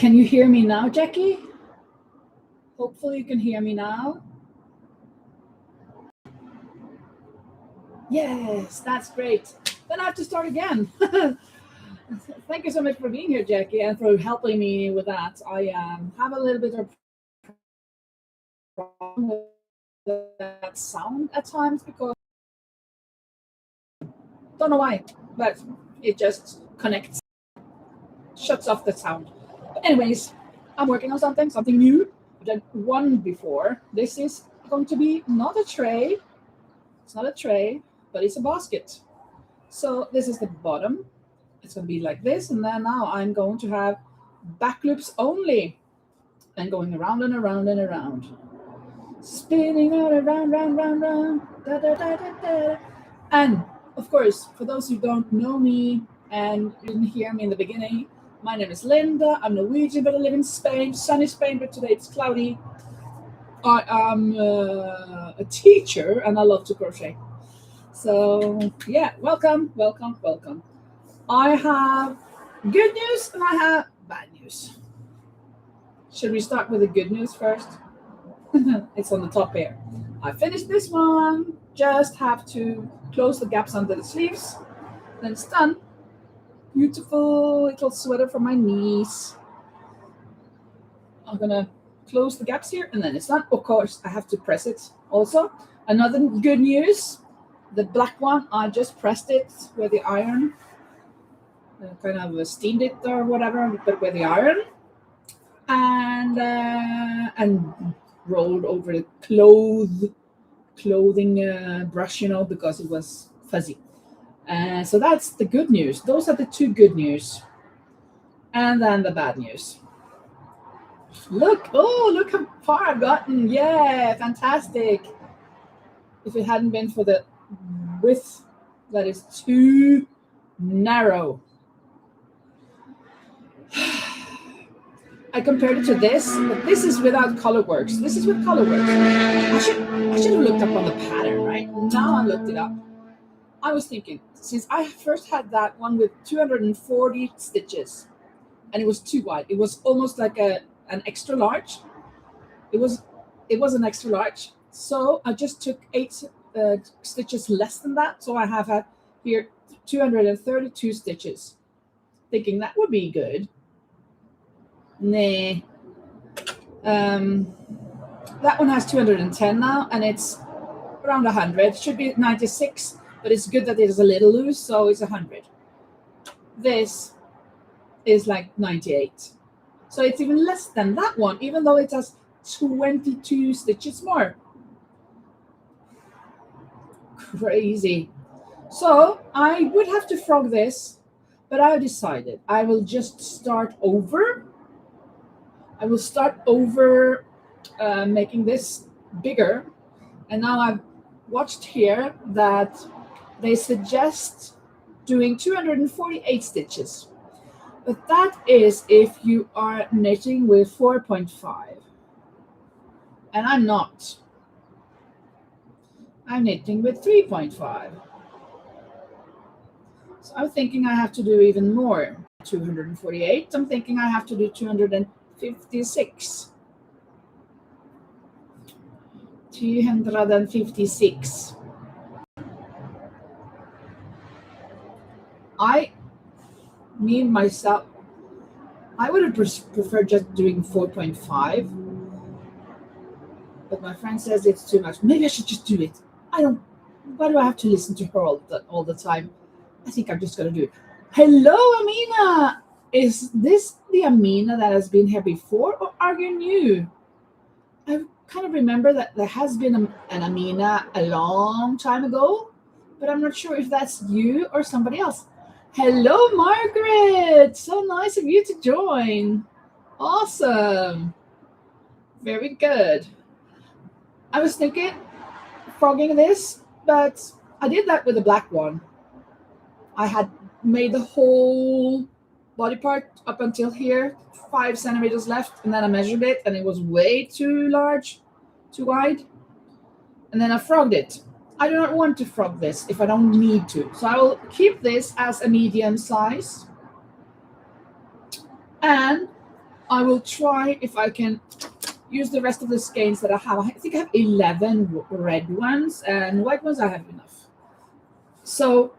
Can you hear me now, Jackie? Hopefully you can hear me now. Yes, that's great. Then I have to start again. Thank you so much for being here, Jackie, and for helping me with that. I have a little bit of problem with that sound at times because don't know why, but it just connects, shuts off the sound. But anyways, I'm working on something new. I've done one before. This is going to be not a tray. It's not a tray, but it's a basket. So this is the bottom. It's going to be like this, and then now I'm going to have back loops only, and going around and around and around, spinning all around, round, round, round, da, da, da, da, da. And of course, for those who don't know me and didn't hear me in the beginning, my name is Linda. I'm Norwegian, but I live in Spain, sunny Spain, but today it's cloudy. I am a teacher, and I love to crochet. So yeah, welcome, welcome, welcome. I have good news and I have bad news. Should we start with the good news first? It's on the top here. I finished this one. Just have to close the gaps under the sleeves. Then it's done. Beautiful little sweater for my niece. I'm gonna close the gaps here and then it's done. Of course, I have to press it also. Another good news. The black one, I just pressed it with the iron. Kind of steamed it or whatever, but with the iron. And rolled over the clothing brush, because it was fuzzy. So that's the good news. Those are the two good news. And then the bad news. Look how far I've gotten. Yeah, fantastic. If it hadn't been for the width, that is too narrow. I compared it to this, but this is without Colorworks. This is with Colorworks. I should have looked up on the pattern, right? Now I looked it up. I was thinking, since I first had that one with 240 stitches, and it was too wide. It was almost like an extra large. It was an extra large. So I just took 8 stitches less than that. So I have had here 232 stitches, thinking that would be good. Nah. That one has 210 now, and it's around 100. Should be 96, but it's good that it is a little loose, so it's 100. This is like 98. So it's even less than that one, even though it has 22 stitches more. Crazy. So I would have to frog this, but I decided I will just start over. I will start over making this bigger. And now I've watched here that they suggest doing 248 stitches. But that is if you are knitting with 4.5. And I'm not. I'm knitting with 3.5. So I'm thinking I have to do even more. 248. I'm thinking I have to do 256. 256. Myself, I would have preferred just doing 4.5. But my friend says it's too much. Maybe I should just do it. Why do I have to listen to her all the time? I think I'm just going to do it. Hello, Amina. Is this the Amina that has been here before, or are you new? I kind of remember that there has been an Amina a long time ago, but I'm not sure if that's you or somebody else. Hello, Margaret. So nice of you to join. Awesome. Very good. I was thinking frogging this, but I did that with the black one. I had made the whole body part up until here, 5 centimeters left, and then I measured it, and it was way too large, too wide. And then I frogged it. I do not want to frog this if I don't need to. So I will keep this as a medium size. And I will try if I can use the rest of the skeins that I have. I think I have 11 red ones, and white ones I have enough. So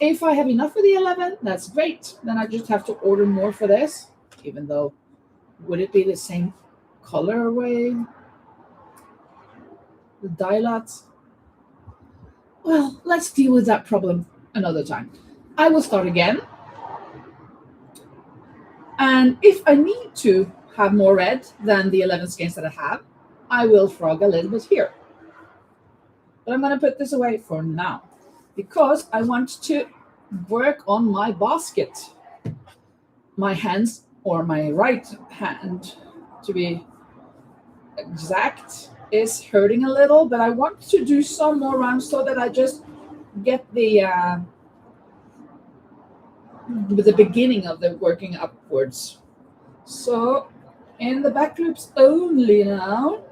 if I have enough for the 11, that's great. Then I just have to order more for this, even though, would it be the same colorway? The dye lots? Well, let's deal with that problem another time. I will start again. And if I need to have more red than the 11 skeins that I have, I will frog a little bit here. But I'm going to put this away for now because I want to work on my basket. My hands, or my right hand to be exact, is hurting a little, but I want to do some more rounds so that I just get the beginning of the working upwards. So in the back loops only now,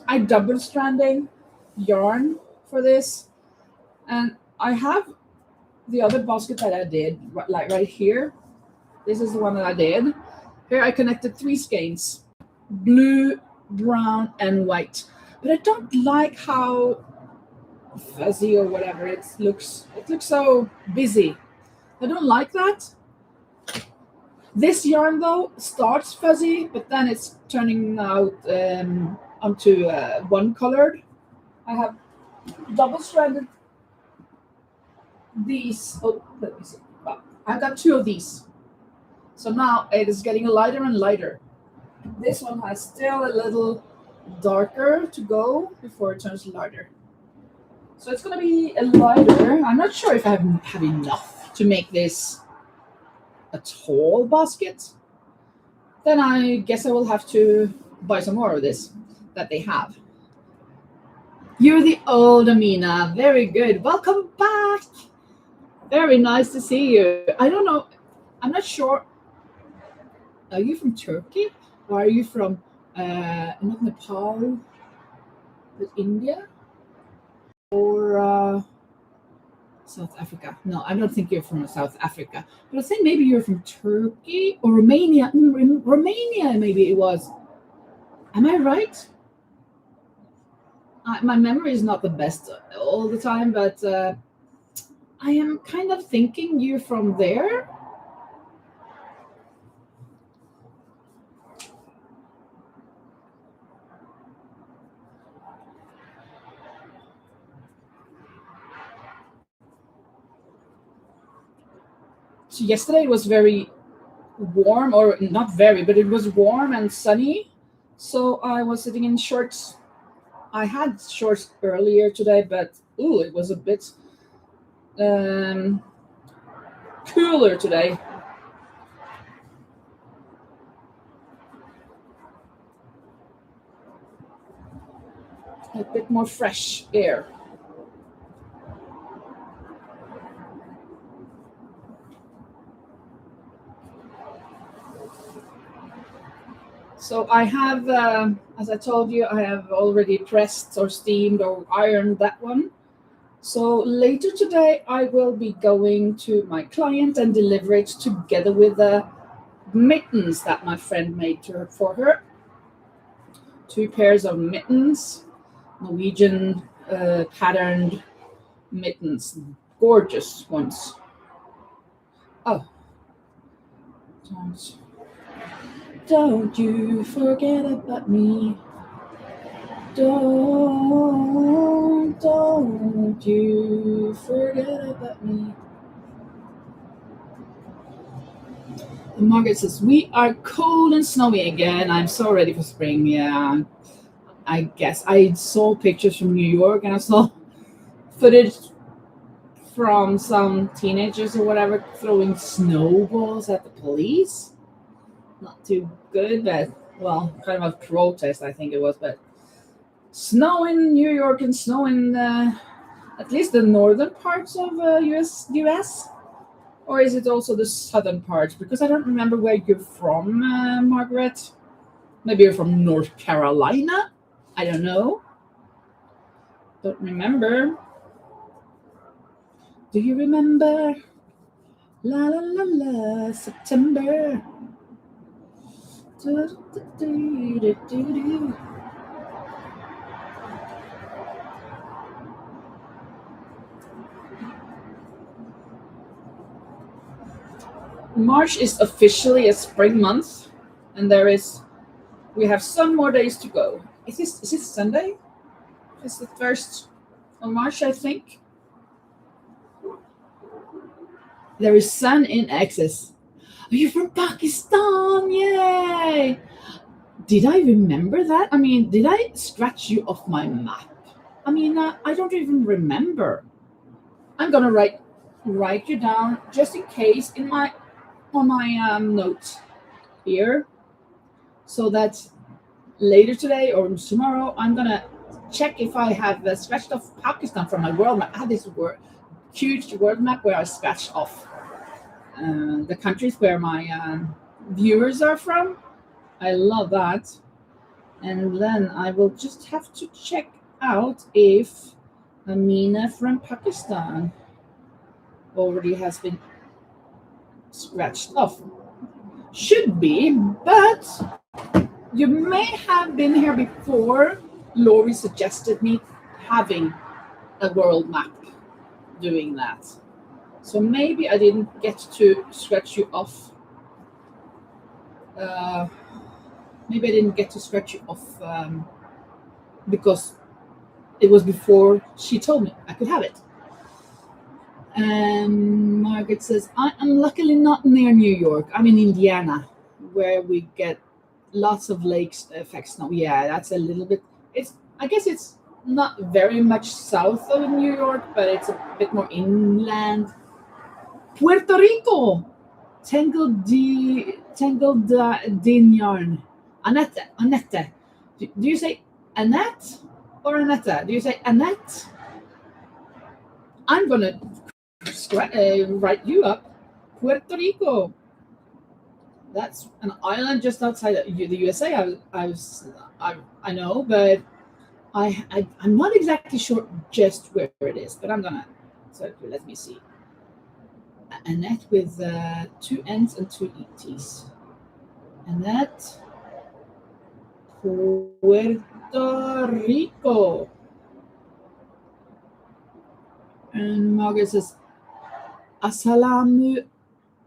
I double stranding yarn for this, and I have the other basket that I did, like right here. This is the one that I did. Here I connected 3 skeins, blue, brown, and white. But I don't like how fuzzy or whatever it looks. It looks so busy. I don't like that. This yarn though starts fuzzy, but then it's turning out onto one colored. I have double stranded these. Oh, let me see. Well, I've got 2 of these. So now it is getting lighter and lighter. This one has still a little darker to go before it turns lighter. So it's going to be a lighter. I'm not sure if I have enough to make this a tall basket. Then I guess I will have to buy some more of this that they have. You're the old Amina. Very good. Welcome back. Very nice to see you. I don't know. I'm not sure. Are you from Turkey? Or are you from not Nepal, but India? Or South Africa? No, I don't think you're from South Africa. But I think maybe you're from Turkey or Romania. Romania, maybe it was. Am I right? My memory is not the best all the time, but I am kind of thinking you're from there. So yesterday it was very warm, or not very, but it was warm and sunny. So I was sitting in shorts. I had shorts earlier today, but it was a bit cooler today. A bit more fresh air. So I have, as I told you, I have already pressed or steamed or ironed that one. So later today, I will be going to my client and deliver it together with the mittens that my friend made for her. 2 pairs of mittens, Norwegian patterned mittens, gorgeous ones. Oh, don't you forget about me. Don't you forget about me. And Margaret says, we are cold and snowy again. I'm so ready for spring. Yeah, I guess. I saw pictures from New York and I saw footage from some teenagers or whatever throwing snowballs at the police. Not too good, but, well, kind of a protest, I think it was. But snow in New York and snow in at least the northern parts of US? Or is it also the southern parts? Because I don't remember where you're from, Margaret. Maybe you're from North Carolina? I don't know. Don't remember. Do you remember? La la la la, September. Do, do, do, do, do, do. March is officially a spring month, and we have some more days to go. Is it Sunday? It's the 1st of March, I think. There is sun in excess. Are you from Pakistan? Yay! Did I remember that? I mean, did I scratch you off my map? I mean, I don't even remember. I'm gonna write you down just in case in my on my notes here, so that later today or tomorrow I'm gonna check if I have scratched off Pakistan from my world map. I have this huge world map where I scratched off the countries where my viewers are from. I love that. And then I will just have to check out if Amina from Pakistan already has been scratched off. Should be, but you may have been here before. Lori suggested me having a world map doing that. So maybe I didn't get to scratch you off. Maybe I didn't get to scratch you off because it was before she told me I could have it. And Margaret says, I am luckily not near New York. I'm in Indiana, where we get lots of lakes effects now. Yeah, that's a little bit. I guess it's not very much south of New York, but it's a bit more inland. Puerto Rico, tangled din yarn. Annette. Do you say Annette or Annette? Do you say Annette? I'm gonna write you up. Puerto Rico. That's an island just outside of the USA. I know, but I'm not exactly sure just where it is. But I'm gonna. So let me see. Annette with 2 N's and 2 T's. Annette, Puerto Rico. And Margaret says, Assalamu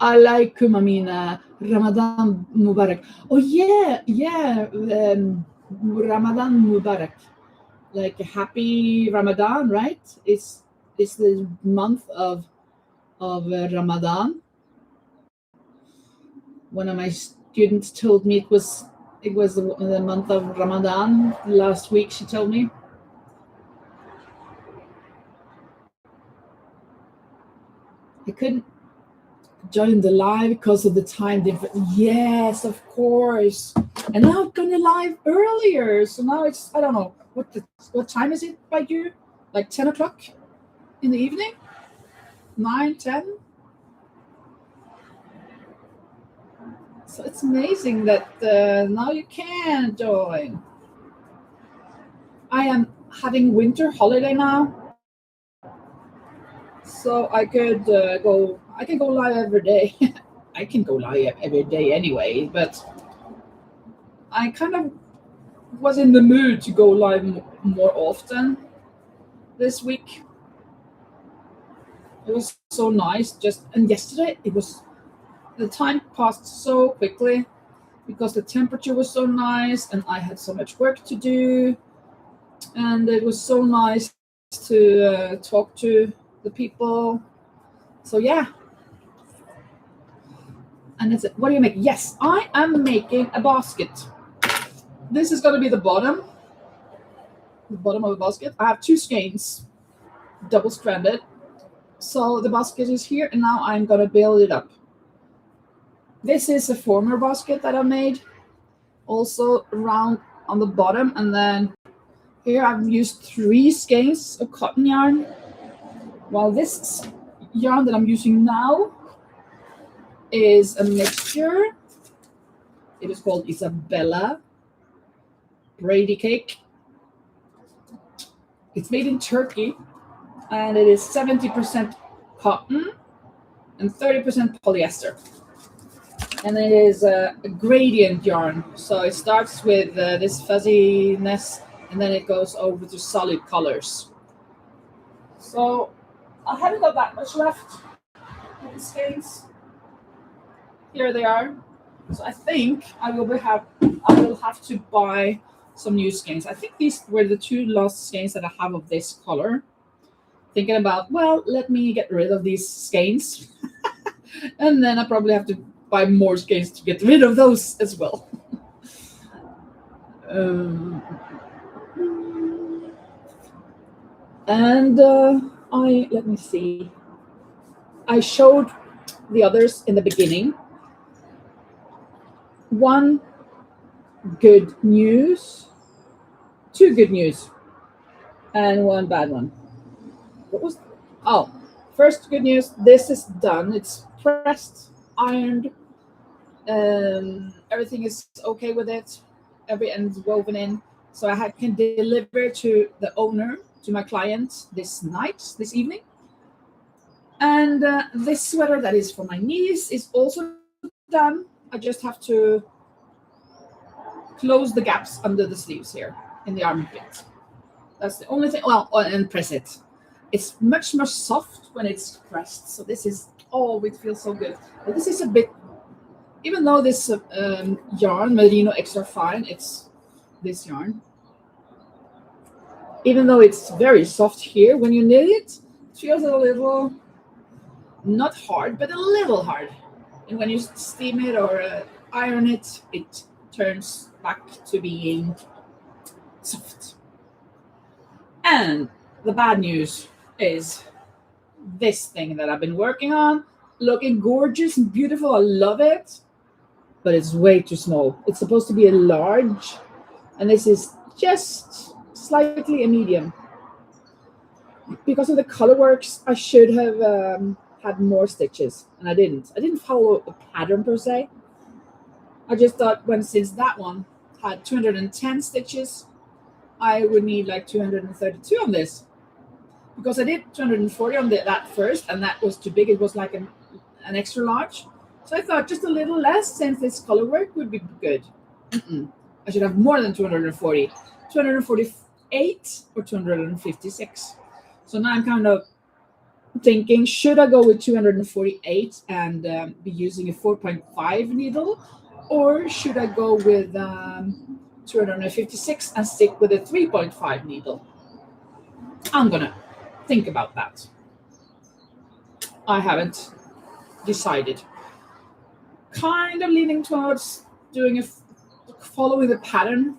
alaikum, Amina. Ramadan Mubarak. Oh, yeah. Ramadan Mubarak. Like a happy Ramadan, right? It's the month of Ramadan. One of my students told me it was the month of Ramadan. Last week she told me. I couldn't join the live because of the time difference. Yes, of course. And now I'm gonna live earlier. So now it's, I don't know, what time is it by you? Like 10 o'clock in the evening? 9, 10? So it's amazing that now you can join. I am having winter holiday now. So I can go live every day. I can go live every day anyway, but I kind of was in the mood to go live more often this week. It was so nice. And yesterday the time passed so quickly because the temperature was so nice and I had so much work to do, and it was so nice to talk to the people. So yeah. And it's, what do you make? Yes, I am making a basket. This is going to be the bottom of the basket. I have 2 skeins, double stranded. So the basket is here, and now I'm going to build it up. This is a former basket that I made, also round on the bottom, and then here I've used 3 skeins of cotton yarn, while this yarn that I'm using now is a mixture. It is called Isabella Brady Cake. It's made in Turkey, and it is 70% cotton and 30% polyester. And it is a gradient yarn. So it starts with this fuzziness, and then it goes over to solid colors. So I haven't got that much left in the skeins. Here they are. So I think I will have to buy some new skeins. I think these were the 2 last skeins that I have of this color. Thinking about, well, let me get rid of these skeins. And then I probably have to buy more skeins to get rid of those as well. And let me see. I showed the others in the beginning. One good news, 2 good news, and 1 bad one. What was? Oh, first good news. This is done. It's pressed, ironed. Everything is okay with it. Every end's woven in, so I can deliver to the owner, to my client this evening. And this sweater that is for my niece is also done. I just have to close the gaps under the sleeves here in the armpit. That's the only thing. Well, and press it. It's much more soft when it's pressed. So this is, oh, it feels so good. But this is a bit, even though this yarn, Merino Extra Fine, it's this yarn. Even though it's very soft here, when you knit it, it feels a little, not hard, but a little hard. And when you steam it or iron it, it turns back to being soft. And the bad news is this thing that I've been working on, looking gorgeous and beautiful. I love it, but it's way too small. It's supposed to be a large, and this is just slightly a medium. Because of the color works, I should have had more stitches, and I didn't. I didn't follow a pattern per se. I just thought, since that one had 210 stitches, I would need like 232 on this, because I did 240 on that first, and that was too big. It was like an extra large. So I thought just a little less, since this color work would be good. I should have more than 240, 248 or 256. So now I'm kind of thinking, should I go with 248 and be using a 4.5 needle, or should I go with 256 and stick with a 3.5 needle? I'm gonna think about that. I haven't decided. Kind of leaning towards following the pattern,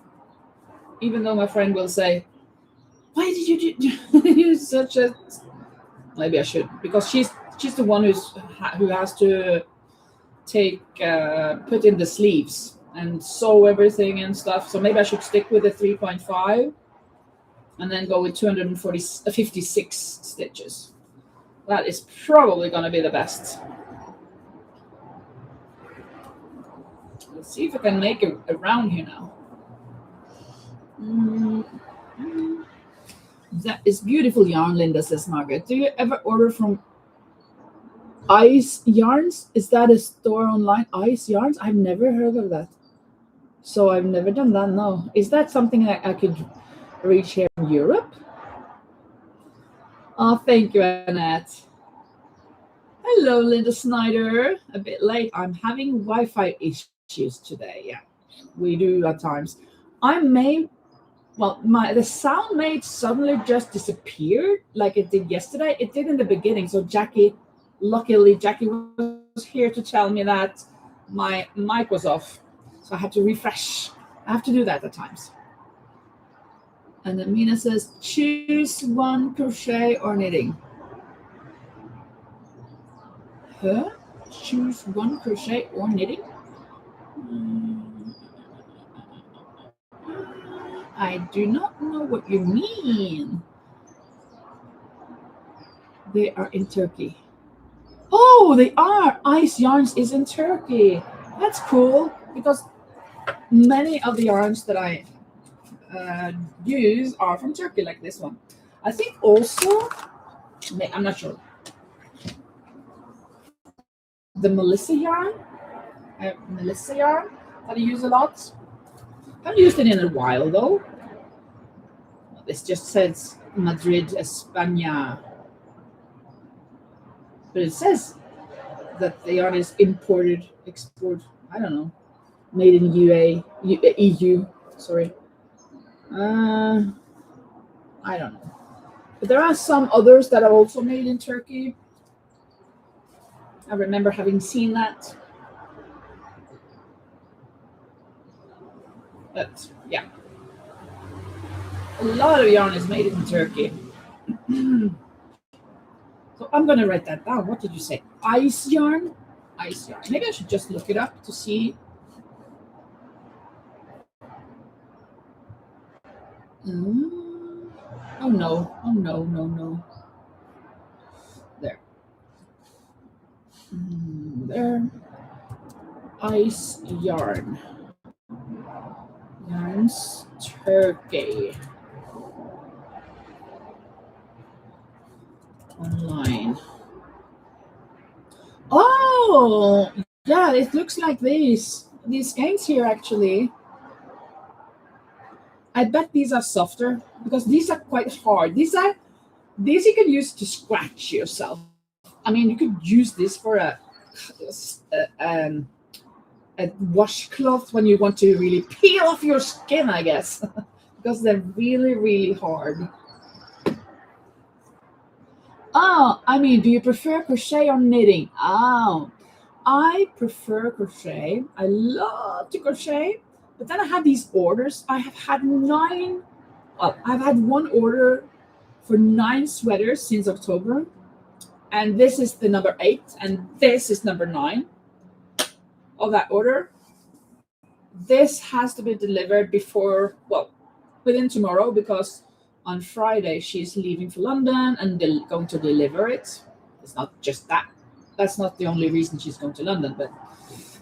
even though my friend will say, why did you do such a, maybe I should, because she's the one who has to put in the sleeves and sew everything and stuff. So maybe I should stick with the 3.5 and then go with 256 stitches. That is probably going to be the best. Let's see if I can make it around here now. That is beautiful yarn, Linda, says Margaret. Do you ever order from Ice Yarns? Is that a store online? Ice Yarns? I've never heard of that. So I've never done that, no. Is that something I could reach here in Europe? Oh, thank you, Annette. Hello, Linda Snyder. A bit late. I'm having Wi-Fi issues today. Yeah, we do at times. The sound may suddenly just disappear like it did yesterday. It did in the beginning. So luckily Jackie was here to tell me that my mic was off. So I had to refresh. I have to do that at times. And then Mina says, choose one, crochet or knitting. Huh? Choose one, crochet or knitting? I do not know what you mean. They are in Turkey. Oh, they are. Ice Yarns is in Turkey. That's cool, because many of the yarns that I use are from Turkey, like this one. I think also, I'm not sure. the Melissa yarn. Melissa yarn that I use a lot. I haven't used it in a while though. This just says Madrid, España. But it says that the yarn is imported, export, I don't know, made in EU. Sorry. I don't know. But there are some others that are also made in Turkey. I remember having seen that. But yeah. A lot of yarn is made in Turkey. So I'm going to write that down. What did you say? Ice yarn? Ice yarn. Maybe I should just look it up to see. Oh no. Oh no, no. There. There. Ice yarn. Yarns Turkey. Online. Oh, yeah, it looks like these skeins here actually. I bet these are softer because these are quite hard. These you can use to scratch yourself. I mean, you could use this for a washcloth when you want to really peel off your skin, I guess, because they're really, really hard. Oh, I mean, do you prefer crochet or knitting? Oh, I prefer crochet. I love to crochet, but then I had these orders. I have had 9. Well, I've had one order for 9 sweaters since October, and this is the number 8, and this is number 9 of that order. This has to be delivered before, well, within tomorrow, because on Friday she's leaving for London and they're going to deliver it. It's not just that. That's not the only reason she's going to London, but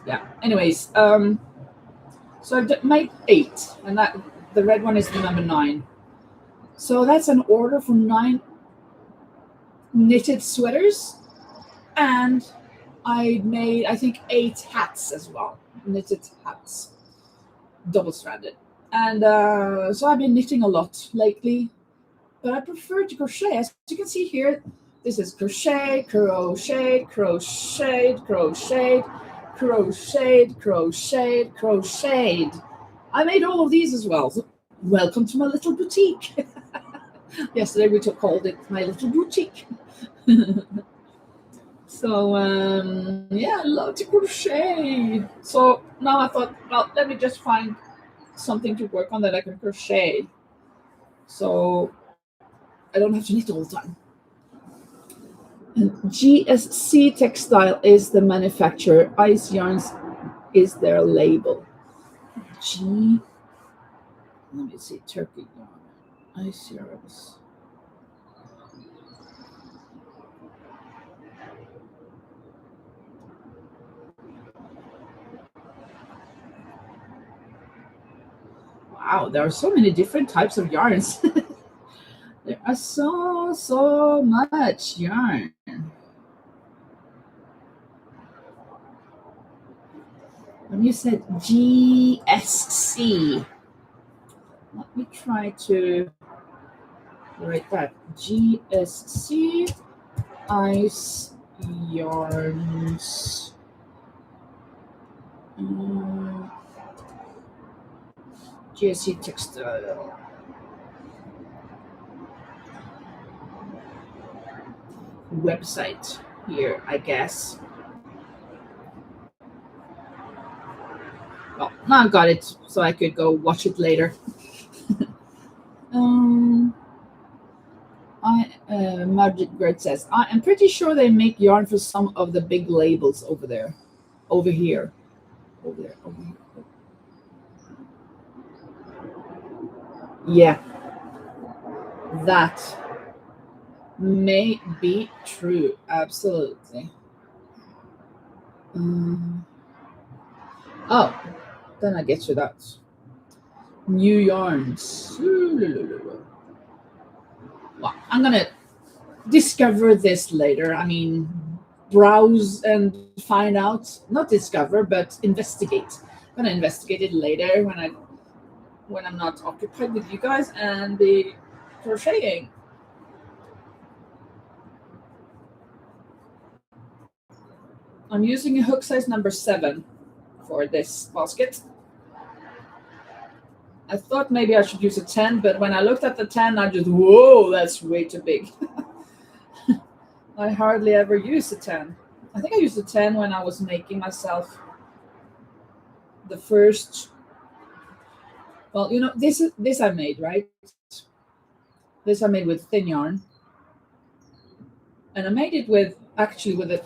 yeah. Anyways, so I've made 8, and that the red one is the number 9. So that's an order for 9 knitted sweaters, and I made, I think, 8 hats as well, knitted hats, double-stranded. And so I've been knitting a lot lately, but I prefer to crochet. As you can see here, this is crochet, crochet, crochet, crochet, crochet, crochet, crochet. I made all of these as well. So welcome to my little boutique. Yesterday we called it my little boutique. So yeah, I love to crochet. So now I thought, well, let me just find something to work on that I can crochet, so I don't have to knit all the time. And GSC Textile is the manufacturer. Ice Yarns is their label. Let me see, Turkey yarn. Ice Yarns. Wow, there are so many different types of yarns. There are so much yarn. When you said GSC, let me try to write that. GSC Ice Yarns. GSC Textile. Website here, I guess. Well, now I got it, so I could go watch it later. Margaret says, I am pretty sure they make yarn for some of the big labels over there. Over here. Over there. Over here. Yeah. That may be true. Absolutely. Oh, then I get to that. New yarns. Well, I'm gonna discover this later. I mean, browse and find out, not discover, but investigate. I'm gonna investigate it later when I'm not occupied with you guys and the crocheting. I'm using a hook size number 7 for this basket. I thought maybe I should use a 10, but when I looked at the 10, I just, whoa, that's way too big. I hardly ever use a 10. I think I used a 10 when I was making myself the first. Well, you know, this I made, right? This I made with thin yarn. And I made it with, actually with a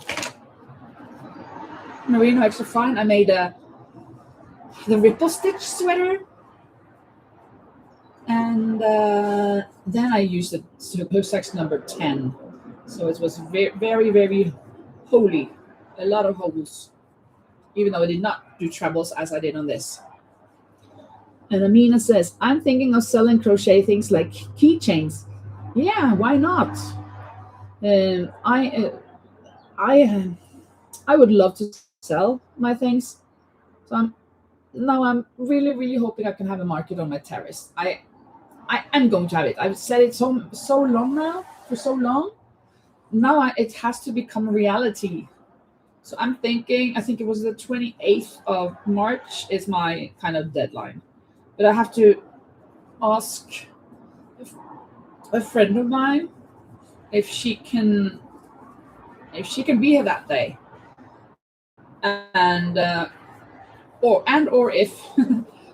merino extra fine. I made the ripple stitch sweater. And then I used the hook size number 10. So it was very, very, very holy. A lot of holes. Even though I did not do trebles as I did on this. And Amina says, I'm thinking of selling crochet things like keychains. Yeah, why not? I would love to sell my things. So I'm really, really hoping I can have a market on my terrace. I am going to have it. I've said it so long now, for so long. Now it has to become a reality. So I'm thinking, I think it was the 28th of March is my kind of deadline. But I have to ask a friend of mine if she can be here that day, and or if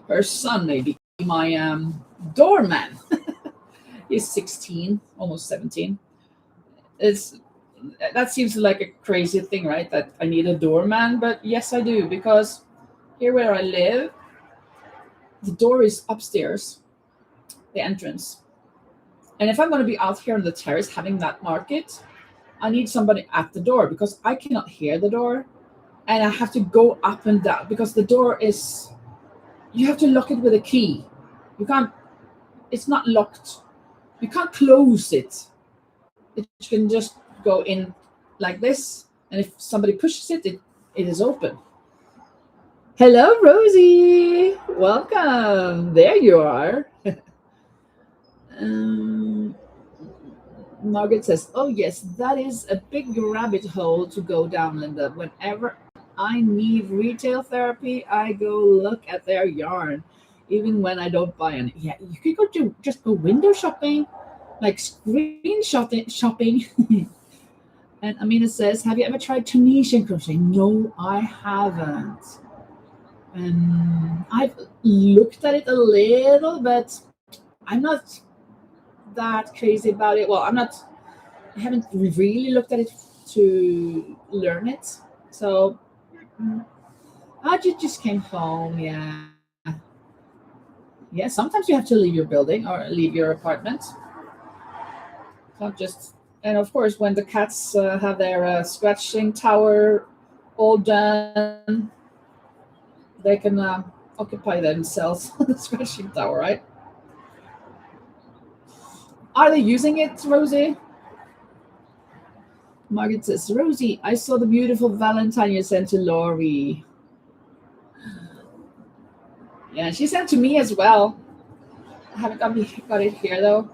her son may be my doorman. He's 16, almost 17. That seems like a crazy thing, right? That I need a doorman, but yes, I do, because here where I live, the door is upstairs, the entrance. And if I'm going to be out here on the terrace having that market, I need somebody at the door because I cannot hear the door. And I have to go up and down because the door is, you have to lock it with a key. You can't, it's not locked. You can't close it. It can just go in like this. And if somebody pushes it, it is open. Hello, Rosie. Welcome. There you are. Margaret says, oh, yes, that is a big rabbit hole to go down, Linda. Whenever I need retail therapy, I go look at their yarn, even when I don't buy any. Yeah, you could just go window shopping, like shopping. And Amina says, have you ever tried Tunisian crochet? No, I haven't. I've looked at it a little, but I'm not that crazy about it. Well, I haven't really looked at it to learn it. So I just came home. Yeah. Yeah, sometimes you have to leave your building or leave your apartment. Not just, and of course, when the cats have their scratching tower all done, they can occupy themselves on the scratching tower, right? Are they using it, Rosie? Margaret says, Rosie, I saw the beautiful Valentine you sent to Lori. Yeah, she sent to me as well. I haven't got it here, though.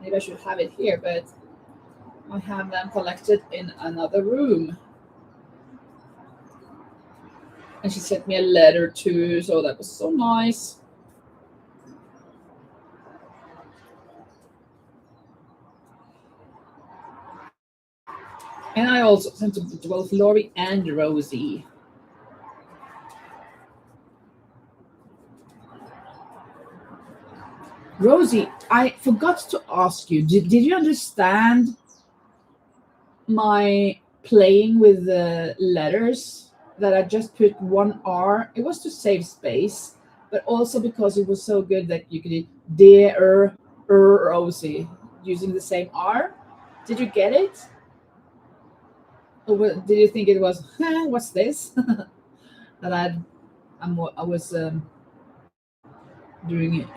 Maybe I should have it here, but I have them collected in another room. And she sent me a letter, too, so that was so nice. And I also sent to both Lori and Rosie. Rosie, I forgot to ask you, did you understand my playing with the letters that I just put one R? It was to save space, but also because it was so good that you could do dear Rosie using the same R. Did you get it? Or did you think it was, what's this? That I was doing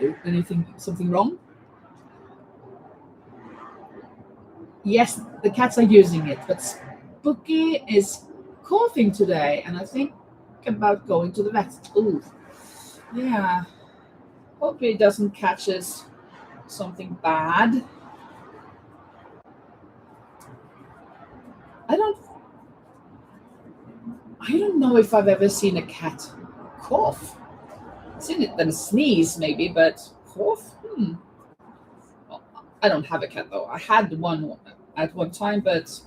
something wrong? Yes, the cats are using it, but Bookie is coughing today, and I think about going to the vet. Ooh, yeah. Hope he doesn't catch us something bad. I don't. I don't know if I've ever seen a cat cough. I've seen it them sneeze maybe, but cough. Well, I don't have a cat though. I had one at one time, but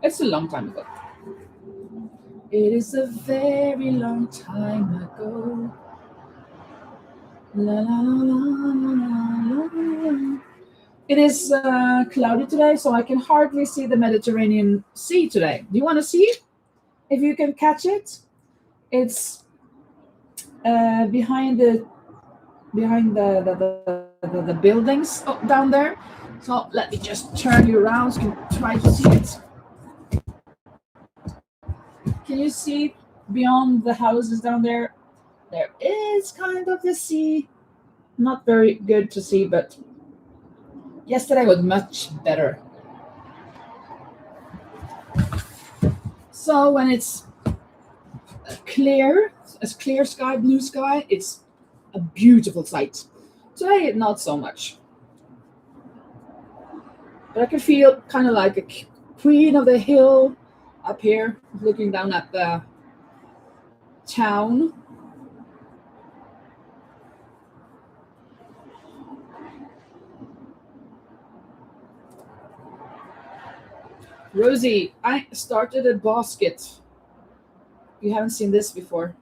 it's a long time ago. It is a very long time ago. La la la la la la. La. It is cloudy today, so I can hardly see the Mediterranean Sea today. Do you want to see if you can catch it? It's behind the buildings down there. So let me just turn you around so you can try to see it. Can you see beyond the houses down there? There is kind of the sea. Not very good to see, but yesterday was much better. So when it's clear, as clear sky, blue sky, it's a beautiful sight. Today, not so much. But I can feel kind of like a queen of the hill up here, looking down at the town. Rosie, I started a basket. You haven't seen this before.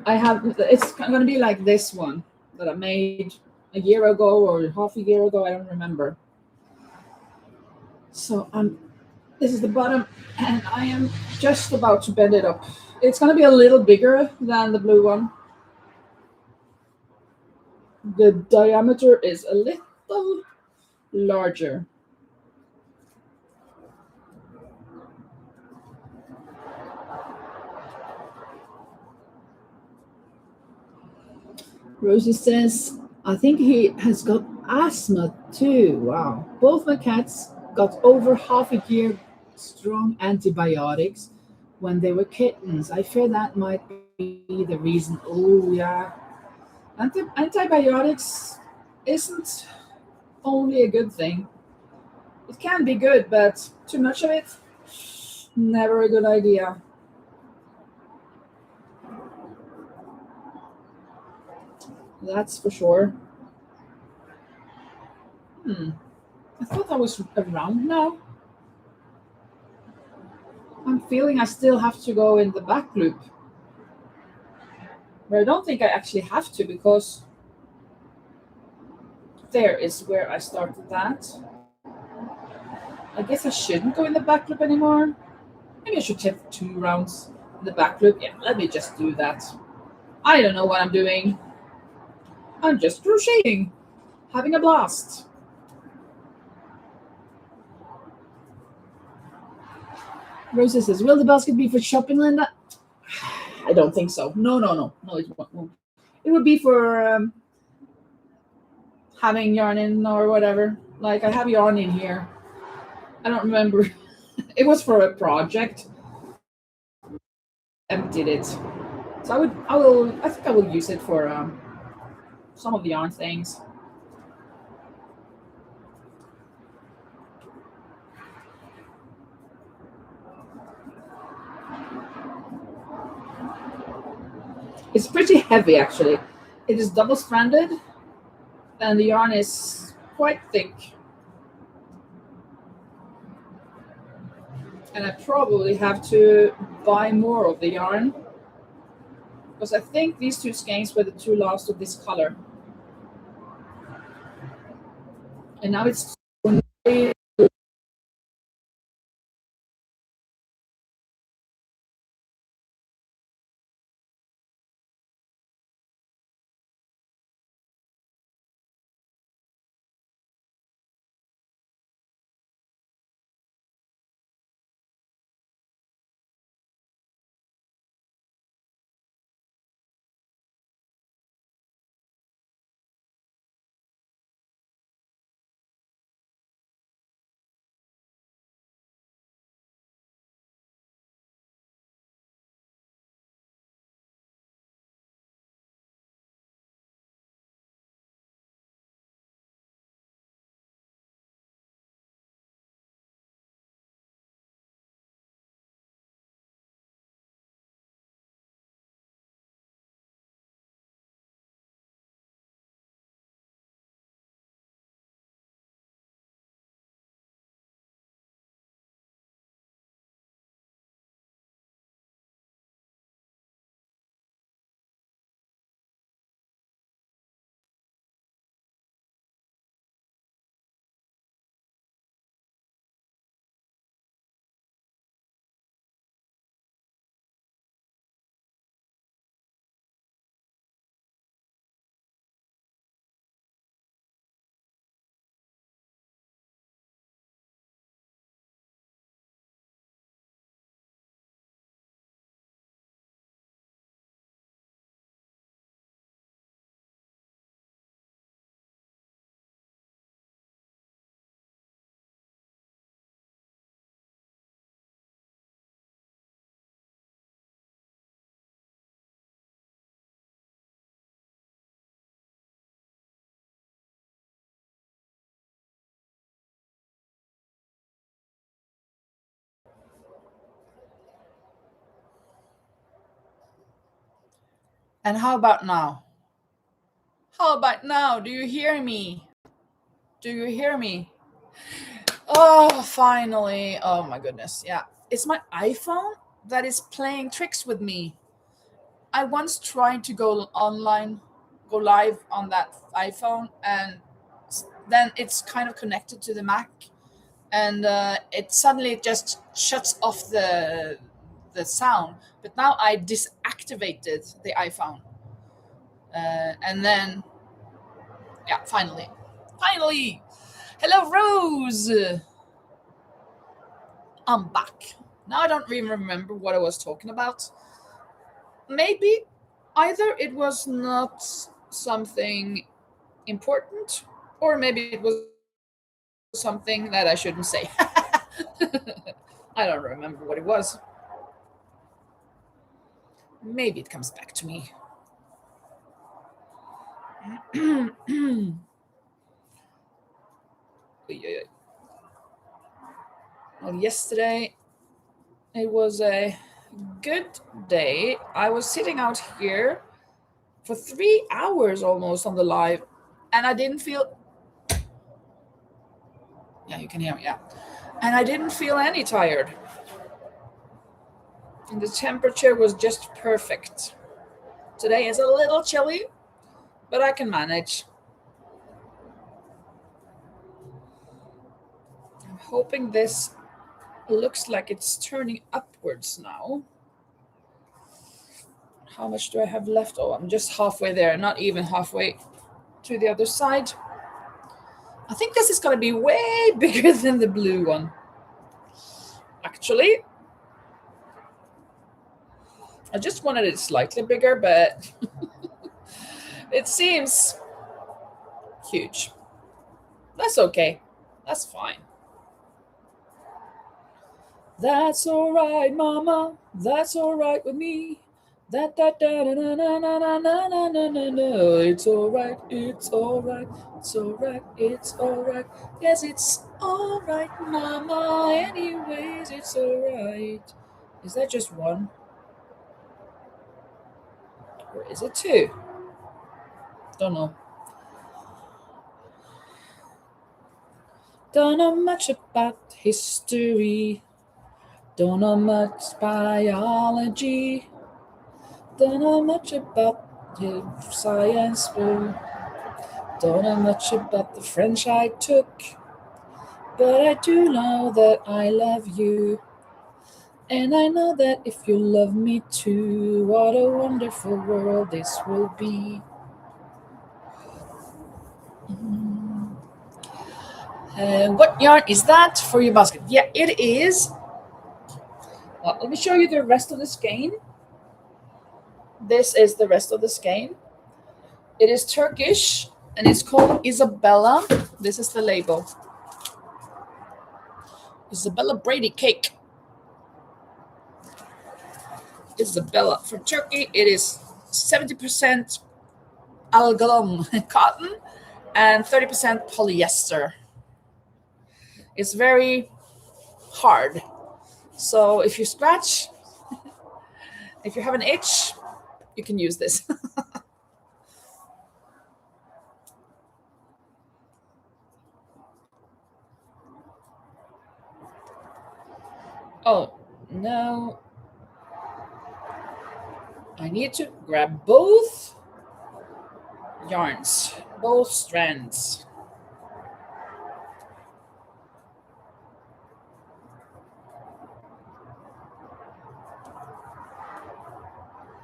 I have. It's going to be like this one that I made a year ago or half a year ago. I don't remember. So this is the bottom, and I am just about to bend it up. It's going to be a little bigger than the blue one. The diameter is a little larger. Rosie says, I think he has got asthma too. Wow. Both my cats got over half a year strong antibiotics when they were kittens. I fear that might be the reason. Oh, yeah. Antibiotics isn't only a good thing. It can be good, but too much of it, never a good idea. That's for sure. Hmm. I thought I was around now. I'm feeling I still have to go in the back loop. But I don't think I actually have to because there is where I started that. I guess I shouldn't go in the back loop anymore. Maybe I should take 2 rounds in the back loop. Yeah, let me just do that. I don't know what I'm doing. I'm just crocheting, having a blast. Rosie says, will the basket be for shopping, Linda? I don't think so. No, no, no. No, it won't. It would be for having yarn in or whatever. Like I have yarn in here. I don't remember. It was for a project. Emptied it. So I think I will use it for some of the yarn things. It's pretty heavy actually. It is double stranded and the yarn is quite thick. And I probably have to buy more of the yarn because I think these two skeins were the two last of this color. And now it's And how about now? How about now? Do you hear me? Do you hear me? Oh, finally. Oh my goodness. Yeah. It's my iPhone that is playing tricks with me. I once tried to go online, go live on that iPhone, and then it's kind of connected to the Mac, and it suddenly just shuts off the sound. But now I disactivated the iPhone, and then yeah, finally. Hello, Rose. I'm back. Now I don't even remember what I was talking about. Maybe either it was not something important, or maybe it was something that I shouldn't say. I don't remember what it was. Maybe it comes back to me. Well, yesterday it was a good day. I was sitting out here for 3 hours almost on the live, and I didn't feel. Yeah, you can hear me. Yeah, and I didn't feel any tired. And the temperature was just perfect. Today is a little chilly, but I can manage. I'm hoping this looks like it's turning upwards now. How much do I have left? Oh, I'm just halfway there, not even halfway to the other side. I think this is going to be way bigger than the blue one. Actually, I just wanted it slightly bigger, but it seems huge. That's okay. That's fine. That's all right, mama. That's all right with me. Da da da da na na na na na na na na na. It's all right. It's all right. It's all right. It's all right. Yes, it's all right, mama. Anyways, it's all right. Is that just one, or is it two? Don't know. Don't know much about history. Don't know much biology. Don't know much about science. Don't know much about the French I took. But I do know that I love you. And I know that if you love me too, what a wonderful world this will be. What yarn is that for your basket? Yeah, it is. Well, let me show you the rest of the skein. This is the rest of the skein. It is Turkish and it's called Isabella. This is the label. Isabella Brady cake. Isabella from Turkey. It is 70% algalon cotton and 30% polyester. It's very hard. So if you scratch, if you have an itch, you can use this. Oh, no. I need to grab both yarns, both strands.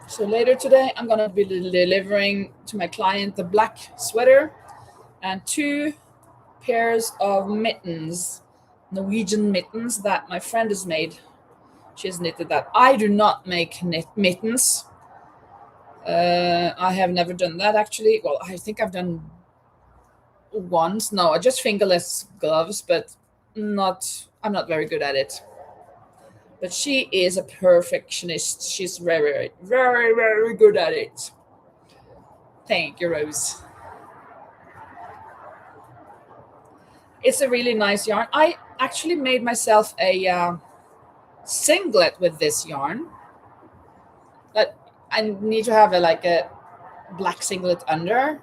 So later today, I'm going to be delivering to my client the black sweater and 2 pairs of mittens, Norwegian mittens that my friend has made. She's knitted that. I do not make mittens. I have never done that actually. Well, I think I've done once. No, I just fingerless gloves, but I'm not very good at it. But she is a perfectionist. She's very, very, very good at it. Thank you, Rose. It's a really nice yarn. I actually made myself a singlet with this yarn. But I need to have like a black singlet under,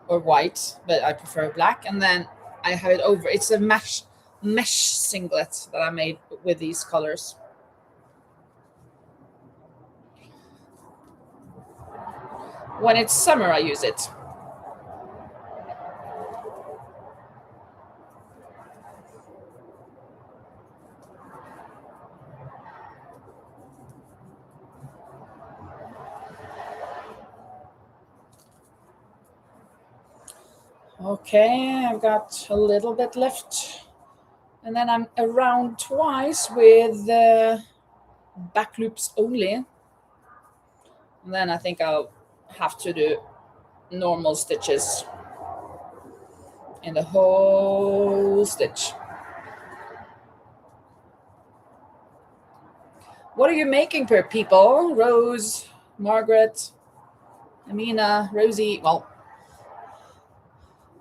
or white, but I prefer black, and then I have it over. It's a mesh singlet that I made with these colors. When it's summer, I use it. Okay, I've got a little bit left. And then I'm around twice with back loops only. And then I think I'll have to do normal stitches in the whole stitch. What are you making, per people? Rose, Margaret, Amina, Rosie. Well,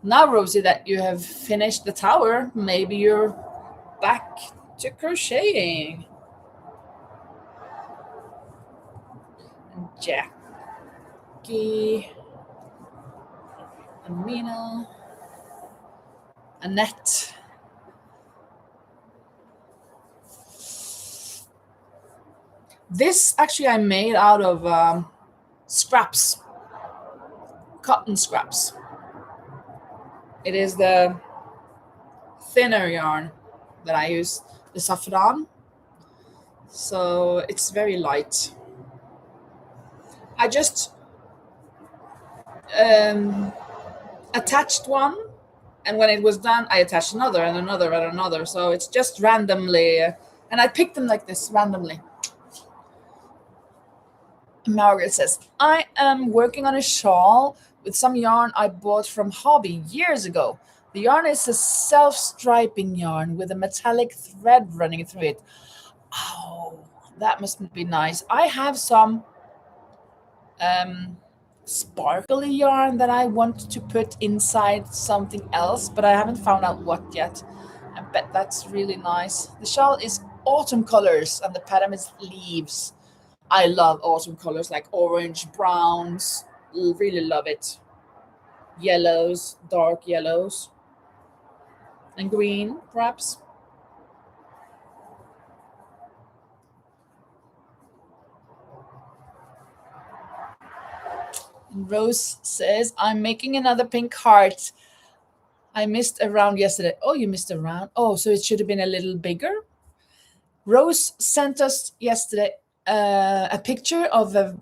now, Rosie, that you have finished the tower, maybe you're back to crocheting. Jackie, Amina, Annette. This actually I made out of scraps, cotton scraps. It is the thinner yarn that I use, the saffron. So it's very light. I just attached one, and when it was done, I attached another and another and another. So it's just randomly, and I picked them like this randomly. Margaret says, I am working on a shawl with some yarn I bought from Hobby years ago. The yarn is a self-striping yarn with a metallic thread running through it. Oh, that must be nice. I have some sparkly yarn that I want to put inside something else, but I haven't found out what yet. I bet that's really nice. The shawl is autumn colors and the pattern is leaves. I love autumn colors like orange, browns. Really love it. Yellows, dark yellows, and green, perhaps. And Rose says, I'm making another pink heart. I missed a round yesterday. Oh, you missed a round? Oh, so it should have been a little bigger. Rose sent us yesterday a picture of the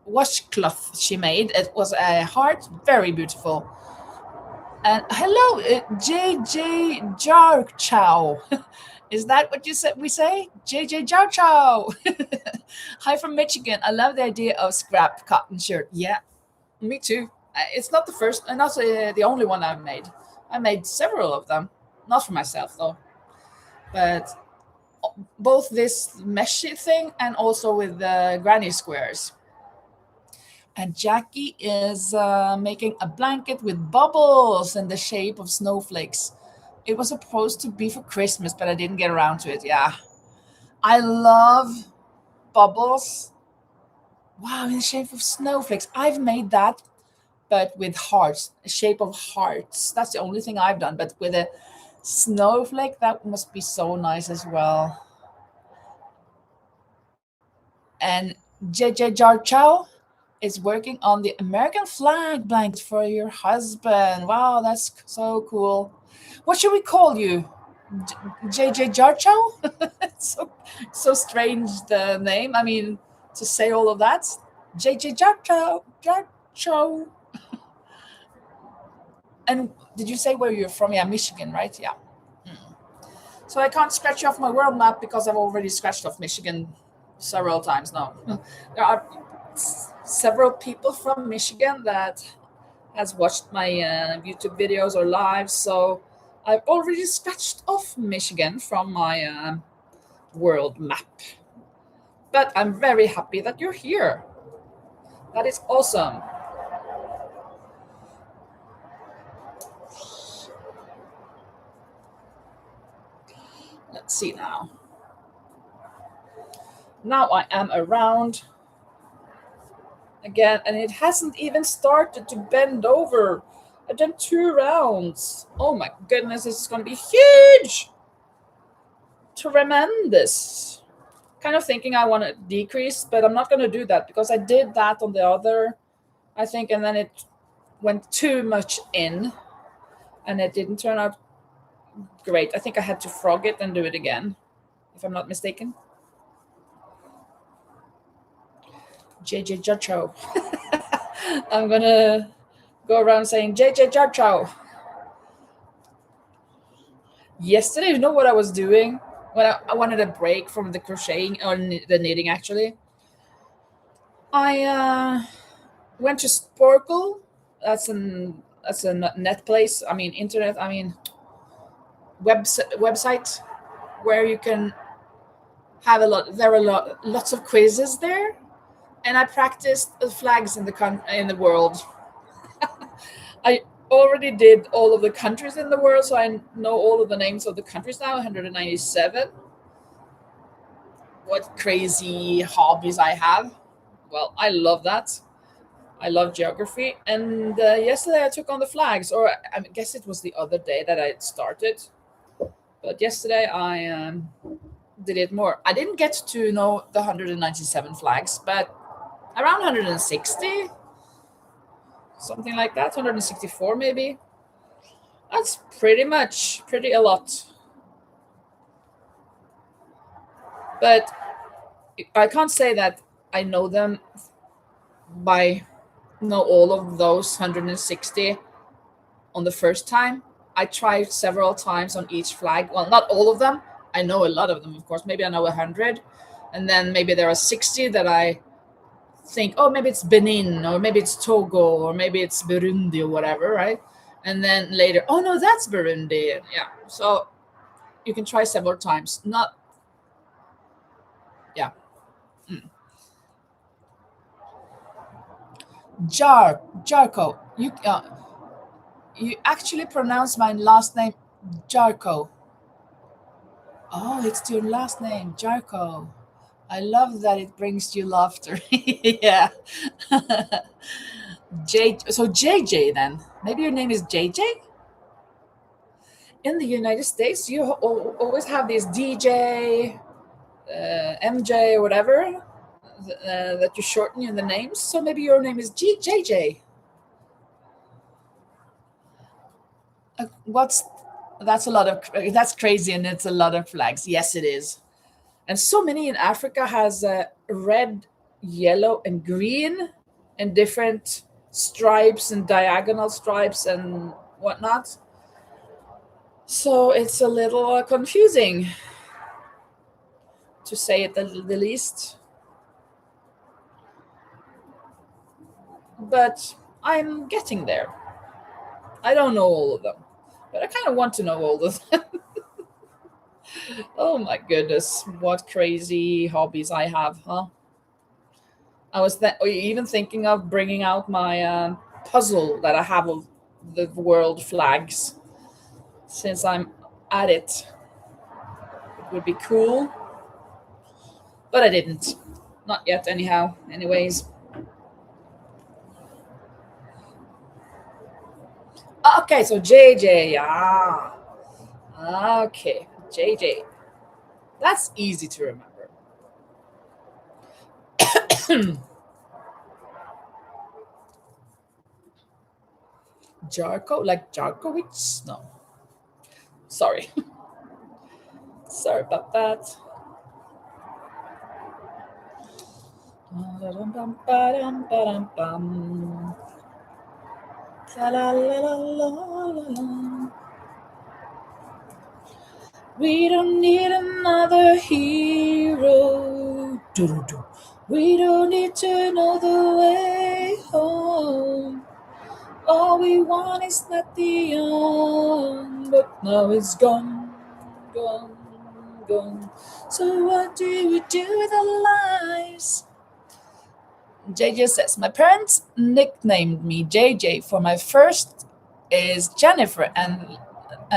washcloth she made. It was a heart, very beautiful. And hello, JJ Jar Chow. Is that what you said? We say JJ Jar Chow. Hi from Michigan. I love the idea of scrap cotton shirt. Yeah, me too. It's not the first, and not the only one I've made. I made several of them, not for myself though, but both this meshy thing and also with the granny squares. And Jackie is making a blanket with bubbles in the shape of snowflakes. It was supposed to be for Christmas, but I didn't get around to it. Yeah. I love bubbles. Wow, in the shape of snowflakes. I've made that, but with hearts, a shape of hearts. That's the only thing I've done. But with a snowflake, that must be so nice as well. And JJ Jarchow is working on the American flag blanket for your husband. Wow, that's so cool. What should we call you? JJ Jarchow? It's so strange, the name. I mean, to say all of that. JJ Jarchow. And did you say where you're from? Yeah, Michigan, right? Yeah. So I can't scratch off my world map because I've already scratched off Michigan several times now. There are several people from Michigan that has watched my YouTube videos or lives, so I've already scratched off Michigan from my world map. But I'm very happy that you're here. That is awesome. Let's see now. Now I am around again, and it hasn't even started to bend over. I've done 2 rounds. Oh my goodness, this is going to be huge. Tremendous. Kind of thinking I want to decrease, but I'm not going to do that because I did that on the other, I think, and then it went too much in and it didn't turn out great. I think I had to frog it and do it again, if I'm not mistaken. JJ Jarchow. I'm going to go around saying JJ Jarchow. Yesterday, you know what I was doing? When I wanted a break from the crocheting, or the knitting actually. I went to Sporkle. That's a net place. I mean, internet. I mean, website where you can have a lot. There are lots of quizzes there, and I practiced the flags in the world. I already did all of the countries in the world, so I know all of the names of the countries now. 197. What crazy hobbies I have! Well, I love that. I love geography. And yesterday I took on the flags, or I guess it was the other day that I started. But yesterday I did it more. I didn't get to know the 197 flags, but around 160, something like that, 164 maybe. That's pretty a lot. But I can't say that I know them by know all of those 160 on the first time. I tried several times on each flag. Well, not all of them. I know a lot of them, of course. Maybe I know 100. And then maybe there are 60 that I think, oh, maybe it's Benin, or maybe it's Togo, or maybe it's Burundi, or whatever, right? And then later, oh, no, that's Burundi. Yeah. So you can try several times. Not, yeah. Mm. Jarko. You actually pronounce my last name Jarko. Oh, it's your last name, Jarko. I love that it brings you laughter. Yeah. So JJ then. Maybe your name is JJ? In the United States, you always have these DJ, MJ, or whatever that you shorten in the names. So maybe your name is JJ. What's that's crazy, and it's a lot of flags. Yes, it is. And so many in Africa has red, yellow, and green, and different stripes and diagonal stripes and whatnot. So it's a little confusing, to say it the least. But I'm getting there. I don't know all of them, but I kind of want to know all of them. Oh my goodness, what crazy hobbies I have, huh? I was even thinking of bringing out my puzzle that I have of the world flags, since I'm at it. It would be cool, but I didn't. Not yet, anyhow. Anyways. Okay, so JJ. Ah. Okay, JJ. That's easy to remember. Jarko, like Jarkowicz? No. Sorry. Sorry about that. We don't need another hero. We don't need to know the way home. All we want is not the end, but now it's gone, gone, gone. So what do we do with our lives? JJ says, my parents nicknamed me JJ for my first is Jennifer and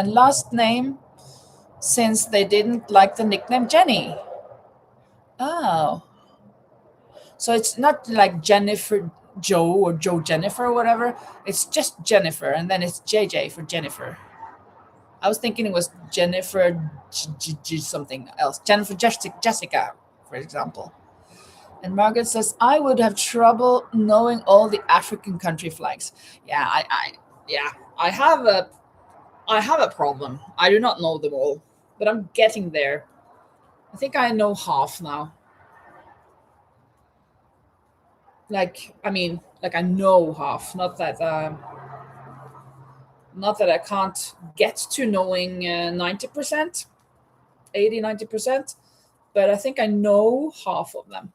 last name, since they didn't like the nickname Jenny. Oh. So it's not like Jennifer Joe or Joe Jennifer or whatever. It's just Jennifer, and then it's JJ for Jennifer. I was thinking it was Jennifer something else. Jennifer Jessica, for example. And Margaret says, I would have trouble knowing all the African country flags. Yeah, yeah, I have a problem. I do not know them all, but I'm getting there. I think I know half now. Like, I mean, like I know half. Not that I can't get to knowing 90%, 80, 90%, but I think I know half of them.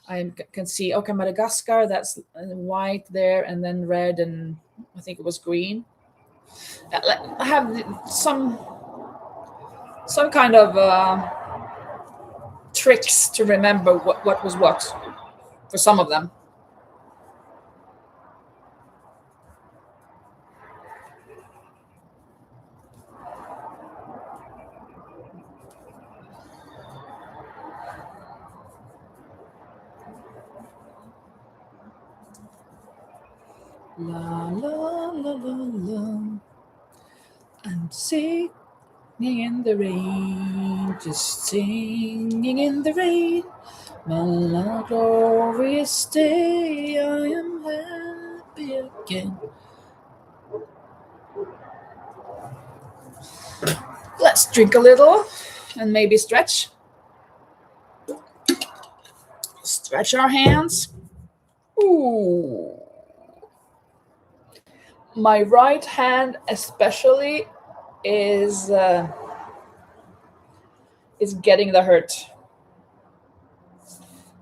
I can see, okay, Madagascar, that's white there, and then red, and I think it was green. I have some kind of tricks to remember what was what for some of them. La la la la la. I'm singing in the rain, just singing in the rain. My glorious day, I am happy again. Let's drink a little and maybe stretch our hands. Ooh. My right hand especially is getting the hurt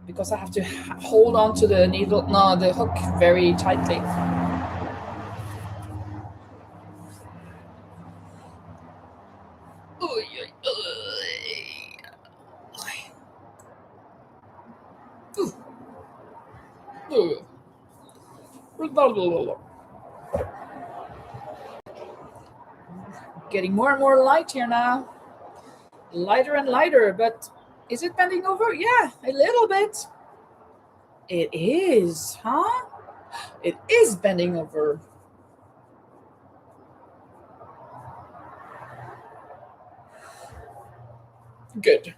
because I have to hold on to the needle, no, the hook very tightly. Getting more and more light here now. Lighter and lighter, but is it bending over? Yeah, a little bit. It is, huh? It is bending over. Good.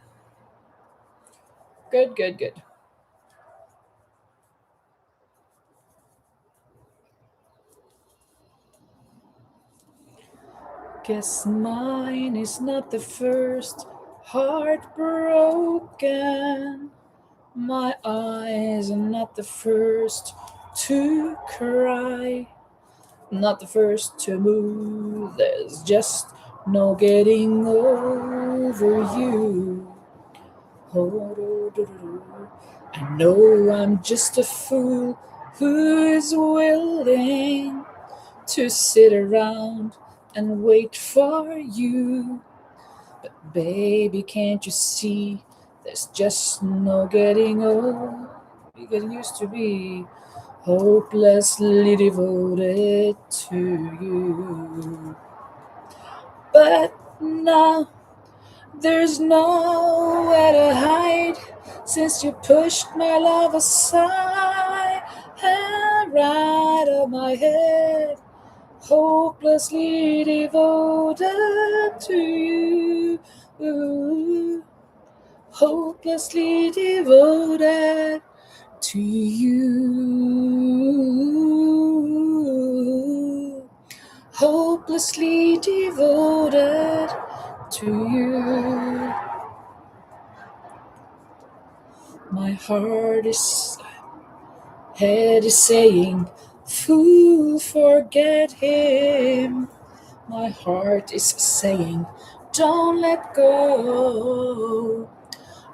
Good, good, good. Guess mine is not the first heart broken. My eyes are not the first to cry. Not the first to move. There's just no getting over you. I know I'm just a fool who is willing to sit around and wait for you. But baby, can't you see? There's just no getting over. You get used to be hopelessly devoted to you. But now there's nowhere to hide since you pushed my love aside and right of my head, hopelessly devoted to you. Hopelessly devoted to you. Hopelessly devoted to you. My head is saying, fool, forget him. My heart is saying, don't let go.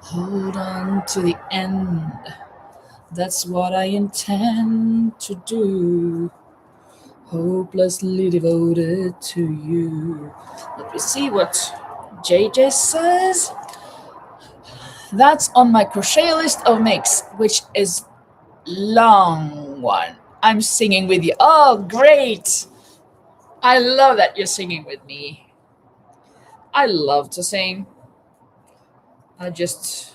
Hold on to the end. That's what I intend to do. Hopelessly devoted to you. Let me see what JJ says. That's on my crochet list of makes, which is long one. I'm singing with you. Oh, great. I love that you're singing with me. I love to sing. I just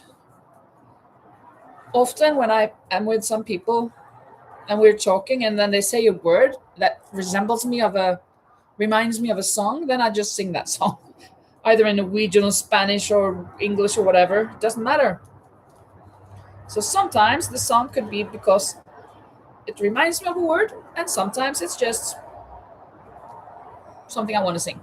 Often when I am with some people and we're talking and then they say a word that reminds me of a song, then I just sing that song. Either in Norwegian or Spanish or English or whatever. It doesn't matter. So sometimes the song could be because it reminds me of a word, and sometimes it's just something I want to sing.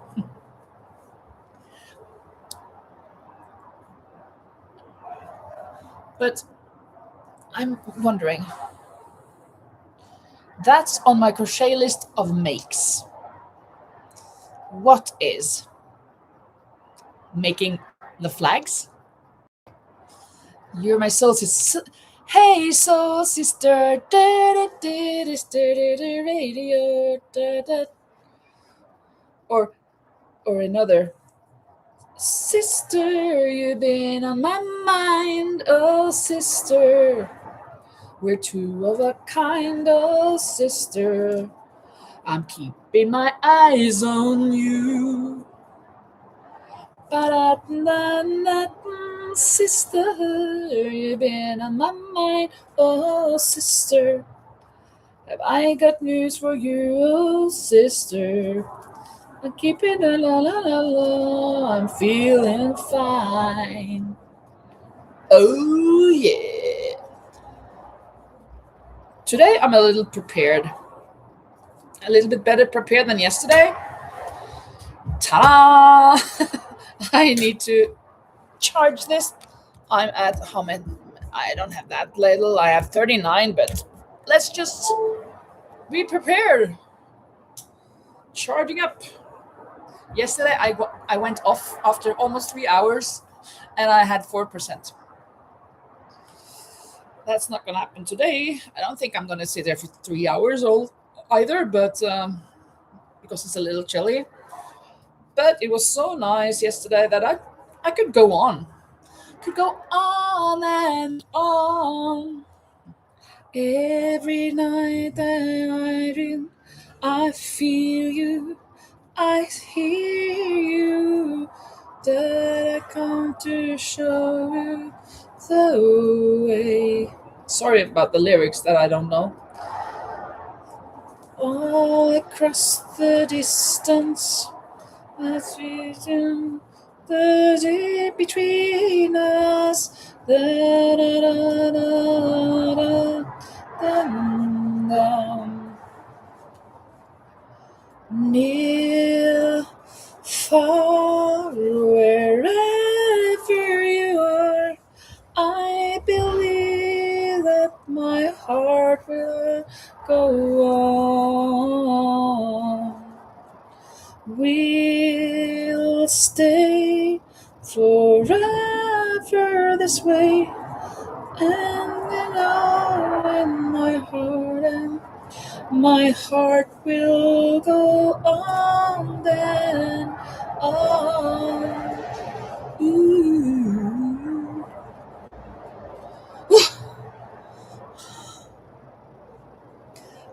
But I'm wondering, that's on my crochet list of makes. What is making the flags? You're my soul sister. Hey, soul sister. Radio. Or another. Sister, you've been on my mind. Oh, sister. We're two of a kind. Oh, sister. I'm keeping my eyes on you. Sister, you've been on my mind. Oh, sister, have I got news for you? Oh, sister, I'm keeping the la la la la. I'm feeling fine. Oh, yeah. Today I'm a little prepared. A little bit better prepared than yesterday. Ta-da! I need to charge this. I'm at how many? I don't have that little. I have 39, but let's just be prepared. Charging up. Yesterday I went off after almost 3 hours and I had 4%. That's not going to happen today. I don't think I'm going to sit there for 3 hours either, but because it's a little chilly. But it was so nice yesterday that I could go on. Could go on and on. Every night that I dream, I feel you, I hear you, that I come to show you the way. Sorry about the lyrics that I don't know. All across the distance, that's reason the day between us. Da, da, da, da, da, da, da. Near, far, wherever you are, I believe that my heart will go on. We'll stay forever this way, and you know in my heart will go on then on. Ooh.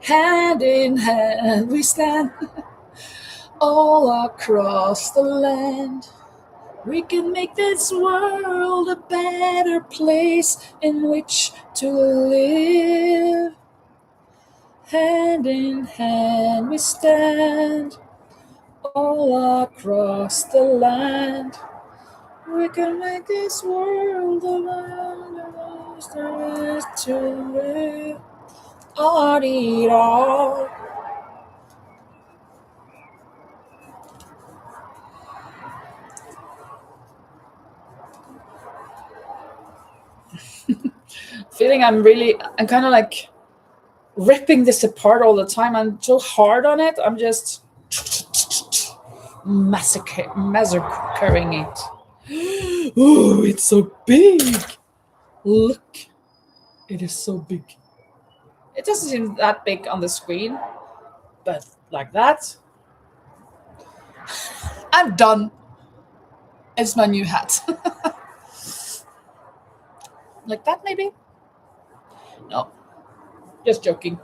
Hand in hand we stand all across the land. We can make this world a better place in which to live. Hand in hand we stand all across the land. We can make this world a better place to live. All. Feeling I'm kind of like ripping this apart all the time. I'm so hard on it. I'm just massacring it. Oh, it's so big. Look, it is so big. It doesn't seem that big on the screen, but like that. I'm done. It's my new hat. Like that, maybe? No, just joking.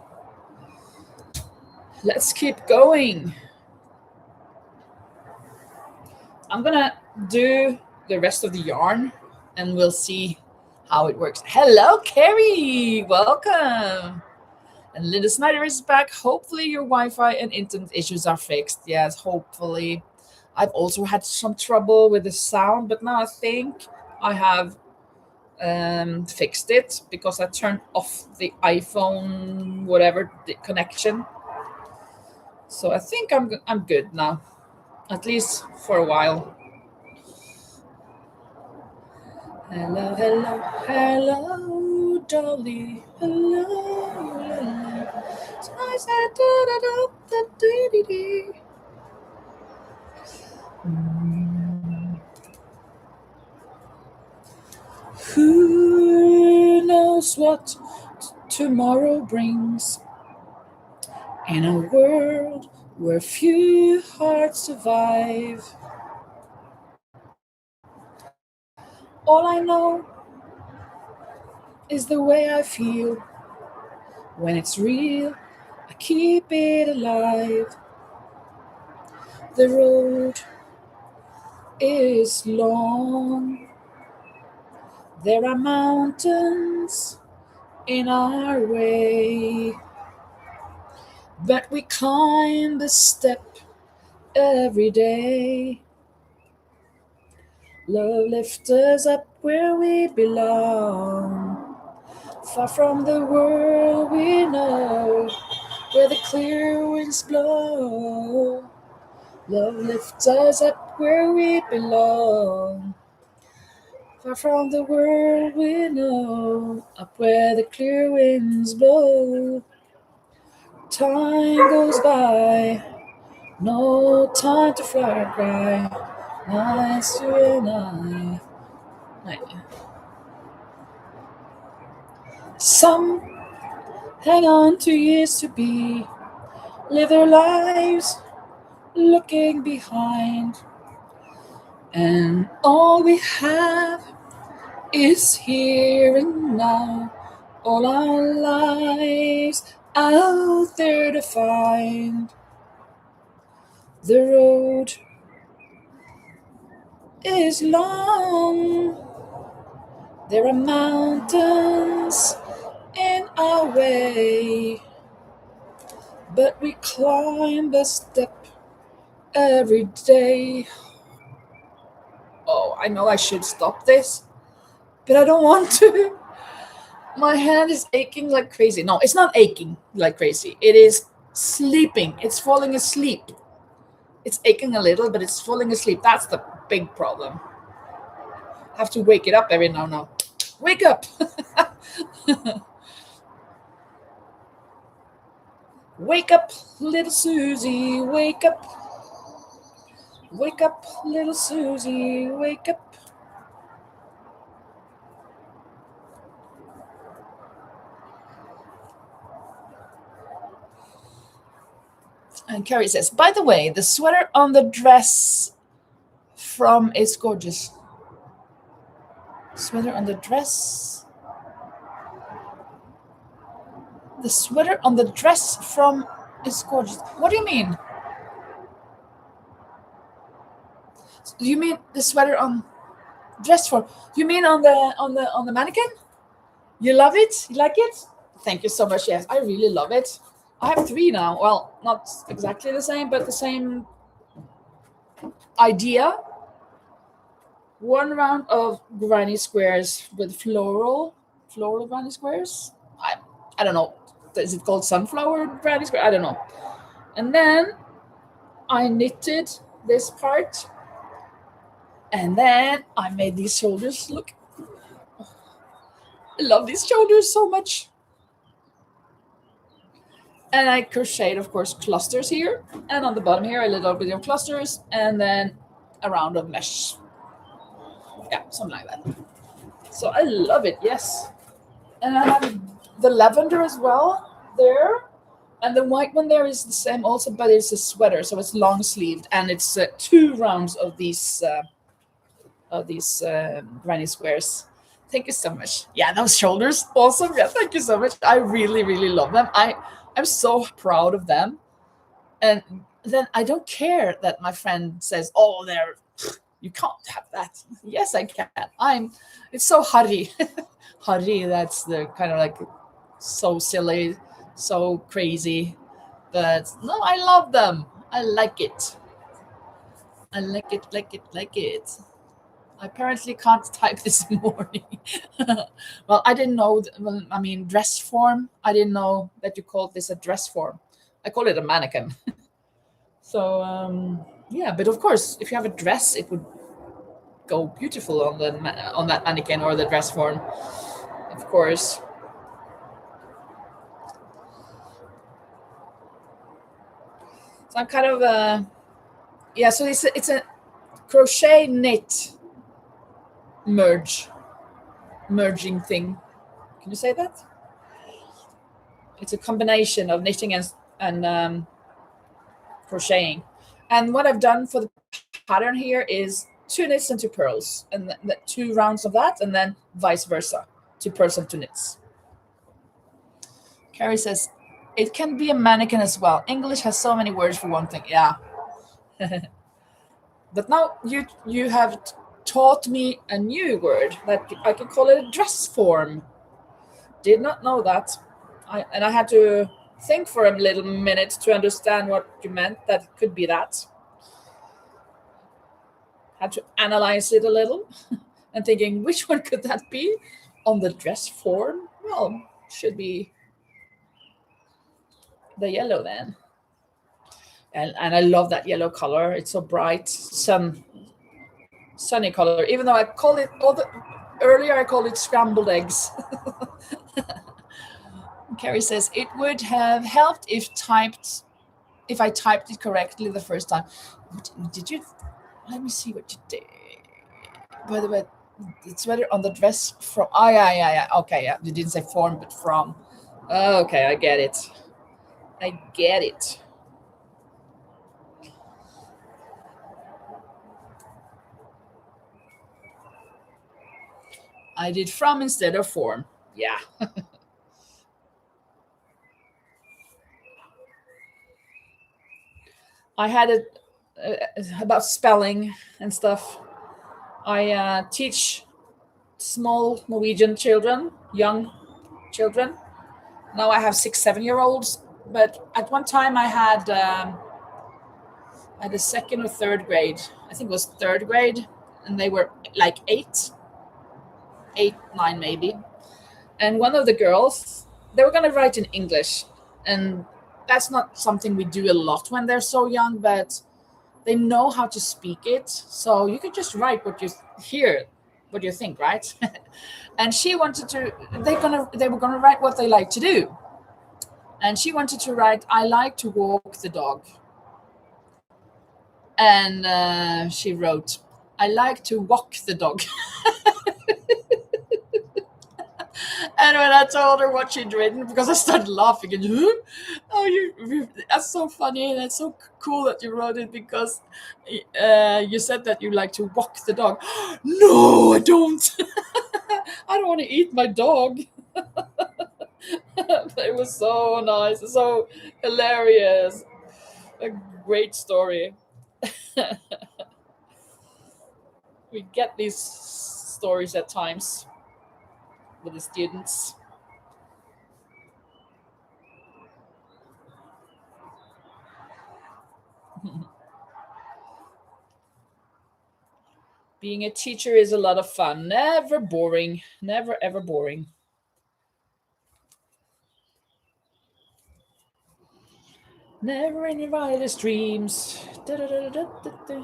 Let's keep going. I'm gonna do the rest of the yarn and we'll see how it works. Hello, Carrie. Welcome. And Linda Snyder is back. Hopefully, your Wi Fi and internet issues are fixed. Yes, hopefully. I've also had some trouble with the sound, but now I think I have fixed it because I turned off the iPhone, whatever, the connection. So I think I'm good now, at least for a while. Hello, hello, hello, Dolly. Hello, hello. So I said, da, da, da, da, dee, dee, dee. Who knows what tomorrow brings in a world where few hearts survive? All I know is the way I feel when it's real. I keep it alive. The road is long. There are mountains in our way, but we climb a step every day. Love lifts us up where we belong, far from the world we know, where the clear winds blow. Love lifts us up where we belong, far from the world we know, up where the clear winds blow. Time goes by, no time to fly or cry. Nice you and I. Some hang on to years to be, live their lives looking behind, and all we have is here and now. All our lives out there to find. The road is long. There are mountains in our way, but we climb a step every day. Oh, I know I should stop this, but I don't want to. My hand is aching like crazy. No, it's not aching like crazy. It is sleeping. It's falling asleep. It's aching a little, but it's falling asleep. That's the big problem. Have to wake it up every now and now. Wake up! Wake up, little Susie. Wake up. Wake up, little Susie. Wake up. And Carrie says, by the way, the sweater on the dress from is gorgeous. Sweater on the dress. The sweater on the dress from is gorgeous. What do you mean? Do you mean the sweater on dress for? You mean on the mannequin? You love it? You like it? Thank you so much. Yes, I really love it. I have 3 now. Well, not exactly the same, but the same idea. 1 round of granny squares with floral granny squares. I don't know. Is it called sunflower granny square? I don't know. And then I knitted this part, and then I made these shoulders. Look, I love these shoulders so much. And I crocheted, of course, clusters here, and on the bottom here a little bit of clusters, and then a round of mesh. Yeah, something like that. So I love it. Yes. And I have the lavender as well there, and the white one there is the same also, but it's a sweater, so it's long sleeved, and it's 2 rounds of these granny squares. Thank you so much. Yeah, those shoulders, awesome. Yeah, thank you so much. I really, really love them. I'm so proud of them. And then I don't care that my friend says, "Oh, you can't have that." Yes, I can. It's so hurry. Harry, that's the kind of like so silly, so crazy. But no, I love them. I like it. I like it, like it, like it. I apparently can't type this morning. Well, I didn't know. Well, I mean, dress form. I didn't know that you called this a dress form. I call it a mannequin. So yeah, but of course, if you have a dress, it would go beautiful on on that mannequin or the dress form. Of course. So I'm kind of yeah. So it's a crochet knit merging thing. Can you say that? It's a combination of knitting and crocheting. And what I've done for the pattern here is 2 knits and 2 purls, and 2 rounds of that, and then vice versa, 2 purls and 2 knits. Carrie says it can be a mannequin as well. English has so many words for one thing. Yeah. But now you have taught me a new word that I can call it a dress form. Did not know that. I had to think for a little minute to understand what you meant. That it could be that. Had to analyze it a little, and thinking which one could that be on the dress form. Well, should be the yellow then. And I love that yellow color. It's so bright, sunny color. Even though I call it earlier, I called it scrambled eggs. Carrie says it would have helped if I typed it correctly the first time. Did you? Let me see what you did. By the way, it's better on the dress from. Oh yeah. Okay, yeah. You didn't say form, but from. Okay, I get it. I get it. I did from instead of form. Yeah. I had it about spelling and stuff. I teach small Norwegian children, young children. Now I have 6, 7 year olds, but at one time I had a second or third grade. I think it was third grade, and they were like 8, 9 maybe. And one of the girls, they were going to write in English, and that's not something we do a lot when they're so young, but they know how to speak it. So you can just write what you hear, what you think, right? And she wanted to. They were gonna write what they like to do, and she wanted to write, "I like to walk the dog." And she wrote, "I like to walk the dog." And when I told her what she'd written, because I started laughing, and that's so funny, and it's so cool that you wrote it because you said that you like to walk the dog. No, I don't. I don't want to eat my dog. But it was so nice, so hilarious, a great story. We get these stories at times with the students. Being a teacher is a lot of fun. Never boring. Never ever boring. Never in your wildest dreams. Da-da-da-da-da-da.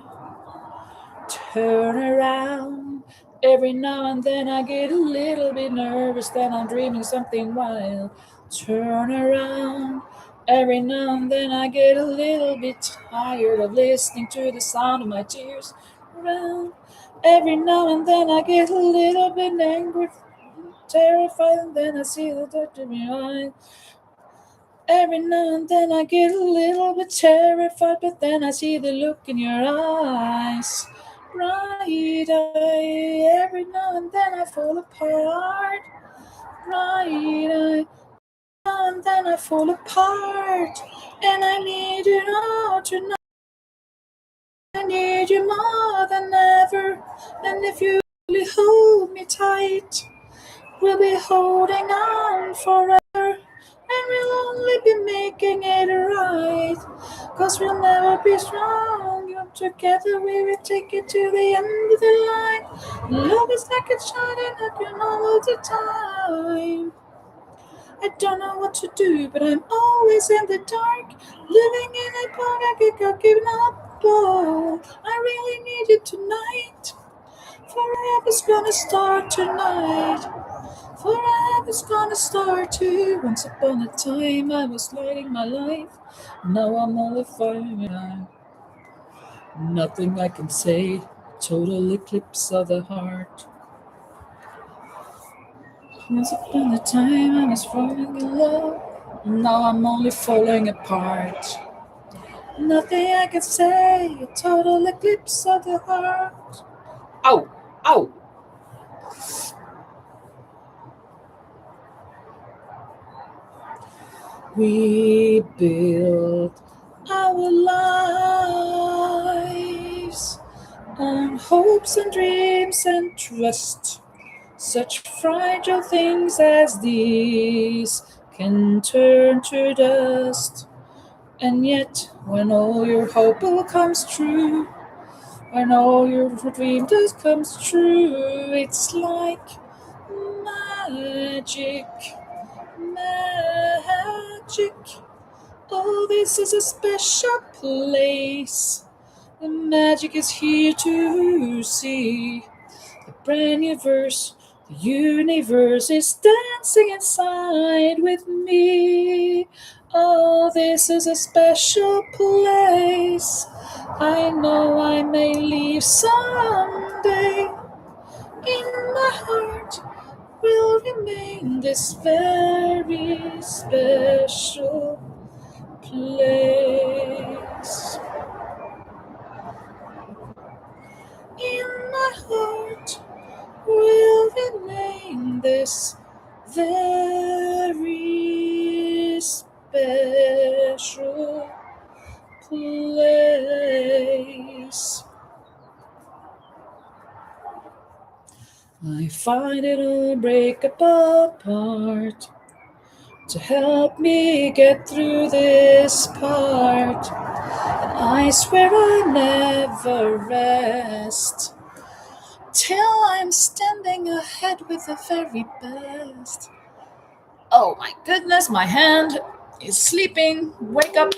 Turn around. Every now and then I get a little bit nervous that I'm dreaming something wild. Turn around. Every now and then I get a little bit tired of listening to the sound of my tears. Around. Every now and then I get a little bit angry, terrified, and then I see the touch of your eyes. Every now and then I get a little bit terrified, but then I see the look in your eyes. Bright eye, every now and then I fall apart. Bright eye, now and then I fall apart. And I need you now tonight. I need you more than ever. And if you really hold me tight, We'll be holding on forever, and we'll only be making it right. 'Cause we'll never be strong, and together we will take it to the end of the line. Love is like it's shining up in all of the time. I don't know what to do, but I'm always in the dark. Living in a park, I keep giving up. Oh, I really need you tonight. Forever's gonna start tonight. Forever's gonna start too. Once upon a time, I was lighting my life. Now I'm only firing it out. Nothing I can say. Total eclipse of the heart. Once upon a time, I was falling in love. Now I'm only falling apart. Nothing I can say. A total eclipse of the heart. Ow! Ow! We built our lives on hopes and dreams and trust. Such fragile things as these can turn to dust. And yet, when all your hope will comes true, when all your dream does comes true, it's like magic, magic. Oh, this is a special place. The magic is here to see. The brand new verse, the universe is dancing inside with me. Oh, this is a special place. I know I may leave someday. In my heart will remain this very special place. In my heart will remain this very special place. I find it unbreakable part to help me get through this part. And I swear I never rest till I'm standing ahead with the very best. Oh my goodness, my hand is sleeping. Wake up.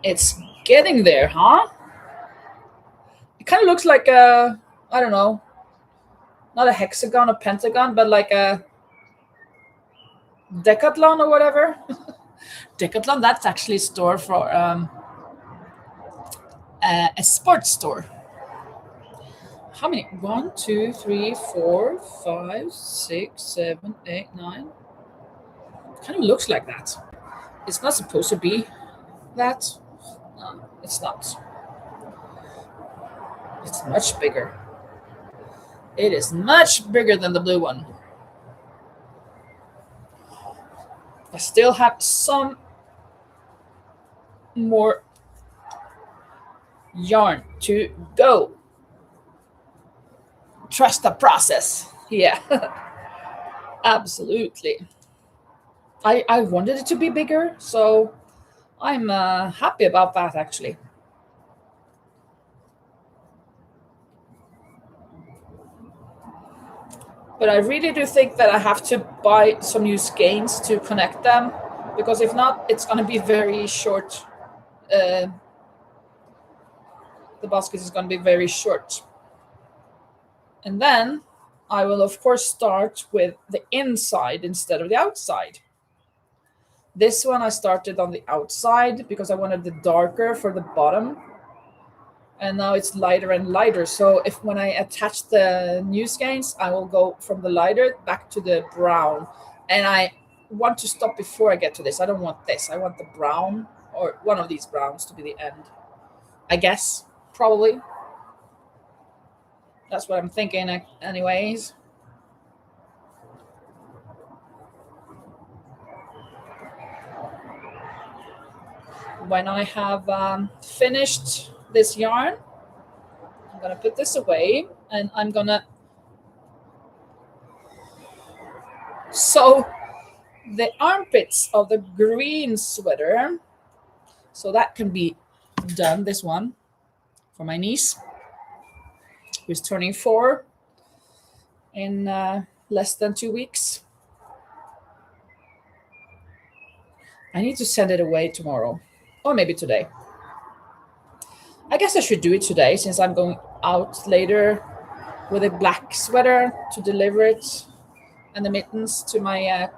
It's getting there, huh? It kind of looks like a, I don't know, not a hexagon or pentagon, but like a decathlon or whatever. Decathlon, that's actually a store for a sports store. How many? 1, 2, 3, 4, 5, 6, 7, 8, 9. Kind of looks like that. It's not supposed to be that. No, it's not. It's much bigger. It is much bigger than the blue one. I still have some more yarn to go. Trust the process. Yeah, absolutely. I wanted it to be bigger, so I'm happy about that actually. But I really do think that I have to buy some new skeins to connect them, because if not, it's going to be very short. The basket is going to be very short. And then I will, of course, start with the inside instead of the outside. This one I started on the outside because I wanted the darker for the bottom. And now it's lighter and lighter. So if when I attach the new skeins, I will go from the lighter back to the brown. And I want to stop before I get to this. I don't want this. I want the brown, or one of these browns, to be the end. I guess, probably. That's what I'm thinking anyways. When I have finished this yarn, I'm gonna put this away, and I'm gonna sew the armpits of the green sweater, so that can be done. This one for my niece, who's turning 4 in less than 2 weeks. I need to send it away tomorrow, or maybe today. I guess I should do it today since I'm going out later with a black sweater to deliver it and the mittens to my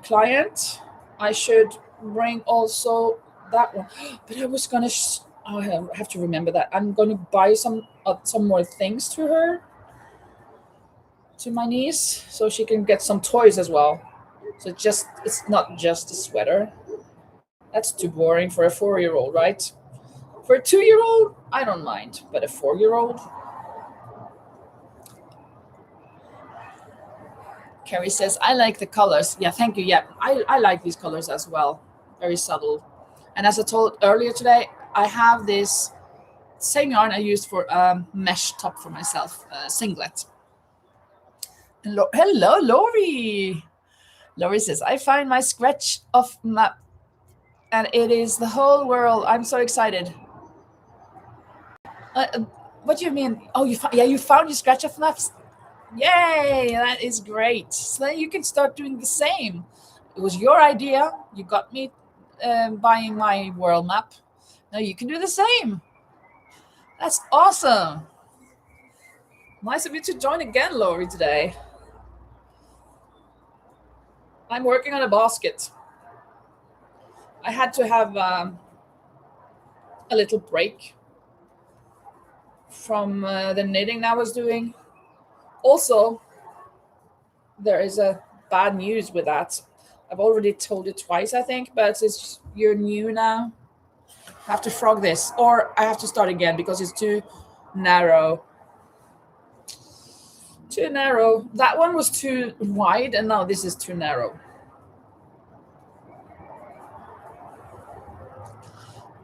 client. I should bring also that one. But I was gonna. Oh, I have to remember that. I'm gonna buy some more things to her, to my niece, so she can get some toys as well. So it's not just a sweater. That's too boring for a 4-year-old, right? For a 2-year-old, I don't mind, but a 4-year-old. Carrie says, I like the colors. Yeah, thank you. Yeah, I like these colors as well. Very subtle. And as I told earlier today, I have this same yarn I used for a mesh top for myself, singlet. Hello, Lori. Lori says, I find my scratch of map and it is the whole world. I'm so excited. What do you mean? Oh, you found your scratch of maps. Yay, that is great. So then you can start doing the same. It was your idea. You got me buying my world map. Now you can do the same. That's awesome. Nice of you to join again, Lori, today. I'm working on a basket. I had to have a little break from the knitting I was doing. Also, there is a bad news with that. I've already told you twice, I think, but it's you're new now. I have to frog this, or I have to start again because it's too narrow. Too narrow. That one was too wide, and now this is too narrow.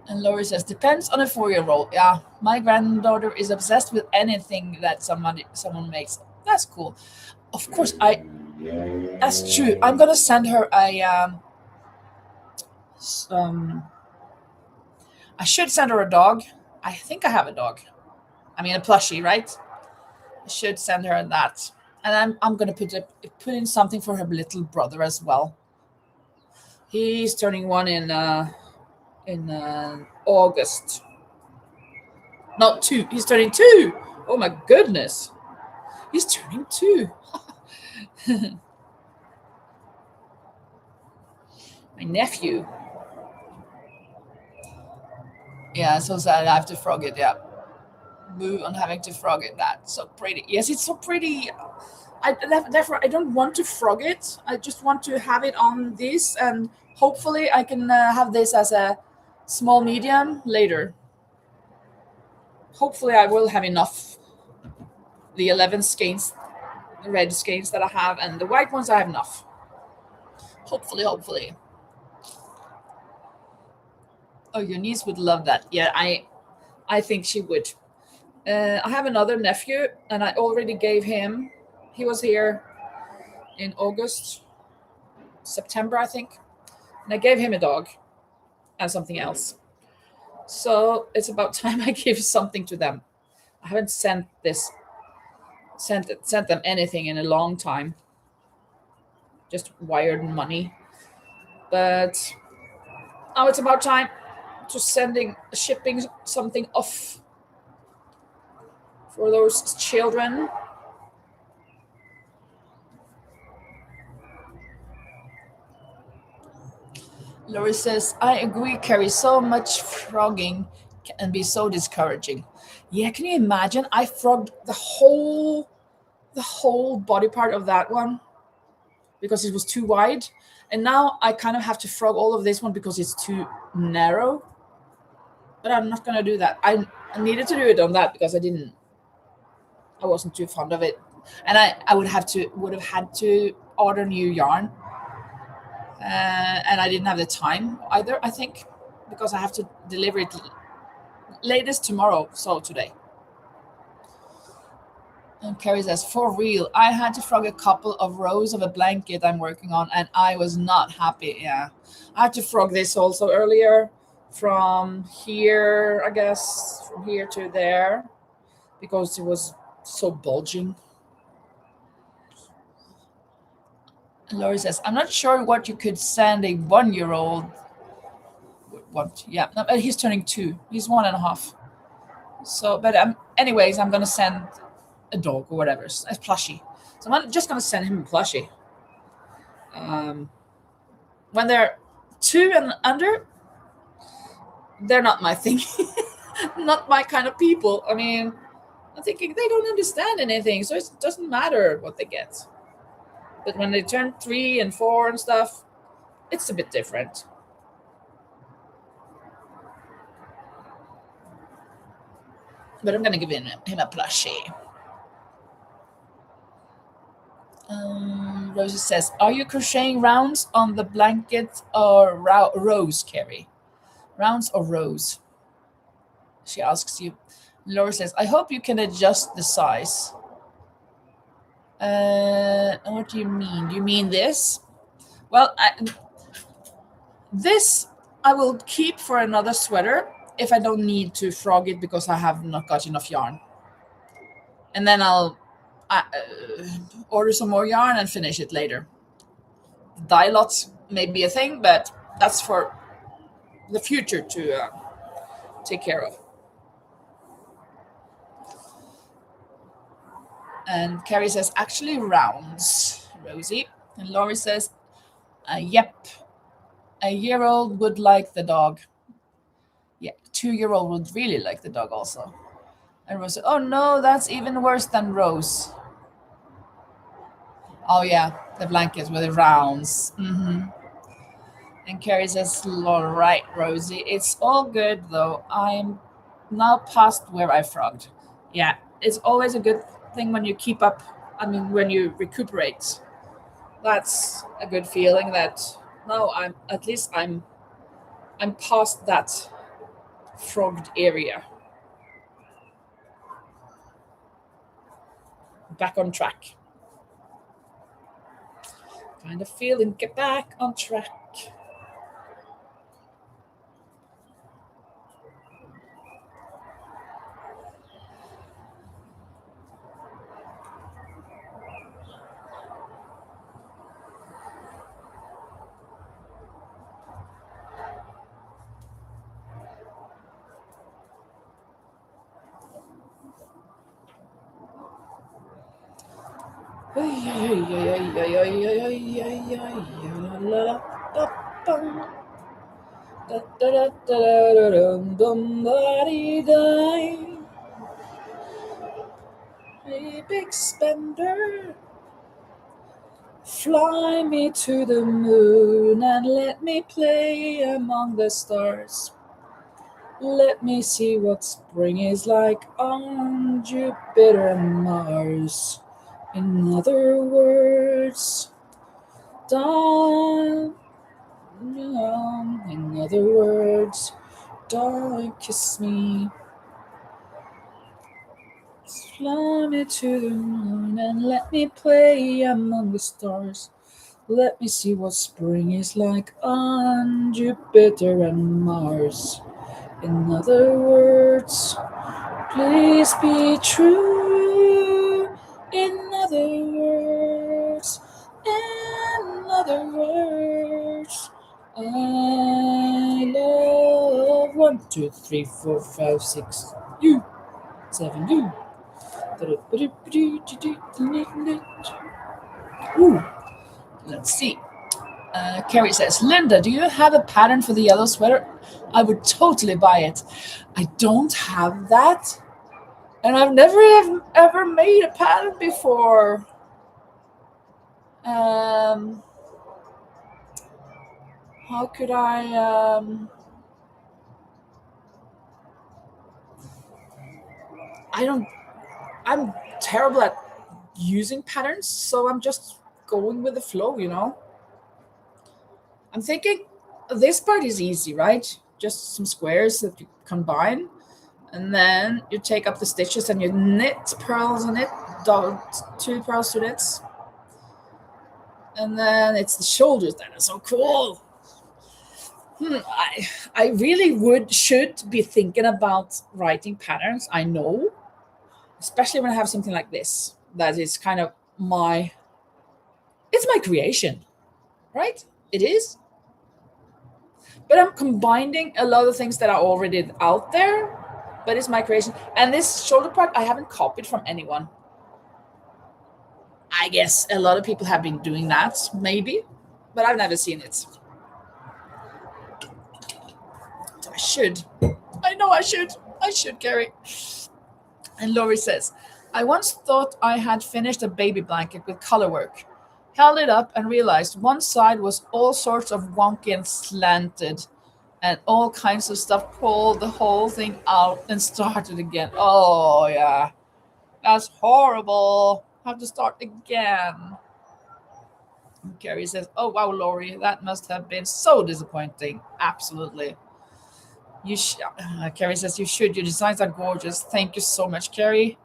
And Laurie says, depends on a 4-year-old. Yeah, my granddaughter is obsessed with anything that someone makes. That's cool. Of course, that's true. I'm gonna send her I should send her a dog. I think I have a dog. I mean a plushie, right? I should send her that. And I'm gonna put in something for her little brother as well. He's turning 1 in August. Not 2. He's turning 2. Oh my goodness. He's turning 2. My nephew. Yeah, so sad. I have to frog it. Yeah, move on having to frog it. That's so pretty. Yes, it's so pretty. Therefore I don't want to frog it. I just want to have it on this, and hopefully I can have this as a small medium later. Hopefully I will have enough. The 11 skeins, the red skeins that I have, and the white ones I have enough. Hopefully. Oh, your niece would love that. Yeah, I think she would. I have another nephew, and I already gave him. He was here in August, September, I think, and I gave him a dog and something else. So it's about time I give something to them. I haven't sent them anything in a long time. Just wired money, but now it's about time to shipping something off for those children. Lori says, I agree, Carrie. So much frogging can be so discouraging. Yeah, can you imagine? I frogged the whole body part of that one because it was too wide. And now I kind of have to frog all of this one because it's too narrow. But I'm not going to do that. I needed to do it on that because I wasn't too fond of it. And I would have had to order new yarn. And I didn't have the time either, I think, because I have to deliver it latest tomorrow, so today. And Carrie says, for real, I had to frog a couple of rows of a blanket I'm working on, and I was not happy. Yeah, I had to frog this also earlier, from here, I guess, from here to there, because it was so bulging. And Laurie says, I'm not sure what you could send a 1-year-old. What? Yeah, no, but he's turning 2. He's 1.5. So, but anyways, I'm gonna send a dog or whatever, a plushie. So I'm just gonna send him a plushie. When they're 2 and under, they're not my thing. Not my kind of people. I mean, I'm thinking they don't understand anything, so it doesn't matter what they get. But when they turn 3 and 4 and stuff, it's a bit different. But I'm gonna give him a plushie. Rosie says, are you crocheting rounds on the blanket or rows, Carrie? Rounds or rows? She asks you. Laura says, I hope you can adjust the size. What do you mean? Do you mean this? Well, this I will keep for another sweater if I don't need to frog it because I have not got enough yarn. And then I'll order some more yarn and finish it later. Dye lots may be a thing, but that's for the future to take care of. And Carrie says, actually rounds, Rosie. And Laurie says, yep, a year-old would like the dog. Yeah, 2-year-old would really like the dog also. And Rose said, oh no, that's even worse than Rose. Oh yeah, the blankets with the rounds. And Carrie says, all right, Rosie, it's all good though. I'm now past where I frogged. Yeah, it's always a good thing when you keep up. I mean, when you recuperate, that's a good feeling. That no, I'm past that frogged area. Back on track. Find a feeling, get back on track. Hey, big spender, fly me to the moon and let me play among the stars. Let me see what spring is like on Jupiter and Mars. In other words, don't. In other words, don't kiss me. Fly me to the moon and let me play among the stars. Let me see what spring is like on Jupiter and Mars. In other words, please be true. In other words, I love 1, 2, 3, 4, 5, 6, you, 7, you. Ooh, let's see. Carrie says, Linda, do you have a pattern for the yellow sweater? I would totally buy it. I don't have that. And I've never ever made a pattern before. How could I... I'm terrible at using patterns, so I'm just going with the flow, you know? I'm thinking this part is easy, right? Just some squares that you combine, and then you take up the stitches and you knit pearls on it, two pearl students. And then it's the shoulders that are so cool. I really should be thinking about writing patterns. I know, especially when I have something like this that is kind of it's my creation, right? It is. But I'm combining a lot of things that are already out there, but it's my creation. And this shoulder part, I haven't copied from anyone. I guess a lot of people have been doing that, maybe, but I've never seen it. So I should. I know I should. I should, Carrie. And Lori says, I once thought I had finished a baby blanket with color work. Held it up and realized one side was all sorts of wonky and slanted, and all kinds of stuff. Pulled the whole thing out and started again. Oh, yeah. That's horrible. Have to start again. And Carrie says, oh, wow, Lori, that must have been so disappointing. Absolutely. Carrie says, you should. Your designs are gorgeous. Thank you so much, Carrie.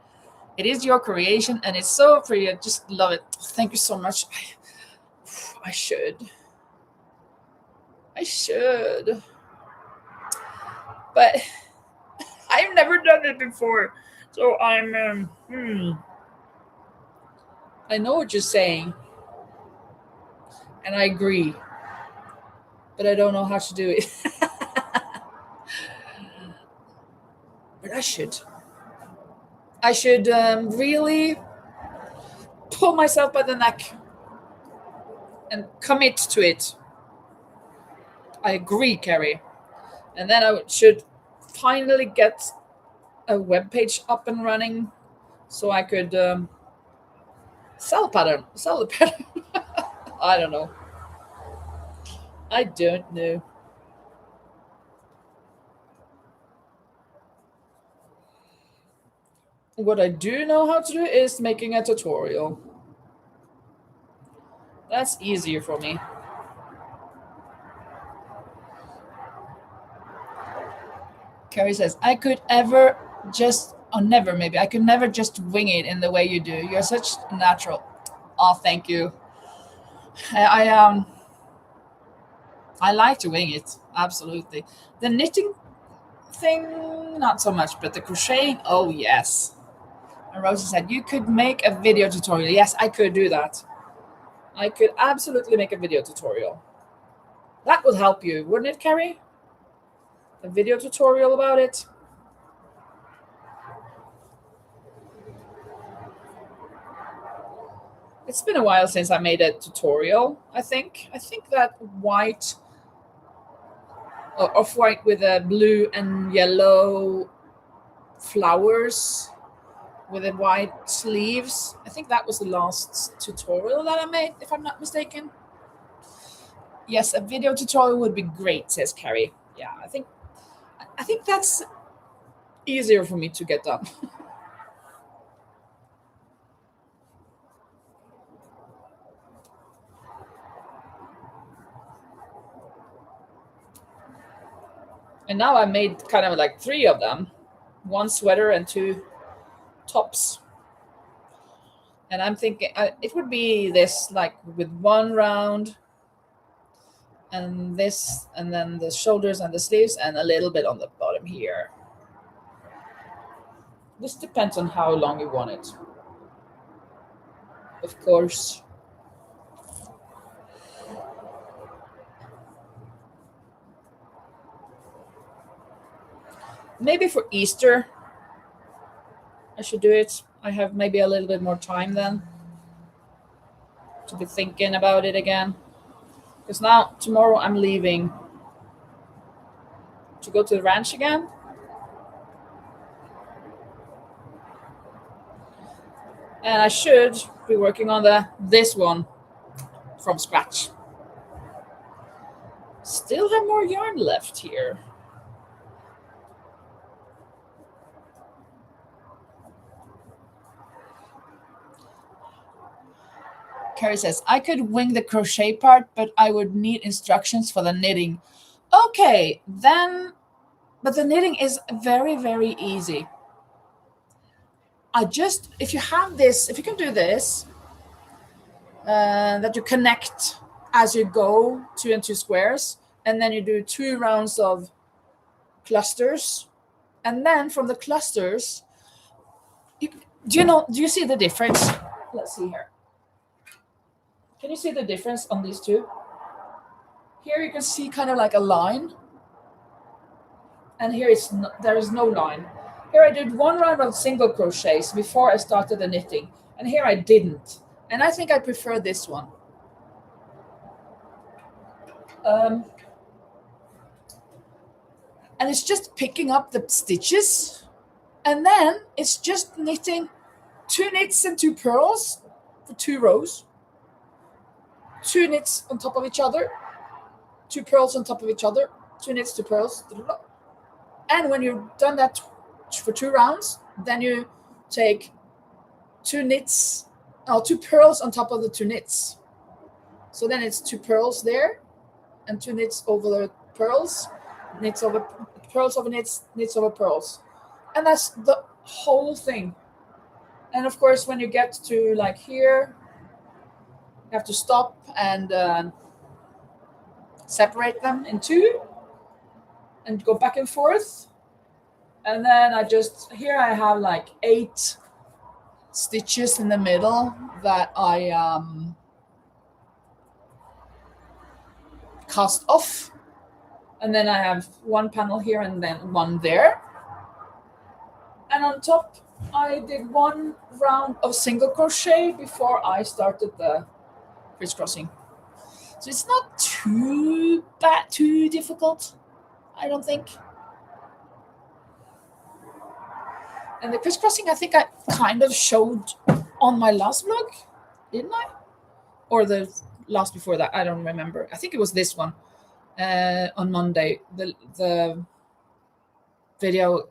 It is your creation, and it's so pretty. I just love it. Thank you so much. I should. But I've never done it before. So I'm, I know what you're saying. And I agree. But I don't know how to do it. But I should. I should really pull myself by the neck and commit to it. I agree, Carrie. And then I should finally get a web page up and running so I could sell the pattern. I don't know. What I do know how to do is making a tutorial. That's easier for me. Carrie says, I could never just wing it in the way you do. You're such natural. Oh, thank you. I like to wing it. Absolutely. The knitting thing, not so much, but the crocheting, oh yes. And Rosie said, you could make a video tutorial. Yes, I could do that. I could absolutely make a video tutorial. That would help you, wouldn't it, Carrie? A video tutorial about it. It's been a while since I made a tutorial, I think. I think that white, or off-white with a blue and yellow flowers with the white sleeves. I think that was the last tutorial that I made, if I'm not mistaken. Yes, a video tutorial would be great, says Carrie. Yeah, I think that's easier for me to get done. And now I made kind of like 3 of them. 1 sweater and 2 tops. And I'm thinking it would be this, like with 1 round and this, and then the shoulders and the sleeves and a little bit on the bottom here. This depends on how long you want it, of course. Maybe for Easter I should do it. I have maybe a little bit more time then to be thinking about it again. Because now, tomorrow I'm leaving to go to the ranch again. And I should be working on this one from scratch. Still have more yarn left here. Carrie says, I could wing the crochet part, but I would need instructions for the knitting. Okay, then, but the knitting is very, very easy. if you have this, if you can do this, that you connect as you go 2 and 2 squares, and then you do 2 rounds of clusters, and then from the clusters, do you see the difference? Let's see here. Can you see the difference on these two? Here you can see kind of like a line, and here there is no line. Here I did 1 round of single crochets before I started the knitting, and here I didn't. And I think I prefer this one. And it's just picking up the stitches, and then it's just knitting 2 knits and 2 purls for 2 rows, 2 knits on top of each other, 2 purls on top of each other, 2 knits, 2 purls. And when you've done that for 2 rounds, then you take 2 purls on top of the 2 knits. So then it's 2 purls there and 2 knits over the purls, knits over purls over knits, knits over purls. And that's the whole thing. And of course, when you get to like here, you have to stop and separate them in 2 and go back and forth. And then here I have like 8 stitches in the middle that I cast off. And then I have 1 panel here and then 1 there. And on top, I did 1 round of single crochet before I started the crisscrossing. So it's not too difficult, I don't think. And the crisscrossing, I think I kind of showed on my last vlog, didn't I? Or the last before that, I don't remember. I think it was this one on Monday. The video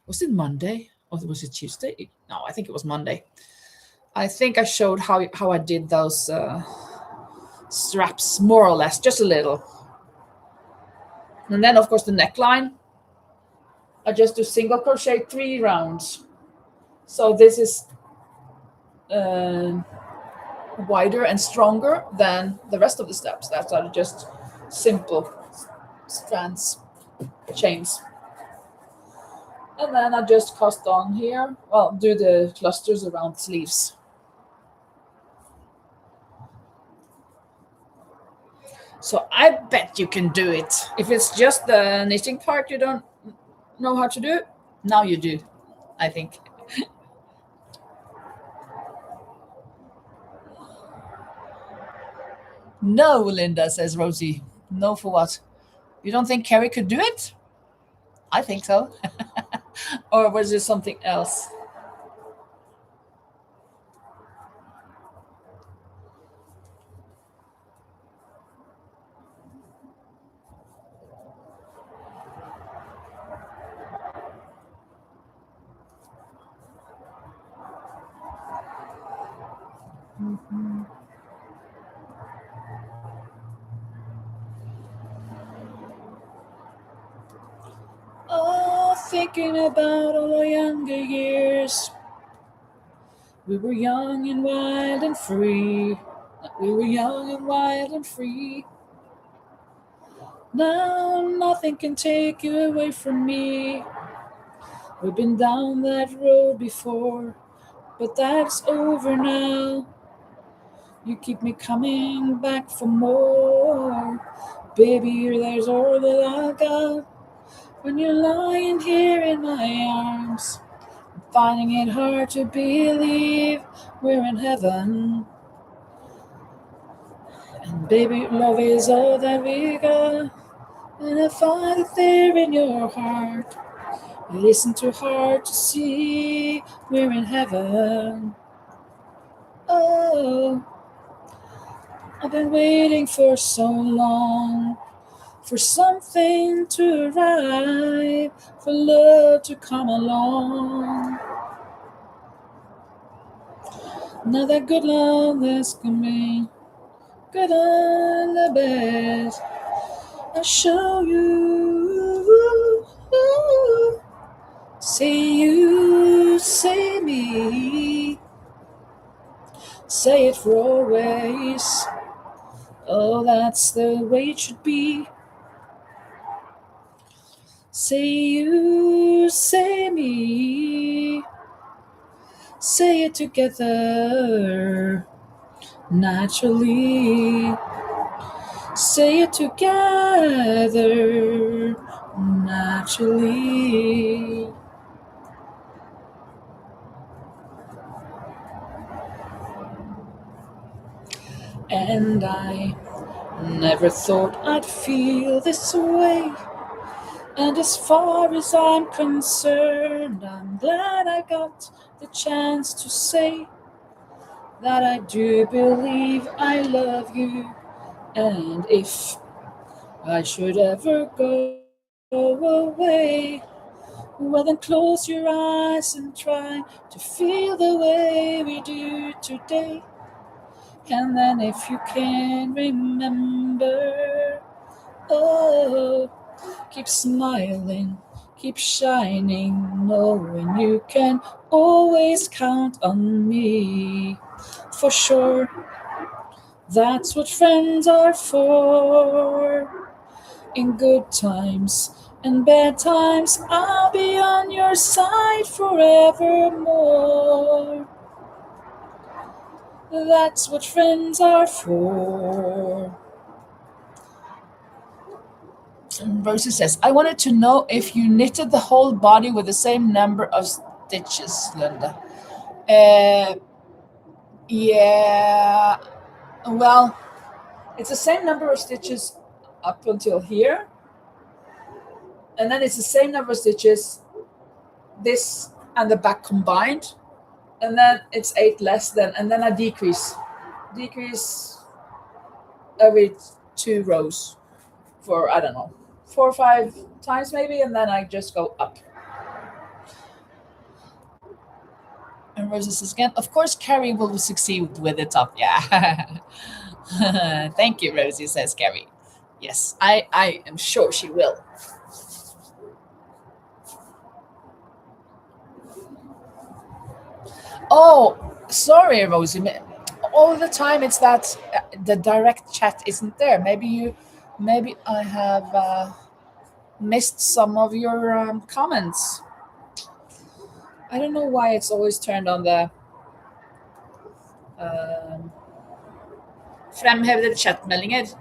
was it Monday or was it Tuesday? No, I think it was Monday. I think I showed how I did those straps, more or less, just a little. And then, of course, the neckline. I just do single crochet 3 rounds. So this is wider and stronger than the rest of the steps. That's just simple strands, chains. And then I just cast on here. Well, do the clusters around the sleeves. So I bet you can do it. If it's just the knitting part you don't know how to do, now you do, I think. No, Linda, says Rosie. No for what? You don't think Carrie could do it? I think so. Or was it something else? Mm-hmm. Oh, thinking about all our younger years. We were young and wild and free. We were young and wild and free. Now nothing can take you away from me. We've been down that road before, but that's over now. You keep me coming back for more. Baby, there's all that I got. When you're lying here in my arms, I'm finding it hard to believe we're in heaven. And baby, love is all that we got. And I find it there in your heart. It isn't too hard to see we're in heaven. Oh, I've been waiting for so long, for something to arrive, for love to come along. Now that good love that's coming, good on the best, I'll show you. See you say me. Say it for always. Oh, that's the way it should be. Say you, say me. Say it together, naturally. Say it together, naturally. And I never thought I'd feel this way. And as far as I'm concerned, I'm glad I got the chance to say that I do believe I love you. And if I should ever go away, well then close your eyes and try to feel the way we do today. And then if you can remember, oh, keep smiling, keep shining, knowing you can always count on me. For sure, that's what friends are for. In good times and bad times, I'll be on your side forevermore. That's what friends are for. Rosie says, I wanted to know if you knitted the whole body with the same number of stitches, Linda. Yeah, well, it's the same number of stitches up until here. And then it's the same number of stitches, this and the back combined. And then it's 8 less than, and then I decrease every 2 rows for, I don't know, 4 or 5 times maybe, and then I just go up. And Rosa says again, of course Carrie will succeed with the top. Yeah. Thank you, Rosie, says Carrie. Yes, I am sure she will. Oh, sorry, Rosie. All the time it's that the direct chat isn't there. Maybe I have missed some of your comments. I don't know why it's always turned on the fremhevede chatmeldinger.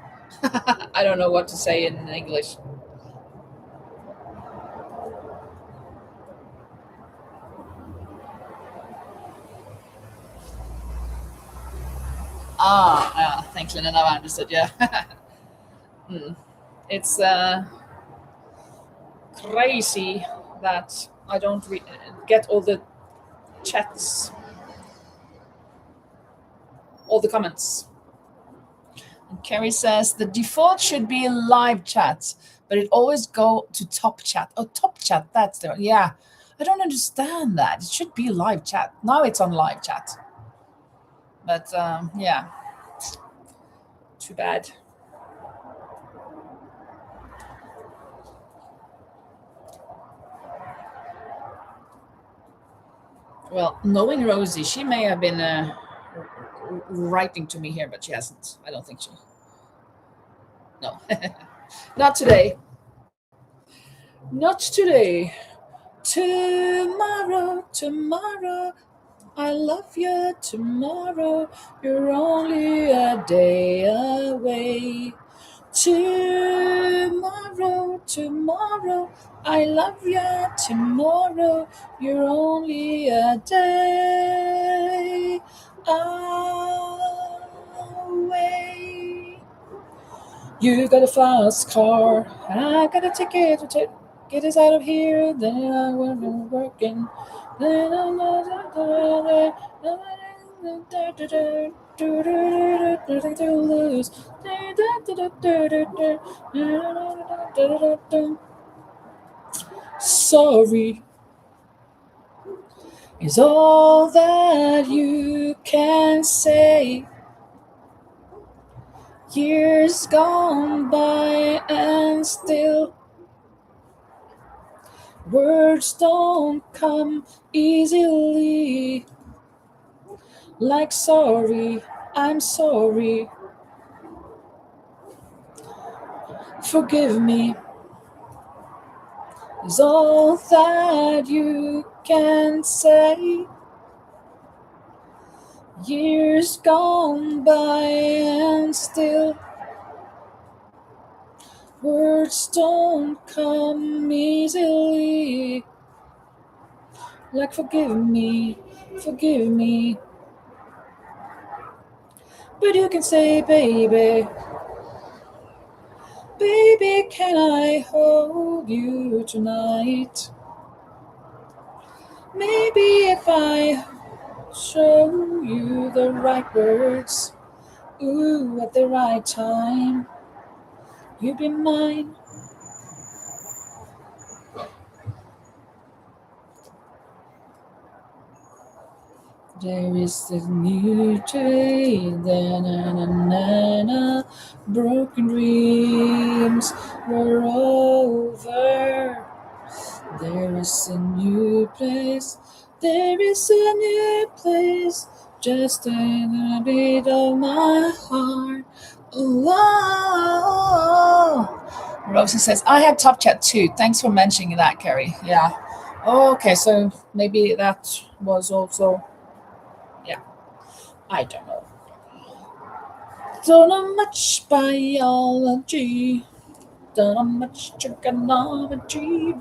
I don't know what to say in English. Thanks, Lynn. I've understood. Yeah. It's crazy that I don't get all the chats, all the comments. And Carrie says the default should be live chat, but it always go to top chat. Oh, top chat. That's the yeah. I don't understand that. It should be live chat. Now it's on live chat. But yeah, too bad. Well, knowing Rosie, she may have been writing to me here, but she hasn't. I don't think she. No, not today. Not today. Tomorrow, tomorrow, I love you. Tomorrow, you're only a day away. Tomorrow, tomorrow, I love you. Tomorrow, you're only a day away. You got a fast car, and I got a ticket to get us out of here. Then I will be working. Then I'm nothing to lose. Sorry is all that you can say. Years gone by and still Words don't come easily, like sorry, I'm sorry. Forgive me is all that you can say. Years gone by and still words don't come easily, like forgive me, forgive me. But you can say, baby, baby, can I hold you tonight? Maybe if I show you the right words, ooh, at the right time, you'll be mine. There is a new day, na, broken dreams were over. There is a new place, there is a new place, just in the beat of my heart. Oh, Rosie says, I have Top Chat too. Thanks for mentioning that, Carrie. Yeah. Okay, so maybe that was also, yeah, I don't know. Don't know much biology. Don't know much trigonometry.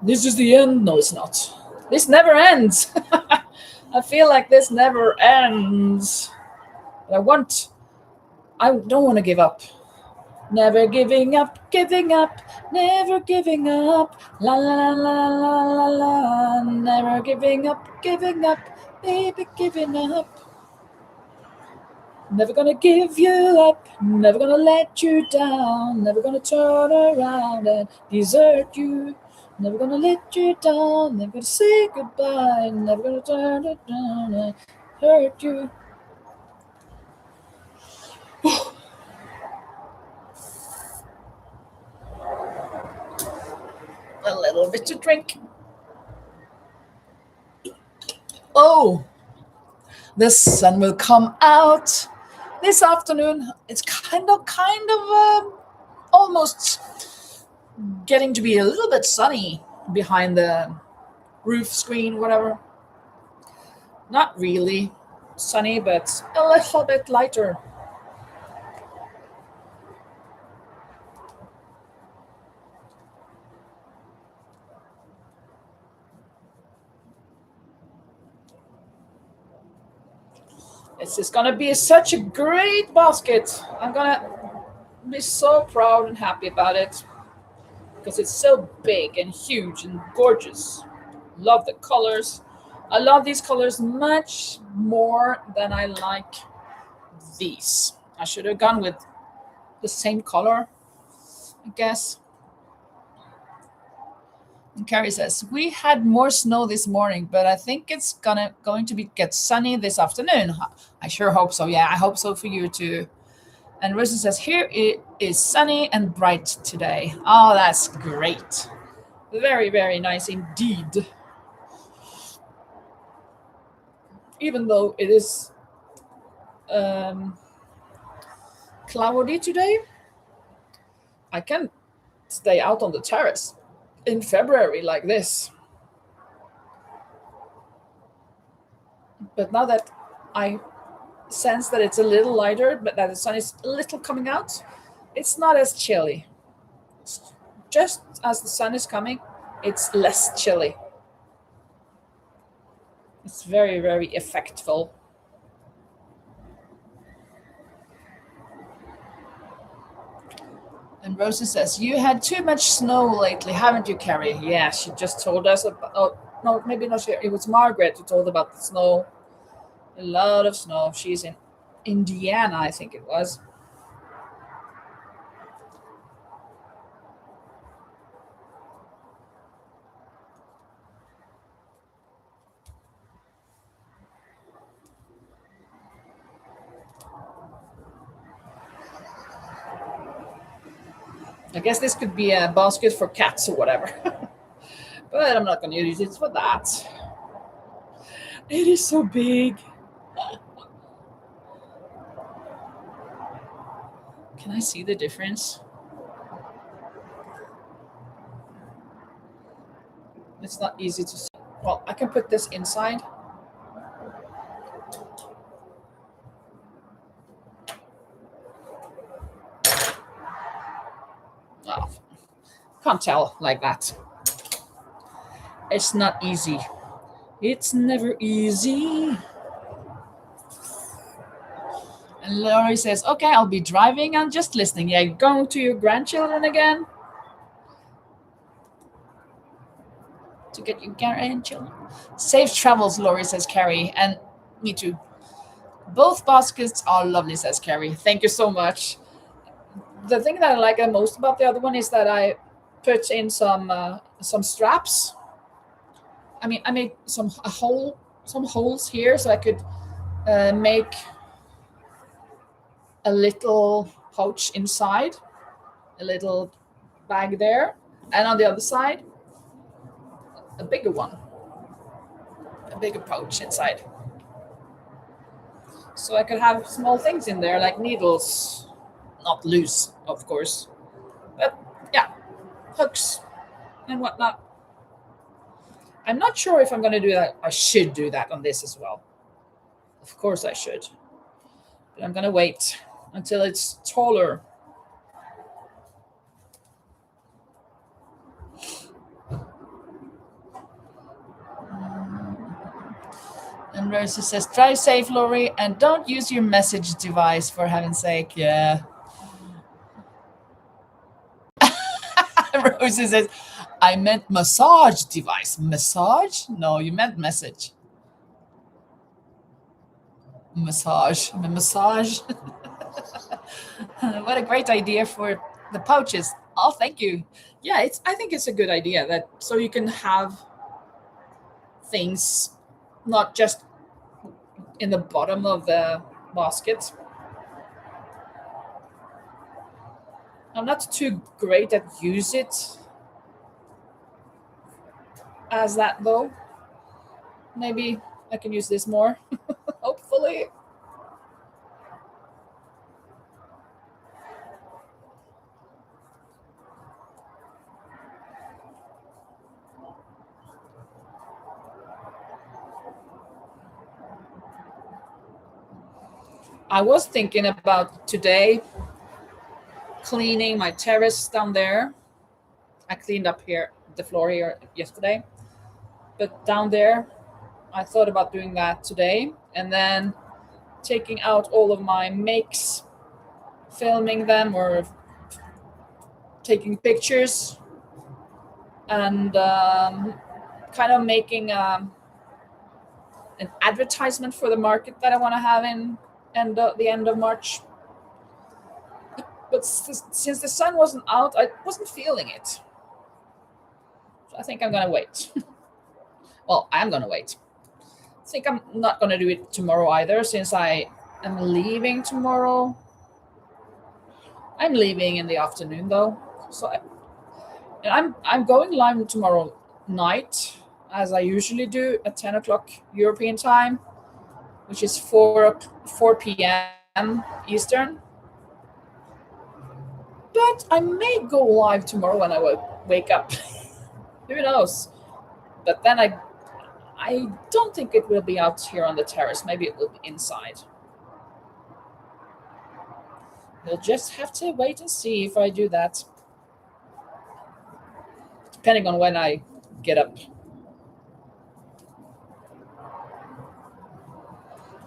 This is the end. No, it's not. This never ends. I feel like this never ends. But I don't want to give up. Never giving up, never giving up. La la la la la la. Never giving up, baby, giving up. Never gonna give you up, never gonna let you down, never gonna turn around and desert you. Never gonna let you down, never gonna say goodbye, never gonna turn it down and hurt you. A little bit to drink. Oh, the sun will come out this afternoon. It's kind of almost getting to be a little bit sunny behind the roof screen, whatever. Not really sunny, but a little bit lighter. This is gonna be such a great basket. I'm gonna be so proud and happy about it because it's so big and huge and gorgeous. Love the colors. I love these colors much more than I like these. I should have gone with the same color, I guess. And Carrie says, we had more snow this morning, but I think it's going to be get sunny this afternoon. I sure hope so. Yeah, I hope so for you too. And Rosie says, here it is sunny and bright today. Oh, that's great. Very, very nice indeed. Even though it is cloudy today, I can stay out on the terrace in February like this. But now that I sense that it's a little lighter, but that the sun is a little coming out, it's not as chilly. Just as the sun is coming, it's less chilly. It's very, very effectful. And Rosie says, you had too much snow lately, haven't you, Carrie? Yeah, she just told us about, oh, no, maybe not she, it was Margaret who told about the snow. A lot of snow. She's in Indiana, I think it was. I guess this could be a basket for cats or whatever. But I'm not going to use it for that. It is so big. Can I see the difference? It's not easy to see. Well, I can put this inside. Oh, can't tell like that. It's not easy. It's never easy. And Laurie says, okay, I'll be driving and just listening. Yeah, going to your grandchildren again? To get your grandchildren? Safe travels, Laurie, says Carrie. And me too. Both baskets are lovely, says Carrie. Thank you so much. The thing that I like the most about the other one is that I put in some straps. I mean, I made some holes here so I could make a little pouch inside, a little bag there, and on the other side, a bigger one, a bigger pouch inside. So I could have small things in there like needles, not loose, of course, but yeah, hooks and whatnot. I'm not sure if I'm going to do that. I should do that on this as well. Of course I should. But I'm going to wait until it's taller. And Rosie says, drive safe, Laurie, and don't use your message device for heaven's sake. Yeah. Rosie says, I meant massage device. Massage? No, you meant message. Massage. Massage. What a great idea for the pouches. Oh, thank you. Yeah, I think it's a good idea that so you can have things not just in the bottom of the basket. I'm not too great at use it as that though. Maybe I can use this more. Hopefully. I was thinking about today cleaning my terrace down there. I cleaned up here the floor here yesterday, but down there I thought about doing that today and then taking out all of my makes, filming them or taking pictures and kind of making an advertisement for the market that I want to have in the end of March. But since the sun wasn't out, I wasn't feeling it. So I think I'm going to wait. Well, I'm going to wait. I think I'm not going to do it tomorrow either, since I am leaving tomorrow. I'm leaving in the afternoon, though. So I'm going live tomorrow night, as I usually do, at 10 o'clock European time, which is 4 p.m. Eastern. But I may go live tomorrow when I wake up. Who knows? But then I don't think it will be out here on the terrace. Maybe it will be inside. We'll just have to wait and see if I do that. Depending on when I get up.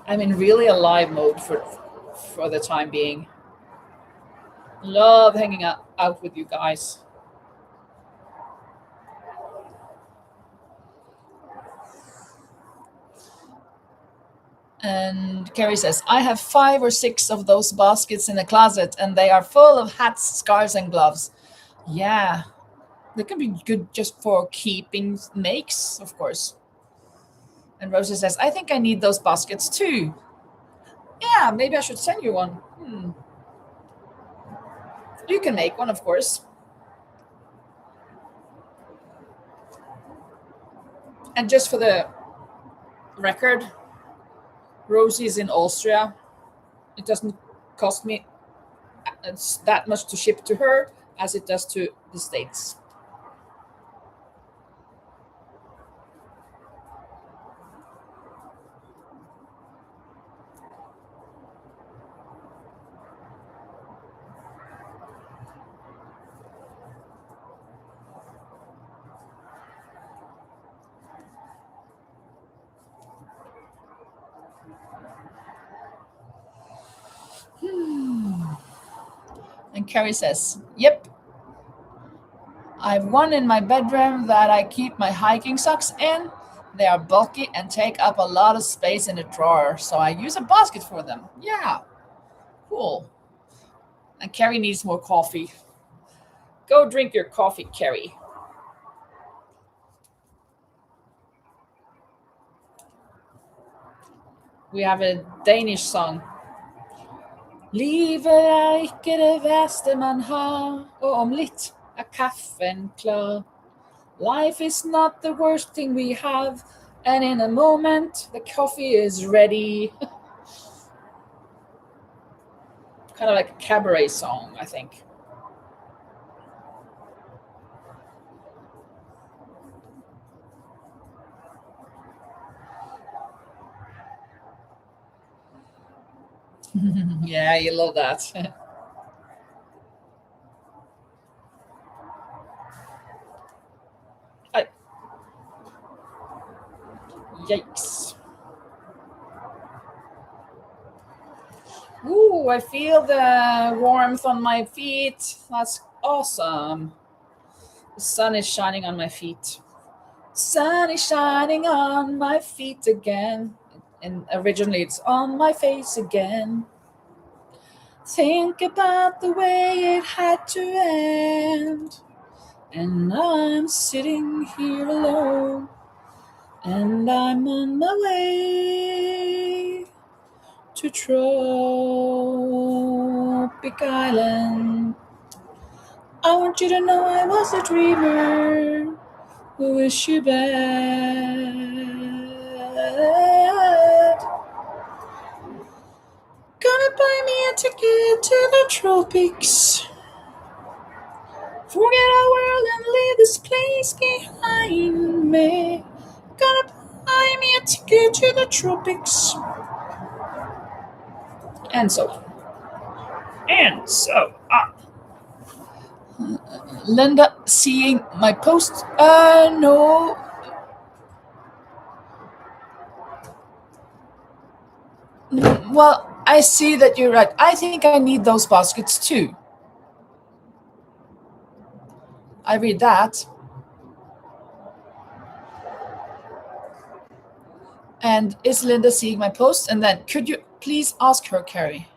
I'm in really a live mode for the time being. Love hanging out with you guys. And Carrie says, I have 5 or 6 of those baskets in the closet, and they are full of hats, scarves, and gloves. Yeah, they can be good just for keeping makes, of course. And Rosie says, I think I need those baskets too. Yeah, maybe I should send you one. You can make one, of course. And just for the record, Rosie is in Austria. It doesn't cost me that much to ship to her as it does to the States. And Carrie says, yep, I've one in my bedroom that I keep my hiking socks in. They are bulky and take up a lot of space in the drawer, so I use a basket for them. Yeah, cool. And Carrie needs more coffee. Go drink your coffee, Carrie. We have a Danish song. Livet ikke det verste man har, og om litt kaffen klar. Life is not the worst thing we have, and in a moment the coffee is ready. Kind of like a cabaret song, I think. Yeah, you love that. Yikes. Ooh, I feel the warmth on my feet. That's awesome. The sun is shining on my feet. Sun is shining on my feet again. And originally it's on my face again. Think about the way it had to end. And I'm sitting here alone. And I'm on my way to Tropic Island. I want you to know I was a dreamer who wish you bad. Gonna buy me a ticket to the tropics. Forget our world and leave this place behind me. Gonna buy me a ticket to the tropics. And so on. Linda seeing my post? No. Well, I see that you're right. I think I need those baskets too. I read that. And is Linda seeing my post? And then could you please ask her, Carrie?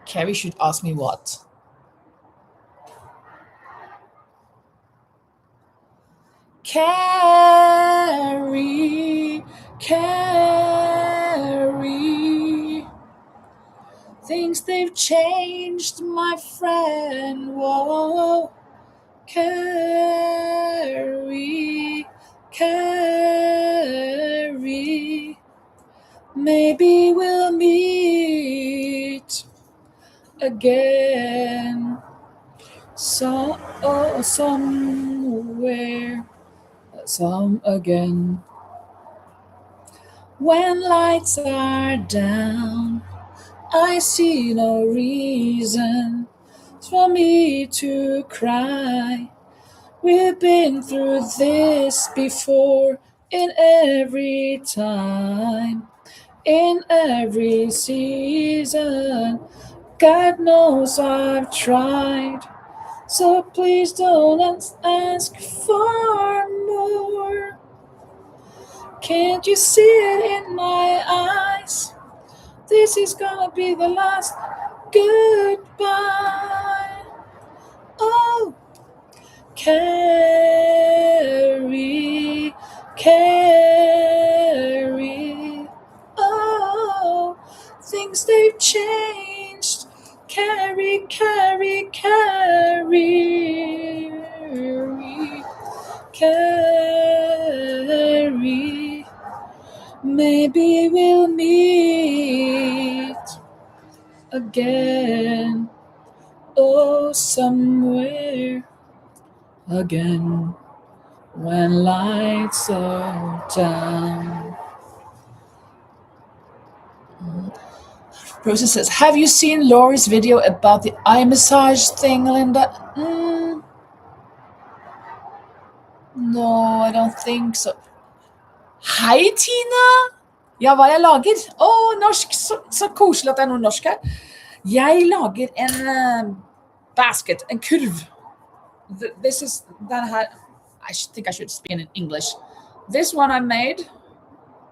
Carrie should ask me what? Carrie. Things they've changed, my friend. Whoa. Carrie. Maybe we'll meet again somewhere, some again. When lights are down, I see no reason for me to cry. We've been through this before, in every time, in every season. God knows I've tried, so please don't ask for more. Can't you see it in my eyes? This is gonna be the last goodbye. Oh, Carrie. Oh, things they've changed. Carrie. carry. Maybe we'll meet again, oh, somewhere again, when lights are down. Rosa says, have you seen Laurie's video about the eye massage thing, Linda? No, I don't think so. Hei, Tina! Ja, hva jeg lager? Norsk! Så koselig at det noe norsk her. Jeg lager en basket, en kurv. This is that I think I should speak in English. This one I made,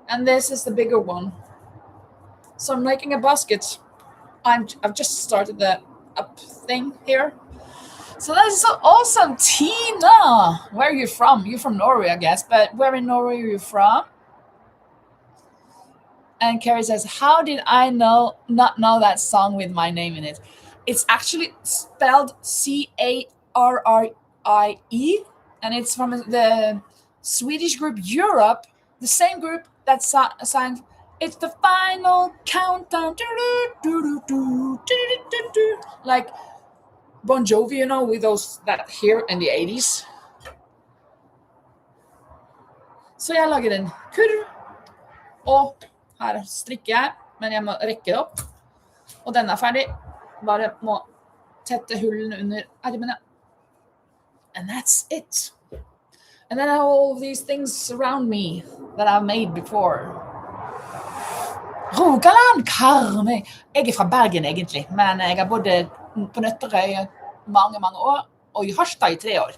and this is the bigger one. So I'm making a basket. I've just started the up thing here. So that's so awesome, Tina. Where are you from? You're from Norway, I guess. But where in Norway are you from? And Carrie says, how did I not know that song with my name in it? It's actually spelled Carrie, and it's from the Swedish group Europe, the same group that sang It's the Final Countdown, like Bon Jovi, you know, with those that here in the 80s. Så jeg lager en kurv, og her strikker jeg, men jeg må rekke det opp. Og den ferdig. Bare må tette hullene under armene. And that's it. And then I have all these things around me that I've made before. Rogaland, Karmøy. Jeg fra Bergen egentlig, men jeg har bodd på Nøtterøy mange år, og I Harstad I 3 år.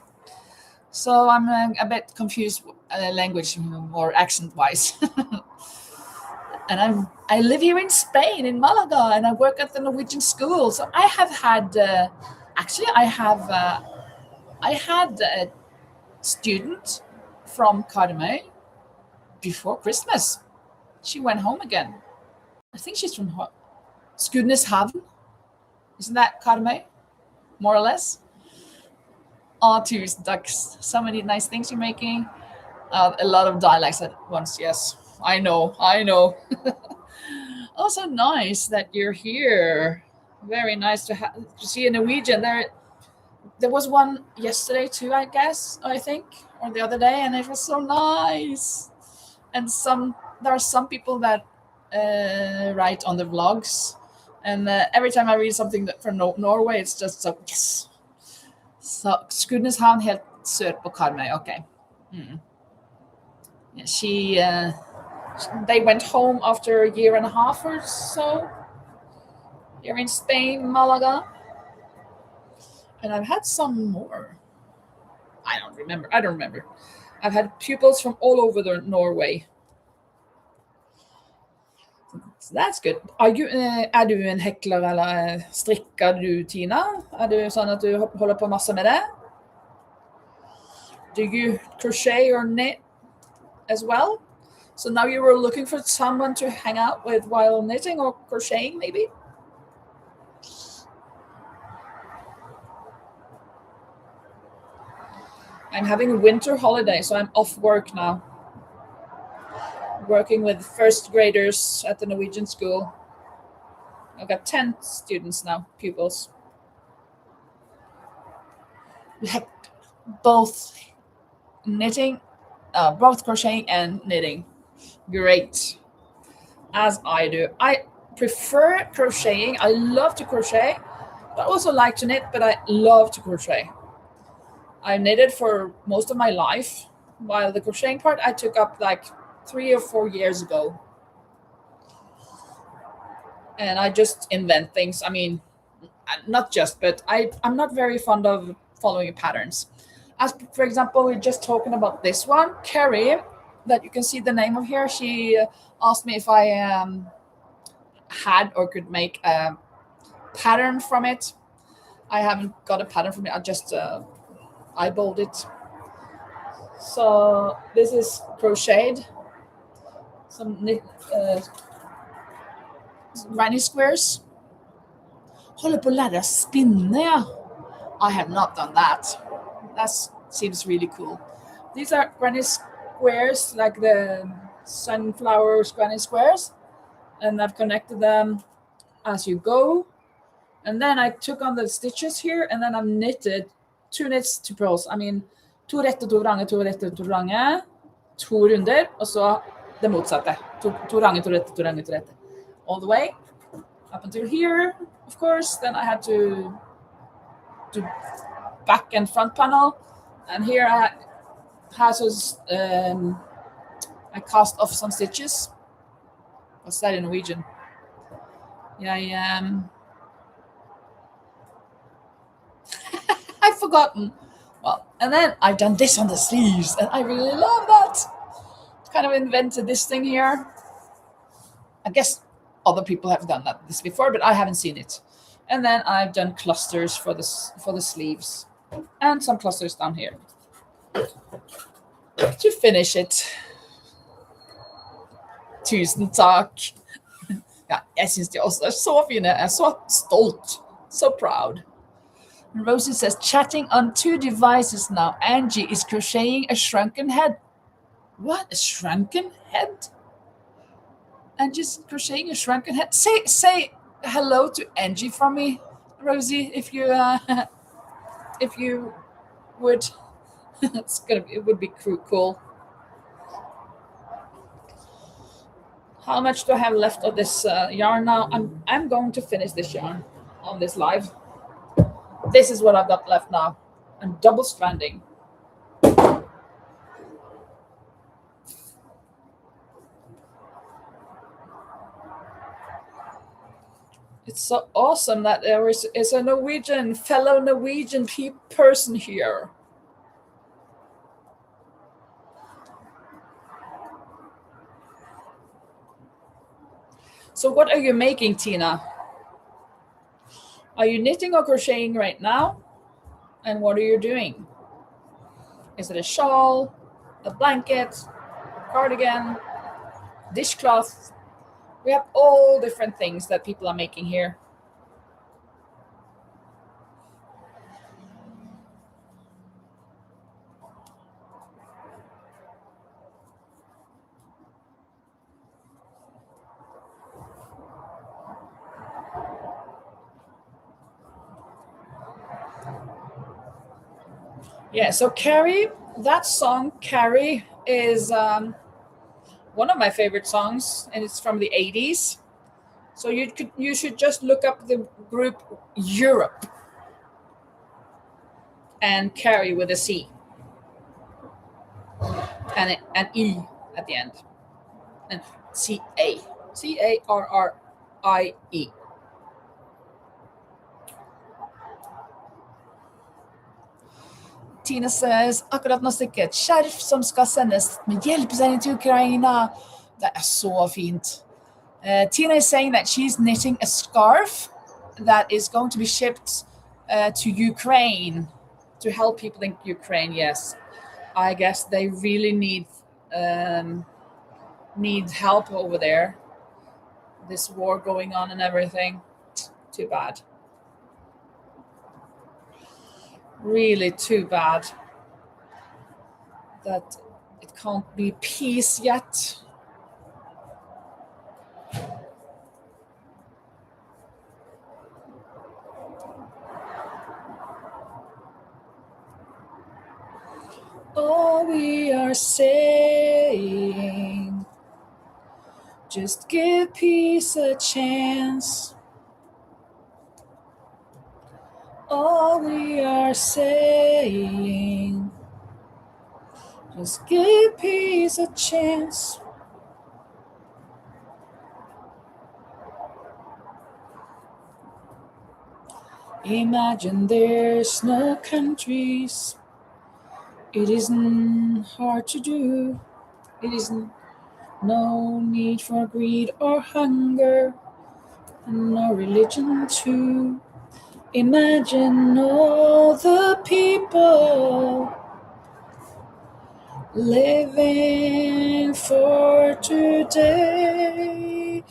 So I'm a bit confused language or accent-wise. And I live here in Spain, in Malaga, and I work at the Norwegian school. So I have had, I had a student from Karmøy before Christmas. She went home again. I think she's from Skudeneshavn. Isn't that Karmøy? More or less? Oh, tusen takk. So many nice things you're making. A lot of dialects at once, yes. I know. Also nice that you're here. Very nice to see a Norwegian. There was one yesterday too, I guess, I think, or the other day, and it was so nice. And there are some people that write on the vlogs, and every time I read something from Norway, it's just so yes. So Skudeneshavn helt sør på Karmøy. Okay. Yeah, they went home after a year and a half or so. Here in Spain, Malaga. And I've had some more. I don't remember. I've had pupils from all over Norway. So that's good. Er du en hekler eller strikker du, Tina? Er du sånn at du holder på masse med det? Do you crochet or knit as well? So now you were looking for someone to hang out with while knitting or crocheting, maybe? I'm having a winter holiday, so I'm off work now. Working with first graders at the Norwegian school. I've got 10 students now, pupils. We have both crocheting and knitting. Great. As I do. I prefer crocheting. I love to crochet, but I also like to knit, but I love to crochet. I knitted for most of my life, while the crocheting part I took up like 3 or 4 years ago. And I just invent things. I mean, not just, but I'm not very fond of following patterns. As for example, we're just talking about this one, Carrie, that you can see the name of here. She asked me if I had or could make a pattern from it. I haven't got a pattern from it. I just eyeballed it. So this is crocheted. Some granny squares. Holder på å lære å spinne, ja. I have not done that. That's Seems really cool. These are granny squares, like the sunflower granny squares, and I've connected them as you go. And then I took on the stitches here, and then I've knitted 2 knits, 2 purls. I mean, 2 rette, 2 vrange, 2 rette, 2 vrange, 2 runder, og så det motsatte. 2 vrange, 2 rette, 2 vrange, 2 rette. All the way up until here, of course. Then I had to do back and front panel, and here I I cast off some stitches. What's that in Norwegian? Yeah, I've forgotten. Well, and then I've done this on the sleeves, and I really love that. Kind of invented this thing here. I guess other people have done this before, but I haven't seen it. And then I've done clusters for the sleeves, and some clusters down here to finish it. Tusen takk. Ja, jeg synes de også er så fine. Jeg er så stolt. So proud. Rosie says, chatting on 2 devices now. Angie is crocheting a shrunken head. What? A shrunken head? Angie's crocheting a shrunken head. Say hello to Angie for me, Rosie, if you would. It would be cool. How much do I have left of this yarn now? I'm going to finish this yarn on this live. This is what I've got left now. I'm double stranding. It's so awesome that there is a fellow Norwegian person here. So what are you making, Tina? Are you knitting or crocheting right now? And what are you doing? Is it a shawl, a blanket, cardigan, dishcloth? We have all different things that people are making here. Yeah, so Carrie, that song, Carrie, is one of my favorite songs, and it's from the 80s. So you should just look up the group Europe and Carrie with a C and an E at the end, and CARRIE. Tina says, akkurat nå stikker et skjerf som skal sendes med hjelpesending til Ukraina. Det er så fint. Tina is saying that she's knitting a scarf that is going to be shipped to Ukraine to help people in Ukraine. Yes, I guess they really need help over there. This war going on and everything. Too bad. Really too bad that it can't be peace yet. All we are saying, just give peace a chance. All we are saying, just give peace a chance. Imagine there's no countries. It isn't hard to do. It isn't no need for greed or hunger, and no religion too. Imagine all the people living for today.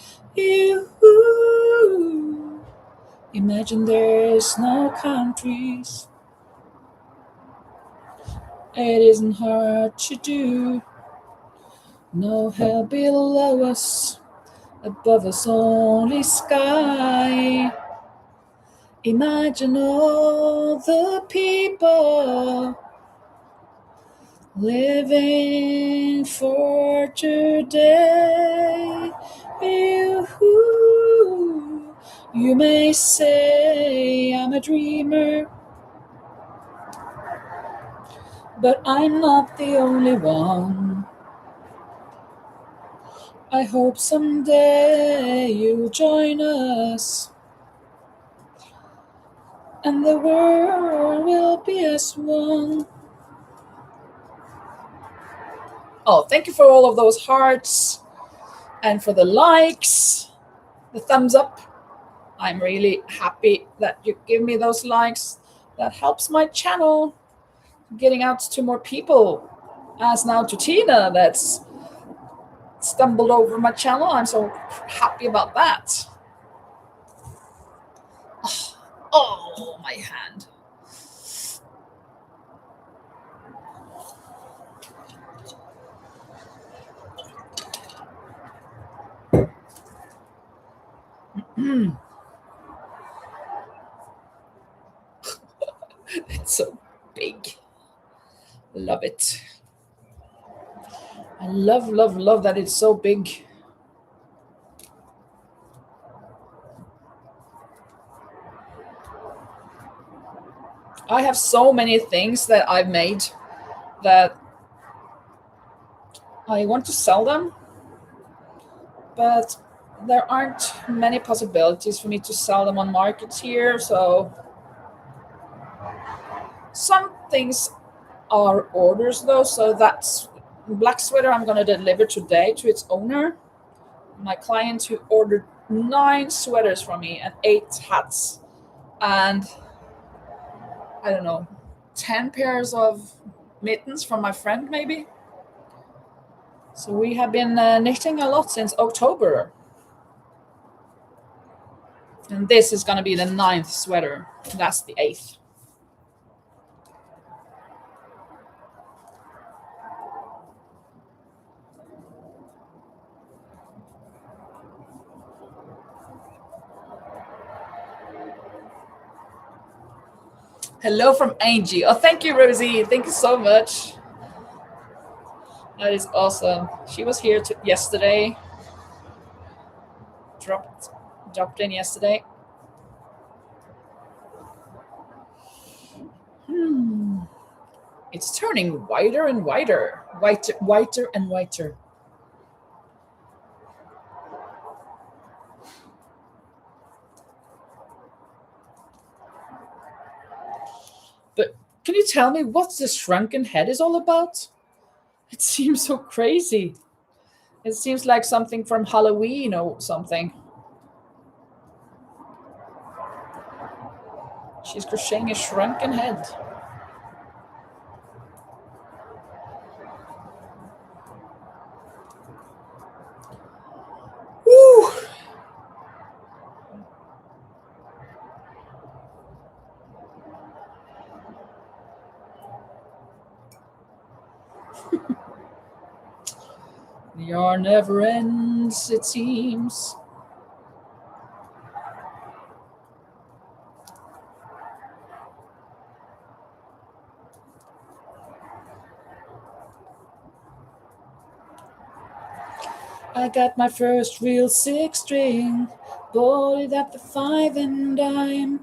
Imagine there's no countries. It isn't hard to do. No hell below us, above us only sky. Imagine all the people living for today. You may say I'm a dreamer, but I'm not the only one. I hope someday you'll join us, and the world will be as one. Oh, thank you for all of those hearts and for the likes, the thumbs up. I'm really happy that you give me those likes. That helps my channel getting out to more people. As now to Tina, that's stumbled over my channel. I'm so happy about that. Oh, my hand. It's so big. Love it. I love that it's so big. I have so many things that I've made that I want to sell them, but there aren't many possibilities for me to sell them on markets here. So some things are orders though. So that's black sweater I'm going to deliver today to its owner. My client who ordered 9 sweaters from me and 8 hats and I don't know, 10 pairs of mittens from my friend maybe. So we have been knitting a lot since October. And this is going to be the 9th sweater. That's the 8th. Hello from Angie. Oh, thank you, Rosie. Thank you so much. That is awesome. She was here yesterday. Dropped in yesterday. It's turning whiter and whiter. Whiter and whiter. But can you tell me what this shrunken head is all about? It seems so crazy. It seems like something from Halloween or something. She's crocheting a shrunken head. Woo! The yarn never ends, it seems. I got my first real 6-string, bought it at the 5 and dime,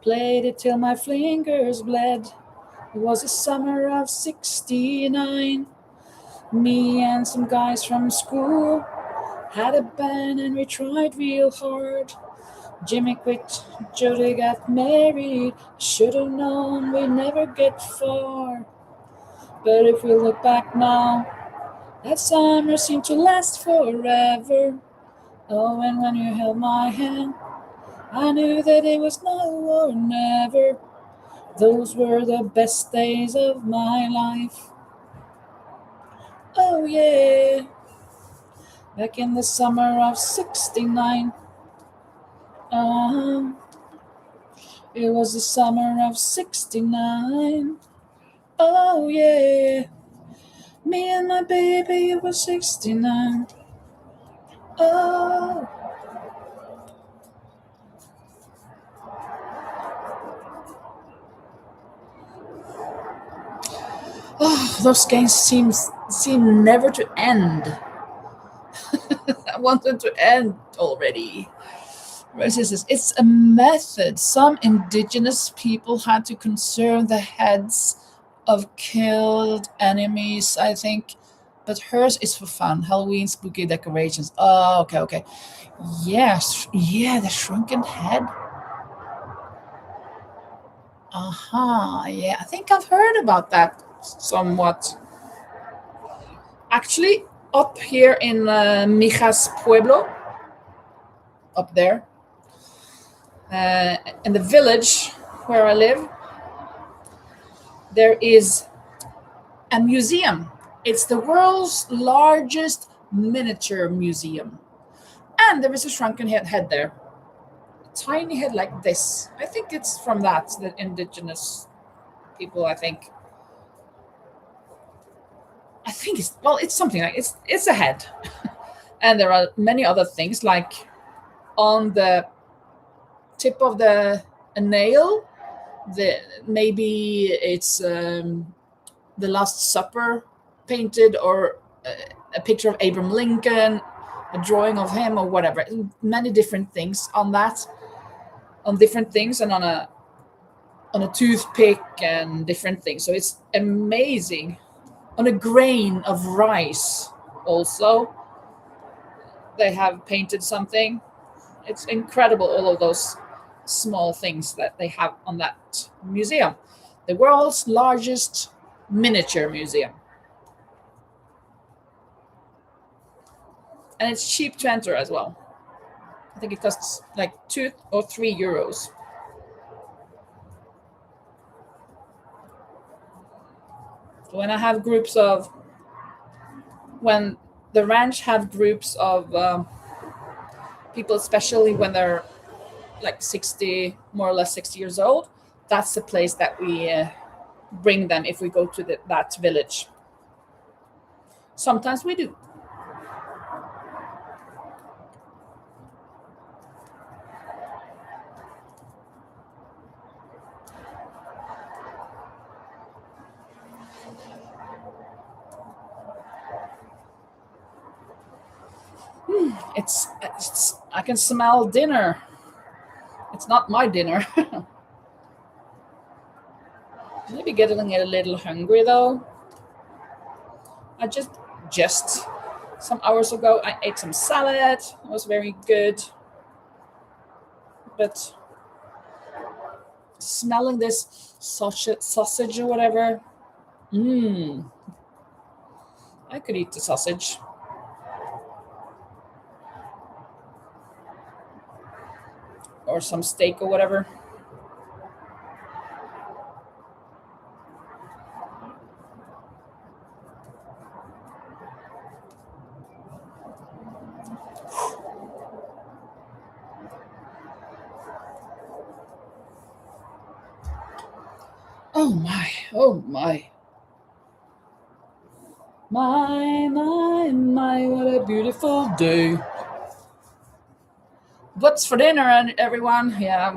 played it till my fingers bled. It was the summer of '69. Me and some guys from school had a band and we tried real hard. Jimmy quit, Jody got married. Should've known we'd never get far. But if we look back now, that summer seemed to last forever. Oh, and when you held my hand, I knew that it was now or never. Those were the best days of my life. Oh yeah, back in the summer of '69. It was the summer of '69. Oh yeah, me and my baby it was 69. Oh, oh, those games seem never to end. I want them to end already. Resistance. It's a method. Some indigenous people had to conserve the heads of killed enemies, I think. But hers is for fun. Halloween spooky decorations. Oh, okay, okay. Yes, yeah, the shrunken head. Uh-huh. Yeah, I think I've heard about that somewhat. Actually, up here in Mijas Pueblo, up there, in the village where I live, there is a museum. It's the world's largest miniature museum. And there is a shrunken head there. A tiny head like this. I think it's from that, the indigenous people, I think. I think it's, well, it's something like, it's a head. And there are many other things like on the tip of the a nail, the maybe it's the Last Supper painted, or a picture of Abraham Lincoln, a drawing of him, or whatever. Many different things on that, on different things, and on a toothpick and different things. So it's amazing. On a grain of rice, also, they have painted something. It's incredible, all of those small things that they have on that museum. The world's largest miniature museum. And it's cheap to enter as well. I think it costs like 2 or 3 euros. When I have groups of, when the ranch have groups of people, especially when they're like 60, more or less 60 years old, that's the place that we bring them if we go to that village. Sometimes we do. It's I can smell dinner. It's not my dinner. Maybe getting a little hungry though. I just some hours ago I ate some salad. It was very good. But smelling this sausage or whatever. I could eat the sausage. Or some steak or whatever. Oh my, oh my. My, what a beautiful day. What's for dinner, and everyone? Yeah,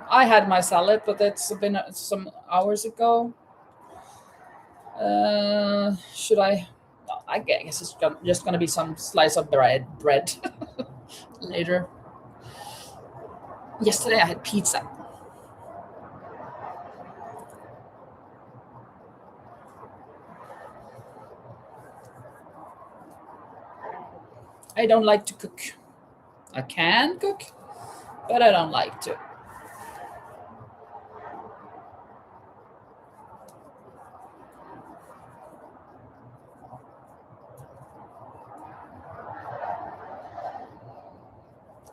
I had my salad, but it's been some hours ago. Should I? No, I guess it's just gonna be some slice of bread later. Yesterday I had pizza. I don't like to cook. I can cook, but I don't like to.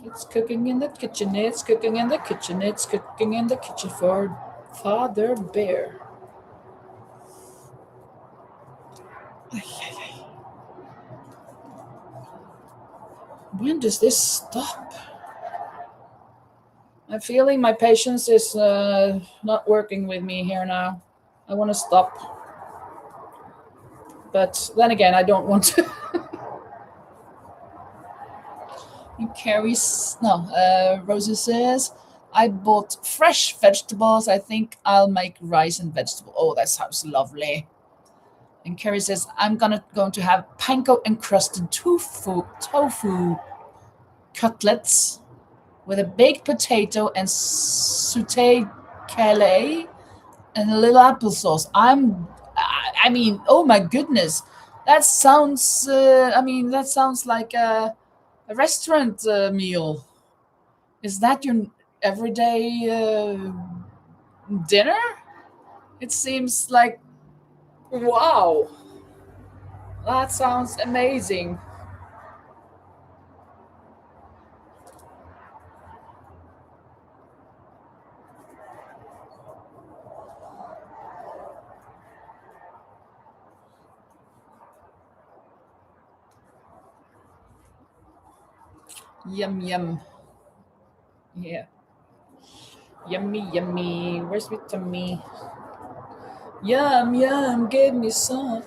It's cooking in the kitchen. It's cooking in the kitchen. It's cooking in the kitchen for Father Bear. Ay, ay, ay. When does this stop? I'm feeling my patience is not working with me here now. I want to stop. But then again, I don't want to. Rosie says, I bought fresh vegetables. I think I'll make rice and vegetable. Oh, that sounds lovely. And Carrie says, I'm going to have panko encrusted tofu cutlets with a baked potato and sauteed kale and a little applesauce. I mean, oh my goodness. That sounds, that sounds like a restaurant meal. Is that your everyday dinner? It seems like, wow, that sounds amazing. Yum, yum. Yeah. Yummy, yummy. Where's my tummy? Yum, yum. Give me some.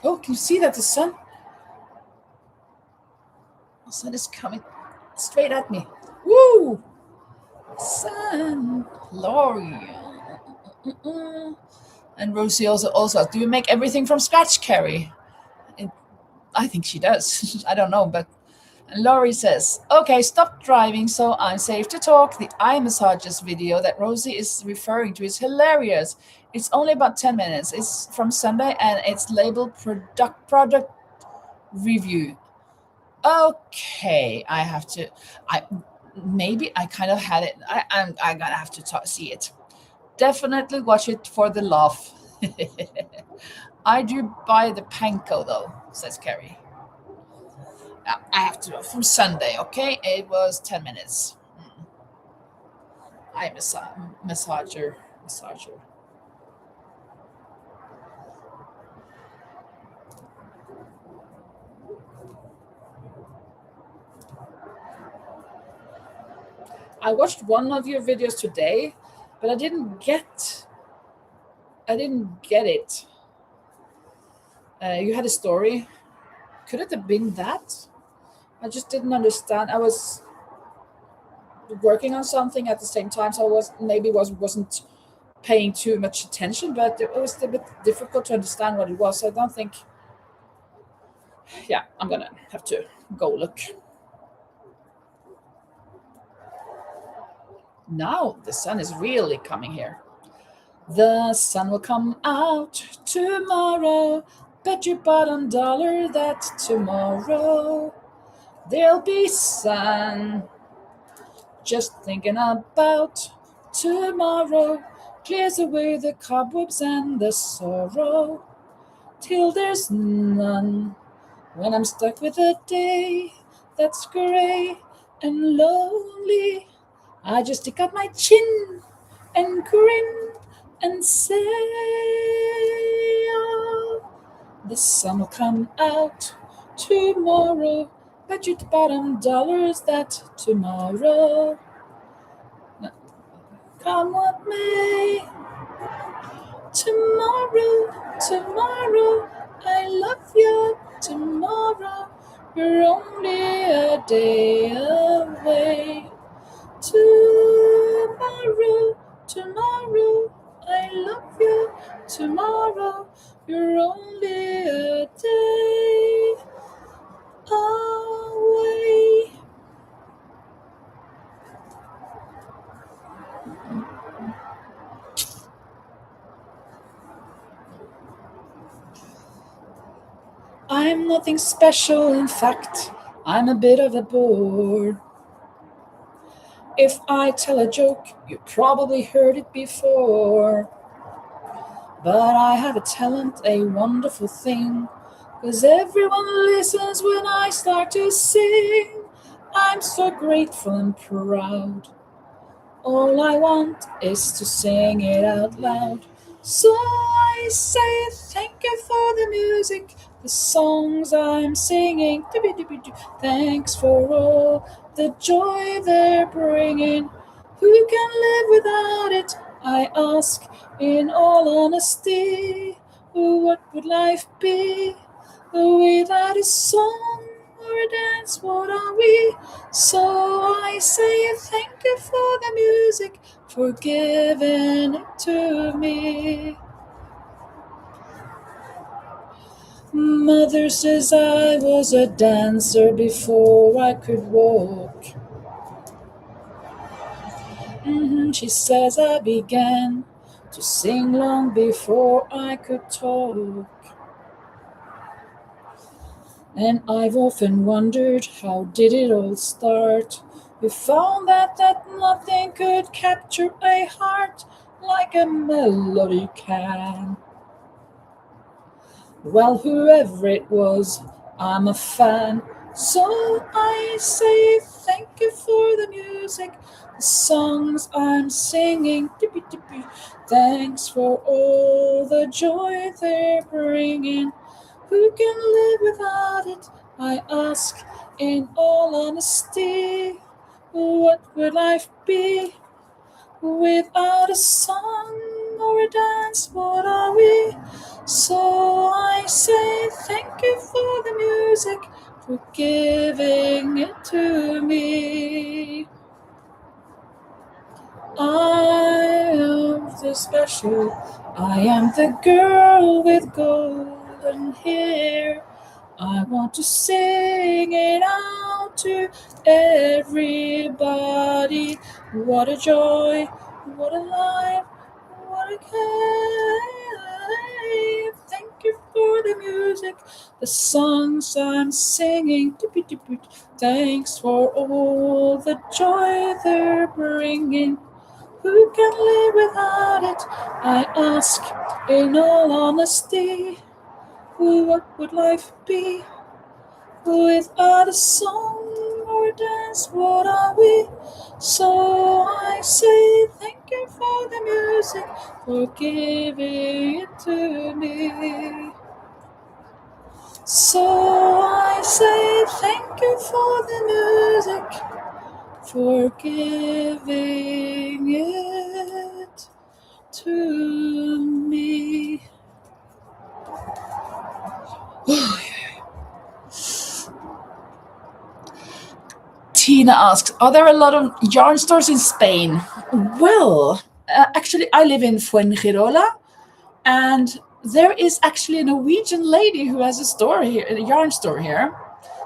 Oh, can you see that the sun is coming straight at me? Woo! Sun, Lori. And Rosie also. Do you make everything from scratch, Carrie? I think she does. I don't know, but and Laurie says, okay, stop driving so I'm safe to talk. The eye massages video that Rosie is referring to is hilarious. It's only about 10 minutes. It's from Sunday and it's labeled product review. Okay, I kind of had it. I'm gonna have to see it. Definitely watch it for the laugh. I do buy the panko though, says Carrie. I have to from Sunday, okay? It was 10 minutes. I'm a massager. I watched one of your videos today, but I didn't get it. You had a story. Could it have been that? I just didn't understand. I was working on something at the same time, so I wasn't paying too much attention, but it was a bit difficult to understand what it was. So I don't think. Yeah, I'm gonna have to go look. Now the sun is really coming here. The sun will come out tomorrow. Bet your bottom dollar that tomorrow there'll be sun. Just thinking about tomorrow clears away the cobwebs and the sorrow till there's none. When I'm stuck with a day that's gray and lonely, I just stick out my chin and grin and say, oh, the sun will come out tomorrow. Bet you the bottom dollars that tomorrow, come what may, tomorrow, I love you. Tomorrow, you're only a day away. Tomorrow, I love you. Tomorrow, you're only a day away. I'm nothing special, in fact, I'm a bit of a bore. If I tell a joke, you probably heard it before. But I have a talent, a wonderful thing 'cause everyone listens when I start to sing. I'm so grateful and proud. All I want is to sing it out loud. So I say thank you for the music, the songs I'm singing. Thanks for all the joy they're bringing. Who can live without it? I ask in all honesty. What would life be without a song or a dance? What are we? So I say thank you for the music, for giving it to me. Mother says I was a dancer before I could walk. She says I began to sing long before I could talk. And I've often wondered, how did it all start? We found that nothing could capture a heart like a melody can. Well, whoever it was, I'm a fan. So I say thank you for the music, the songs I'm singing. Thanks for all the joy they're bringing. Who can live without it? I ask in all honesty. What would life be without a song or a dance? What are we? So I say thank you for the music, for giving it to me. I am the special, I am the girl with golden hair. I want to sing it out to everybody. What a joy, what a life, what a life. Thank you for the music, the songs I'm singing. Thanks for all the joy they're bringing. Who can live without it? I ask in all honesty. What would life be without a song or a dance? What are we? So I say thank you for the music, for giving it to me. So I say thank you for the music, for giving it to me. Tina asks, are there a lot of yarn stores in Spain? Well, actually, I live in Fuengirola, and there is actually a Norwegian lady who has a store here, a yarn store here.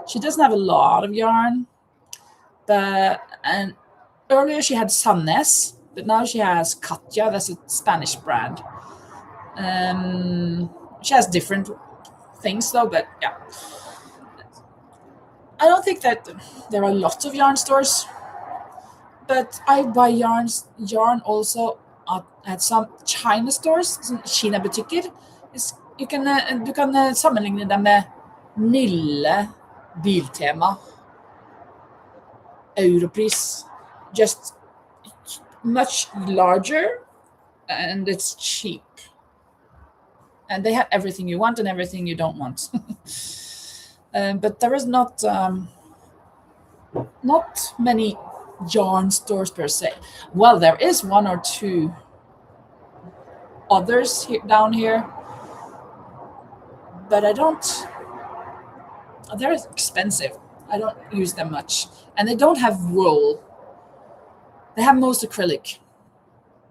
She doesn't have a lot of yarn, and earlier she had Sannes, but now she has Katja. That's a Spanish brand. She has different things though, but yeah. I don't think that there are lots of yarn stores, but I buy yarn also at some China stores, Kina-butikker. Du kan sammenligne dem med Nille, Biltema, Europris. Just much larger, and it's cheap. And they have everything you want and everything you don't want. But there is not many yarn stores per se. Well, there is one or two others down here, but they're expensive. I don't use them much, and they don't have wool. They have most acrylic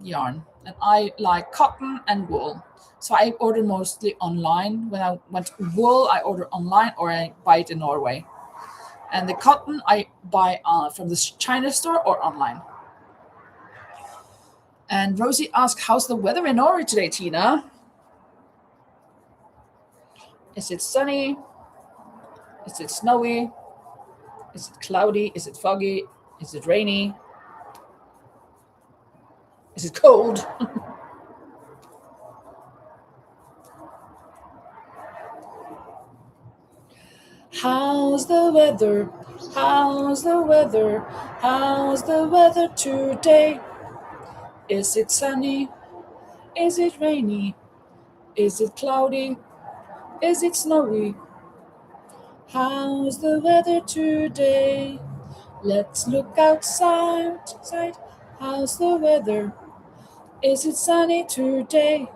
yarn, and I like cotton and wool. So I order mostly online. When I want wool, I order online or I buy it in Norway. And the cotton I buy from the China store or online. And Rosie asked, how's the weather in Norway today, Tina? Is it sunny? Is it snowy? Is it cloudy? Is it foggy? Is it rainy? Is it cold? How's the weather? How's the weather? How's the weather today? Is it sunny? Is it rainy? Is it cloudy? Is it snowy? How's the weather today? Let's look outside. How's the weather? Is it sunny today?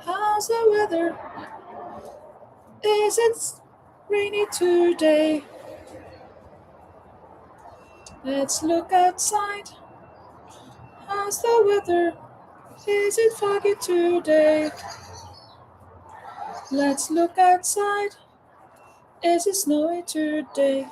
How's the weather? Is it rainy today? Let's look outside. How's the weather? Is it foggy today? Let's look outside. Is it snowy today?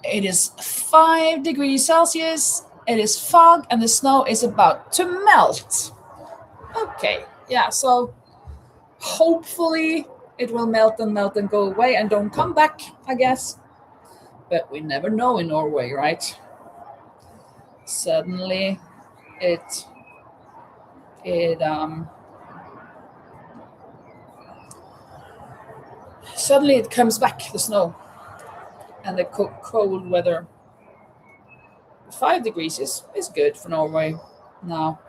It is 5 degrees Celsius. It is fog and the snow is about to melt. Okay, yeah, so hopefully it will melt and go away and don't come back, I guess. But we never know in Norway, right? Suddenly it comes back, the snow and the cold weather. 5 degrees is good for Norway now.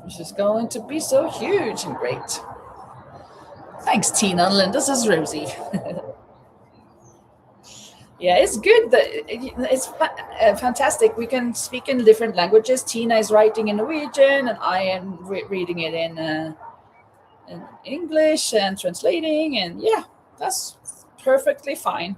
Which is going to be so huge and great. Thanks, Tina and Linda. This is Rosie. Yeah, it's good. It's fantastic. We can speak in different languages. Tina is writing in Norwegian, and I am reading it in English and translating. And yeah, that's perfectly fine.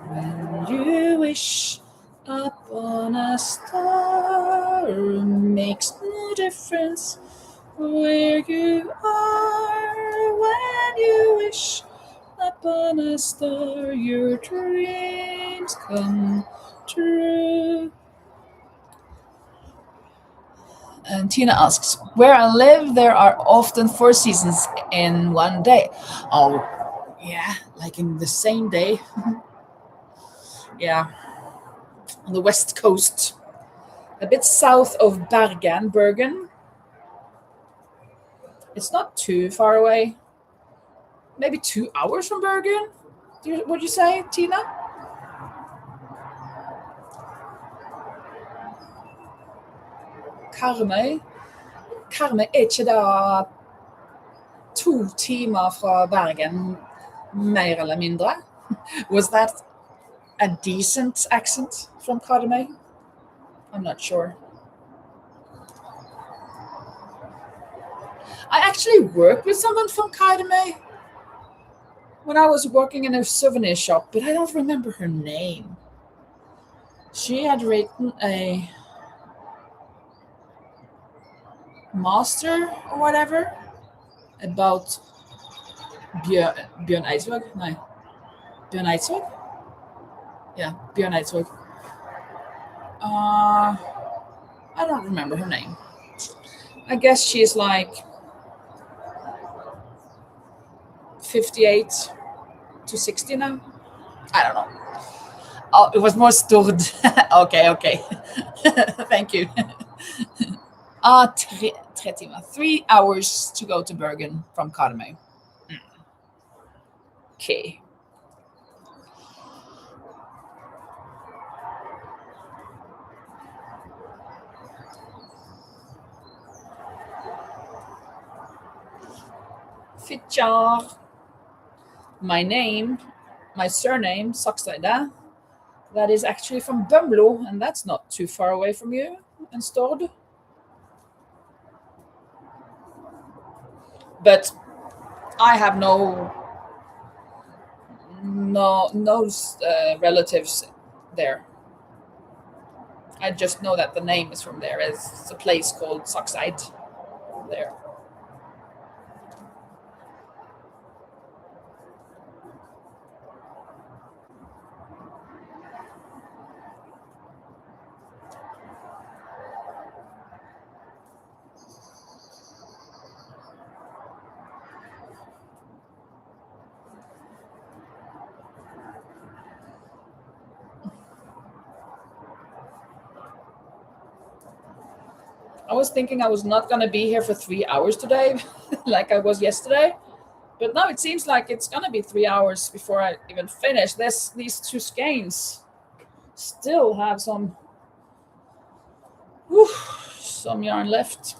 When you wish upon a star, makes no difference where you are. When you wish upon a star, your dreams come true. And Tina asks, where I live, there are often 4 seasons in one day. Oh, yeah, like in the same day. Yeah, on the west coast, a bit south of Bergen. It's not too far away. Maybe 2 hours from Bergen. What'd you say, Tina? Karmøy. Karmøy er ikke da 2 timer fra Bergen, mer eller mindre? Was that a decent accent from Karmøy? I'm not sure. I actually worked with someone from Karmøy when I was working in a souvenir shop, but I don't remember her name. She had written a master or whatever about Bjørn Eidsvåg. No. Bjørn Eidsvåg? Yeah, Bjørn Eidsvåg. I don't remember her name. I guess she's like 58 to 60 now. I don't know. Oh, it was more Stord. Okay. Thank you. 3 timer. 3 hours to go to Bergen from Karmøy. Okay. Fitjar. My surname, Sakseide, that is actually from Bømlo, and that's not too far away from you and Stord. But I have no relatives there. I just know that the name is from there. It's a place called Sakside there. I was thinking I was not going to be here for 3 hours today, like I was yesterday. But now it seems like it's going to be 3 hours before I even finish. These two skeins still have whew, some yarn left.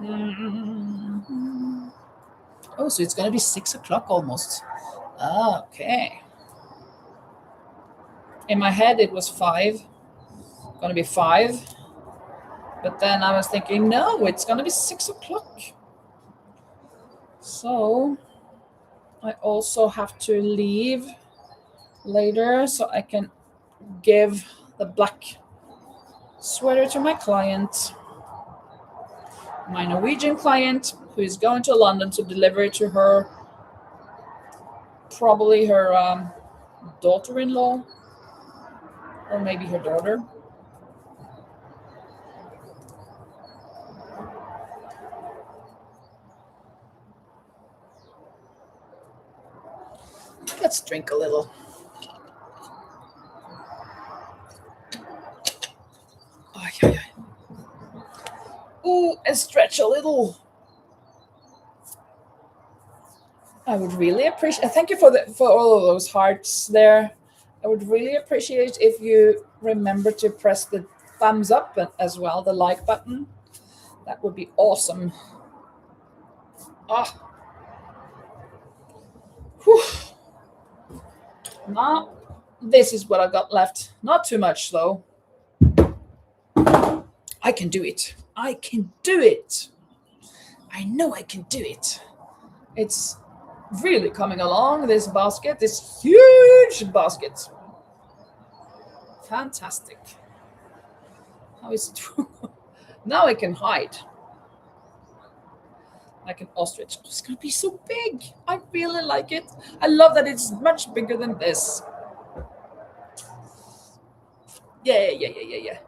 Mm-hmm. Oh, so it's going to be 6 o'clock almost. Okay. In my head, it was 5. Going to be 5. But then I was thinking, no, it's going to be 6 o'clock. So I also have to leave later so I can give the black sweater to my client, my Norwegian client, who is going to London to deliver it to her, probably her daughter-in-law, or maybe her daughter. Let's drink a little. Ay, ay, ay. Ooh, and stretch a little. I would really appreciate. Thank you for all of those hearts there. I would really appreciate if you remember to press the thumbs up as well, the like button. That would be awesome. Ah. Whew. Now, this is what I've got left. Not too much though. I can do it. I can do it. I know I can do it. It's really coming along, this basket, this huge basket. Fantastic. How is it? Now I can hide like an ostrich. It's gonna be so big. I really like it. I love that it's much bigger than this. Yeah.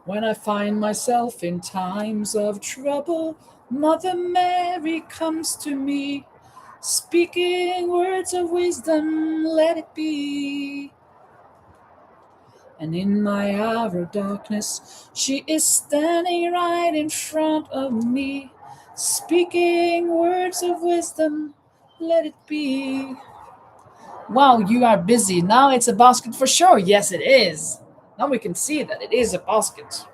When I find myself in times of trouble, Mother Mary comes to me, speaking words of wisdom, let it be. And in my hour of darkness, she is standing right in front of me, speaking words of wisdom, let it be. Wow, you are busy. Now it's a basket for sure. Yes, it is. Now we can see that it is a basket.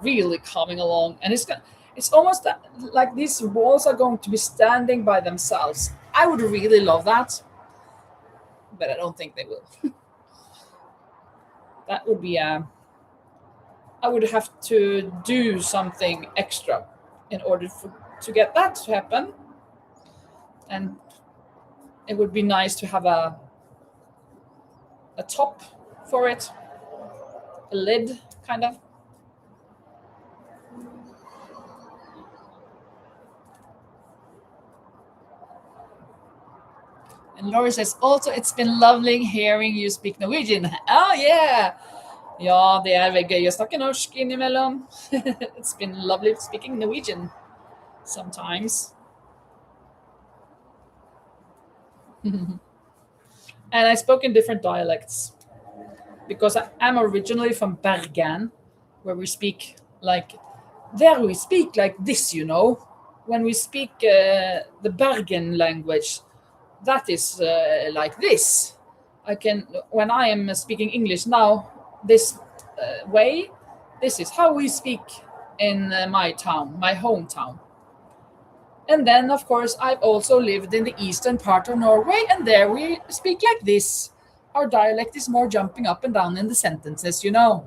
Really coming along. And it's almost like these walls are going to be standing by themselves. I would really love that, but I don't think they will. That would be I would have to do something extra in order to get that to happen. And it would be nice to have a top for it, a lid kind of. And Laurie says, also, it's been lovely hearing you speak Norwegian. Oh, yeah. Ja, det veldig gøy å snakke norsk innimellom. It's been lovely speaking Norwegian sometimes. And I spoke in different dialects because I am originally from Bergen, where we speak like this, you know. When we speak the Bergen language, that is like this. I can, when I am speaking English now, this way, this is how we speak in my town, my hometown. And then, of course, I've also lived in the eastern part of Norway, and there we speak like this. Our dialect is more jumping up and down in the sentences, you know.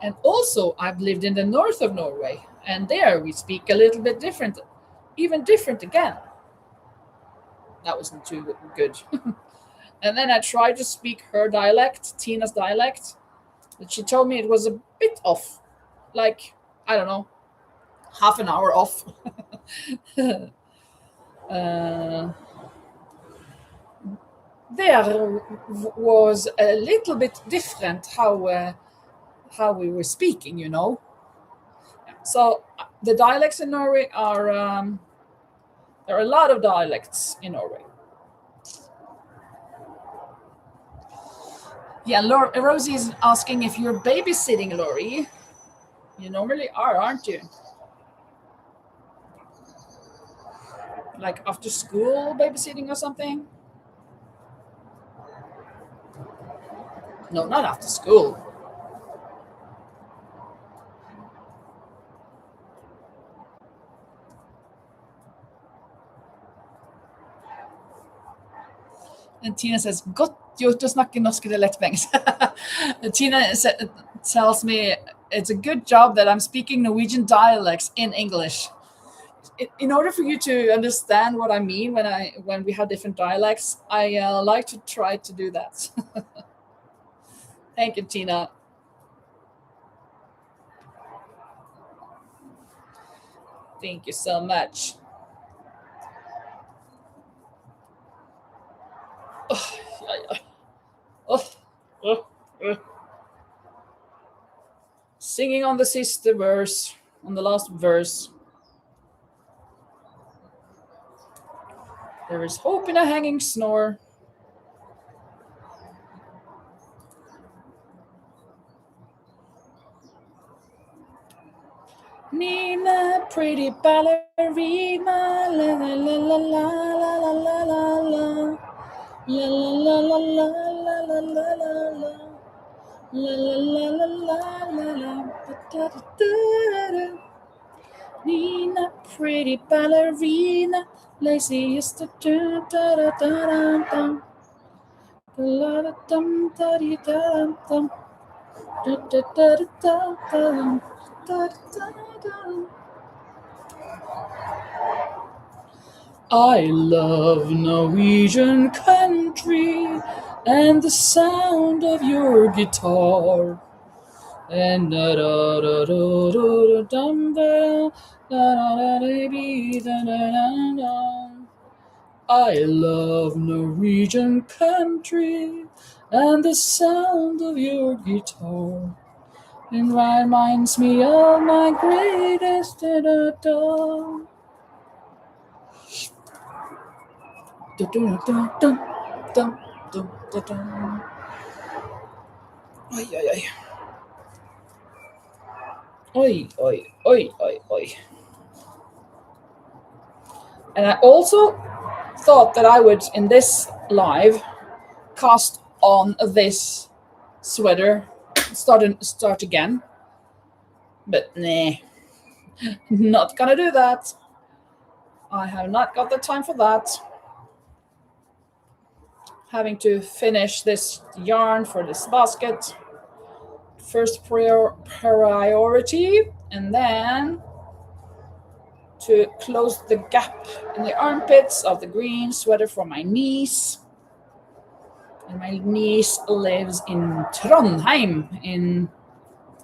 And also, I've lived in the north of Norway, and there we speak a little bit different, even different again. That wasn't too good. And then I tried to speak her dialect, Tina's dialect, but she told me it was a bit off. Like, I don't know, half an hour off. There was a little bit different how we were speaking, you know. So the dialects in Norway are there are a lot of dialects in Norway. Yeah, Rosie is asking if you're babysitting, Lori. You normally are, aren't you? Like after school babysitting or something? No, not after school. And Tina says, godt gjort å snakke norsk, det er lett for engelsk. Tina tells me it's a good job that I'm speaking Norwegian dialects in English. In order for you to understand what I mean when we have different dialects, I like to try to do that. Thank you, Tina. Thank you so much. Singing on the sister verse, on the last verse. There is hope in a hanging snore. Nina, pretty ballerina, la la la la la la la la la. La la la la la la la la la. La la la la la la la. Nina, pretty ballerina, lazy is the da da da da da. La da dum da dee da dum. Da da da da da da da da. I love Norwegian country and the sound of your guitar. And da da da da da dum da da da da da da. I love Norwegian country and the sound of your guitar. It reminds me of my greatest da da da. Da da da da da da da da. Ay ay ay. Oi, oi, oi, oi, oi. And I also thought that I would, in this live, cast on this sweater, start again. But nah, not gonna do that. I have not got the time for that. Having to finish this yarn for this basket. First priority, and then to close the gap in the armpits of the green sweater for my niece. And my niece lives in Trondheim, in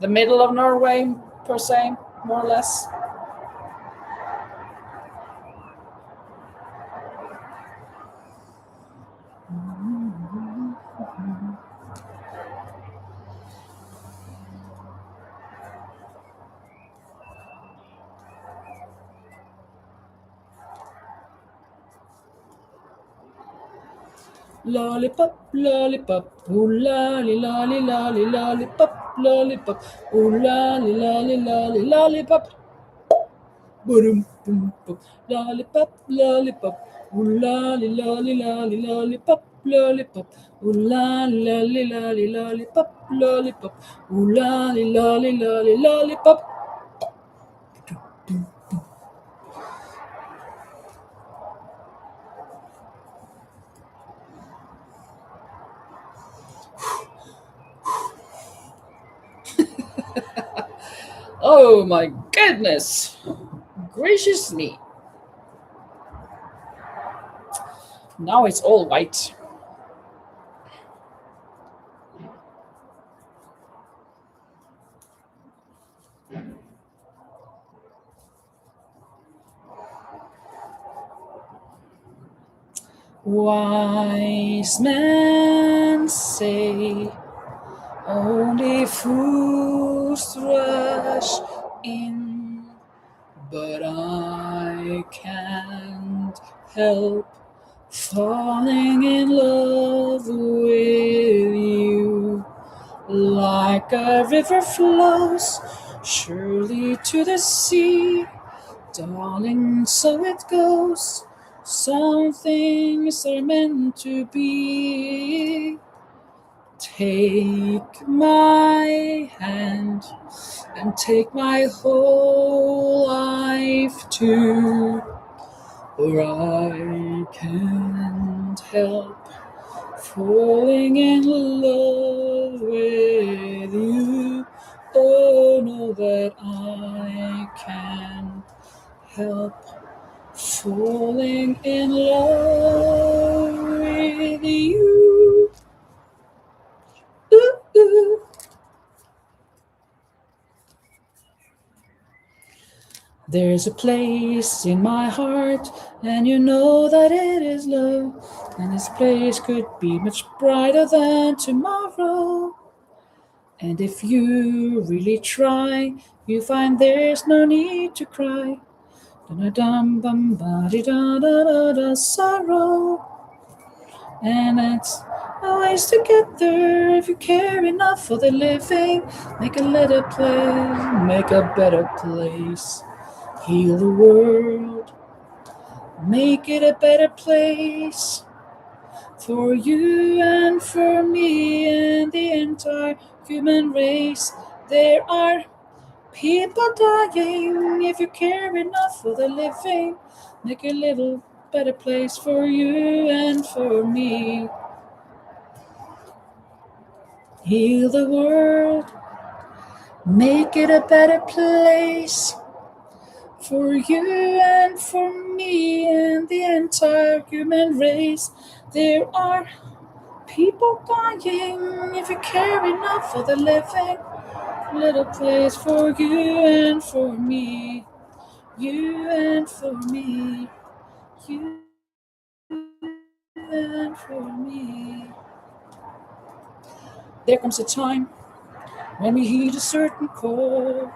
the middle of Norway, per se, more or less. Lollipop, lollipop, ooh lolly, lolly, lolly, lollipop, lollipop, ooh lolly, lolly, lolly, lollipop. Boom, boom, boom. Lollipop, lollipop. Ooh lolly, lolly, lolly, lollipop, lollipop. Ooh lolly, lolly, lolly, lollipop, lollipop. Ooh lolly, lolly, lolly, lollipop. Oh my goodness. Gracious me. Now it's all white. Wise men say only fools rush in, but I can't help falling in love with you. Like a river flows surely to the sea, darling, so it goes. Some things are meant to be. Take my hand and take my whole life too, or I can't help falling in love with you. Oh, no, that I can't help falling in love with you. Ooh, ooh. There's a place in my heart, and you know that it is love. And this place could be much brighter than tomorrow. And if you really try, you find there's no need to cry. Da-da-dum-bum-ba-di-da-da-da-da, sorrow. And it's always together. If you care enough for the living, make a better place, make a better place. Heal the world, make it a better place for you and for me and the entire human race. There are people dying. If you care enough for the living, make a little better place for you and for me. Heal the world, make it a better place for you and for me and the entire human race. There are people dying. If you care enough for the living, little place for you and for me. You and for me. You and for me. There comes a time when we heed a certain call,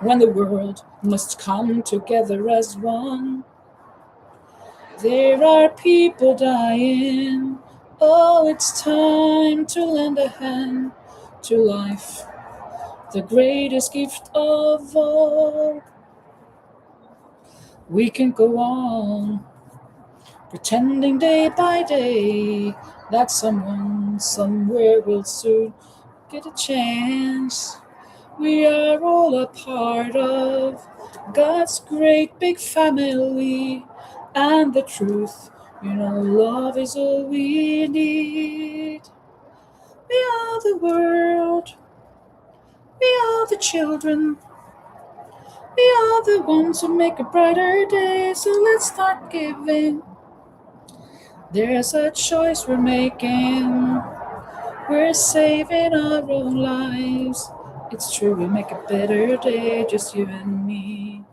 when the world must come together as one. There are people dying. Oh, it's time to lend a hand to life, the greatest gift of all. We can go on pretending day by day that someone somewhere will soon get a chance. We are all a part of God's great big family, and the truth, love is all we need. We are the world, we are the children, we are the ones who make a brighter day, so let's start giving. There's a choice we're making, we're saving our own lives. It's true, we make a better day, just you and me.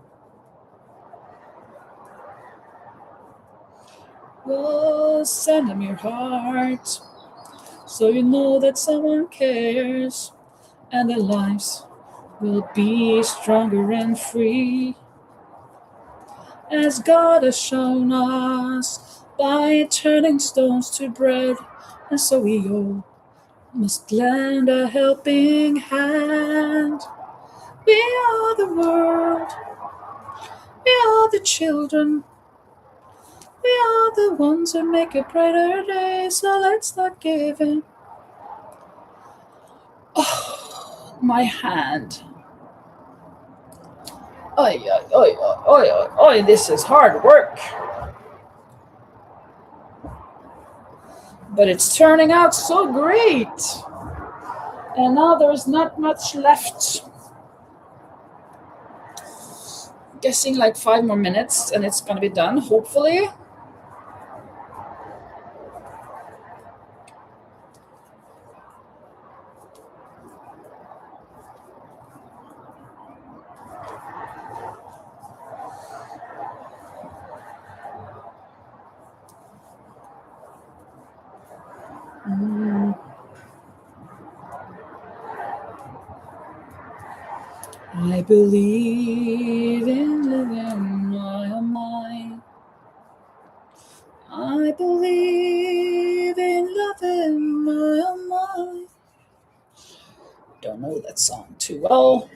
Oh, send them your heart, so you know that someone cares, and their lives will be stronger and free, as God has shown us by turning stones to bread. And so we all must lend a helping hand. We are the world, we We are the children. We are the ones who make a brighter day, so let's not give in. Oh, my hand. Oi, oi, oi, oi, oi, oi, this is hard work. But it's turning out so great. And now there's not much left. Guessing like 5 more minutes and it's gonna be done, hopefully. I believe in living my mind. I believe in loving my mind. Don't know that song too well.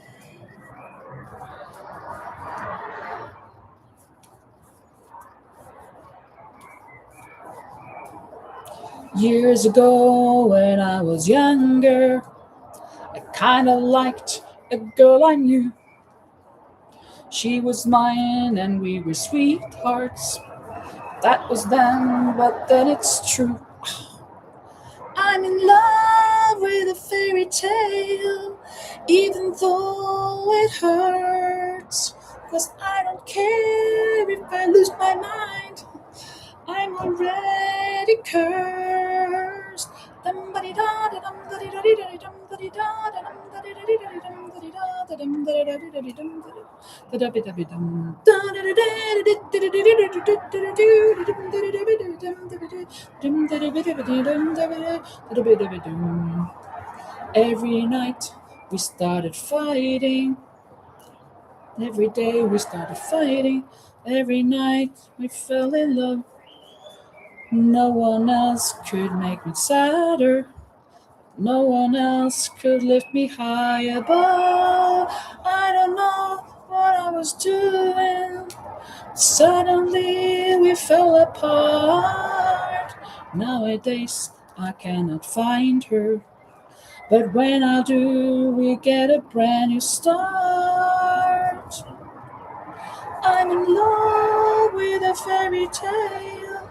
Years ago when I was younger, I kind of liked a girl I knew. She was mine and we were sweethearts. That was then, but then it's true. I'm in love with a fairy tale, even though it hurts. 'Cause I don't care if I lose my mind, I'm already cursed. Every night we started fighting. Every day we started fighting. Every night we fell in love. No one else could make me sadder. No one else could lift me high above. I don't know what I was doing. Suddenly we fell apart. Nowadays I cannot find her. But when I do, we get a brand new start. I'm in love with a fairy tale,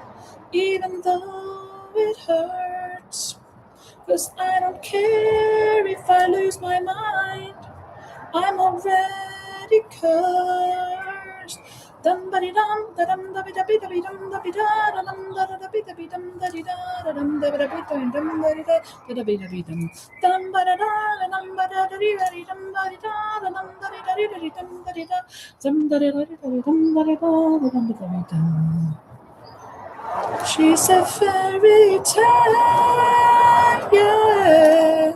even though it hurts. 'Cause I don't care if I lose my mind, I'm already cursed. Dum ba dum da dum da bi da bi da bi dum da bi da da dum da da bi da bi dum da di da da dum da da bi da dum da di da da bi da bi dum ba da dum ba da di da di dum ba di da dum da di da di dum da di da dum da di da dum da di da dum da di dum. She's a fairy tale, yeah,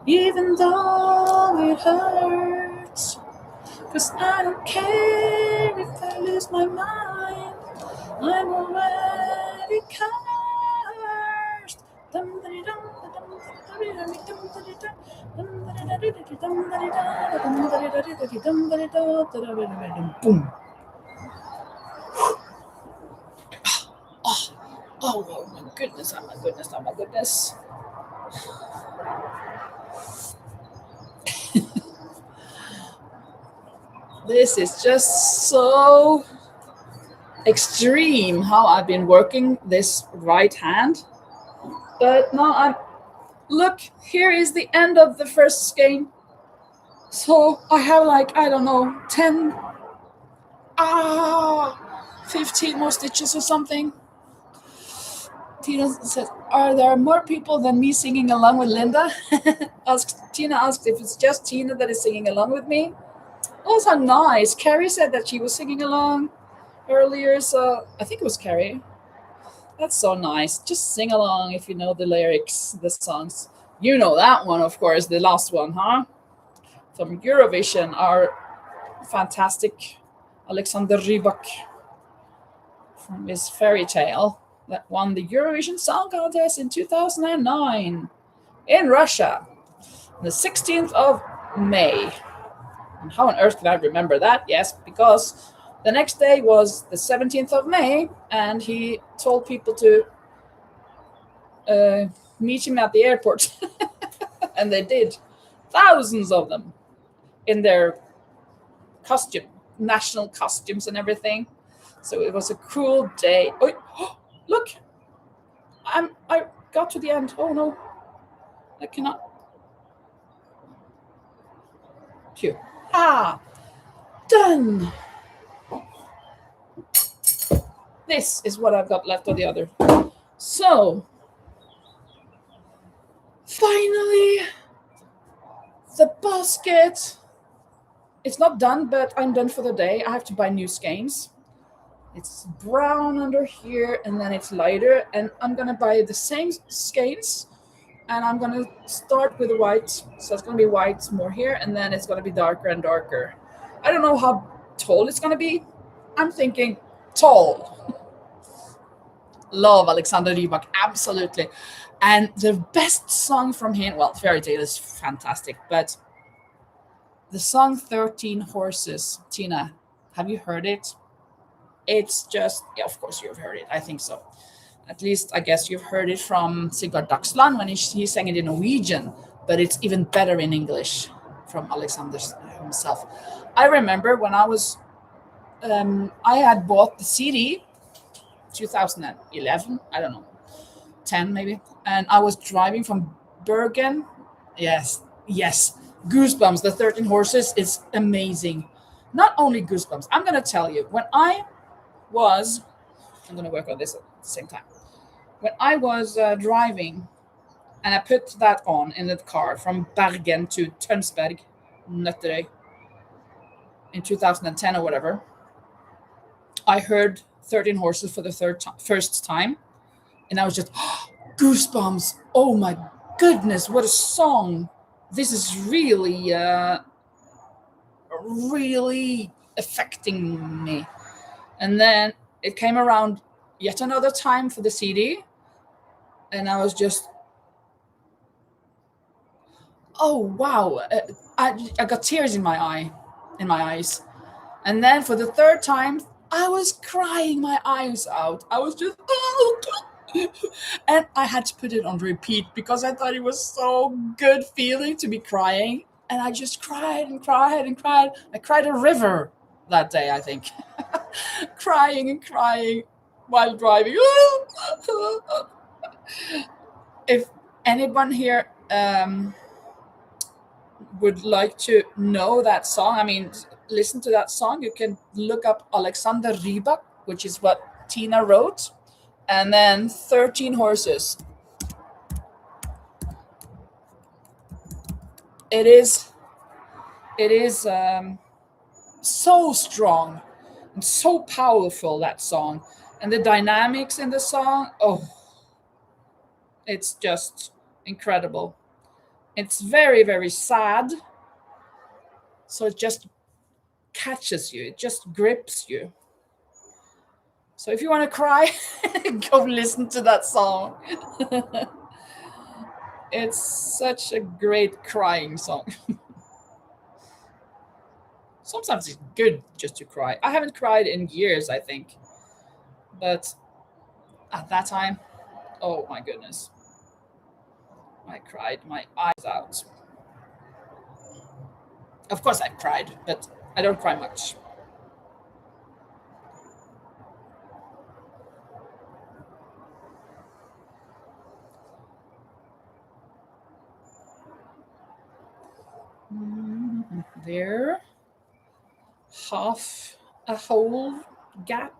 even though it hurts. 'Cause I don't care if I lose my mind, I'm already cursed. Boom. Oh my goodness, oh my goodness, oh my goodness. This is just so extreme how I've been working this right hand. But now look, here is the end of the first skein. So I have like, I don't know, 10, 15 more stitches or something. Tina says, are there more people than me singing along with Linda? Tina asked if it's just Tina that is singing along with me. Oh, so nice. Carrie said that she was singing along earlier, so I think it was Carrie. That's so nice. Just sing along if you know the lyrics, the songs. You know that one, of course, the last one, huh? From Eurovision, our fantastic Alexander Rybak from his fairy tale that won the Eurovision Song Contest in 2009 in Russia, the 16th of May. And how on earth can I remember that? Yes, because The next day was the 17th of May, and he told people to meet him at the airport. And they did. Thousands of them in their costume, national costumes and everything. So it was a cool day. Oh, look, I got to the end. Oh no, I cannot. Phew. Done. This is what I've got left of the other. So finally, the basket. It's not done, but I'm done for the day. I have to buy new skeins. It's brown under here, and then it's lighter. And I'm gonna buy the same skeins, and I'm gonna start with the white. So it's gonna be white more here, and then it's gonna be darker and darker. I don't know how tall it's gonna be. I'm thinking tall. Love Alexander Rybak, absolutely. And the best song from him, well, Fairy Tale is fantastic, but the song 13 Horses, Tina, have you heard it? It's just, yeah, of course you've heard it. I think so. At least I guess you've heard it from Sigurd Dagsland when he sang it in Norwegian, but it's even better in English from Alexander himself. I remember when I was, I had bought the CD, 2011, I don't know, 10 maybe, and I was driving from Bergen. Yes, Goosebumps, the 13 Horses is amazing. Not only Goosebumps, I'm going to tell you, I'm going to work on this at the same time. When I was driving and I put that on in the car from Bergen to Tønsberg, Nøtterøy, in 2010 or whatever, I heard 13 Horses for the first time. And I was just, Goosebumps. Oh my goodness, what a song. This is really, really affecting me. And then it came around yet another time for the CD. And I was just, oh, wow. I got tears in my eyes. And then for the third time, I was crying my eyes out. I was just, oh, and I had to put it on repeat because I thought it was so good feeling to be crying. And I just cried and cried and cried. I cried a river that day, I think. Crying and crying while driving. If anyone here would like to know that song, I mean, listen to that song, you can look up Alexander Rybak, which is what Tina wrote, and then 13 Horses. It is so strong and so powerful, that song, and the dynamics in the song, oh, it's just incredible. It's very, very sad, so it just catches you, it just grips you. So if you want to cry, go listen to that song. It's such a great crying song. Sometimes it's good just to cry. I haven't cried in years, I think. But at that time, oh my goodness. I cried my eyes out. Of course I've cried, but I don't cry much. There, half a whole gap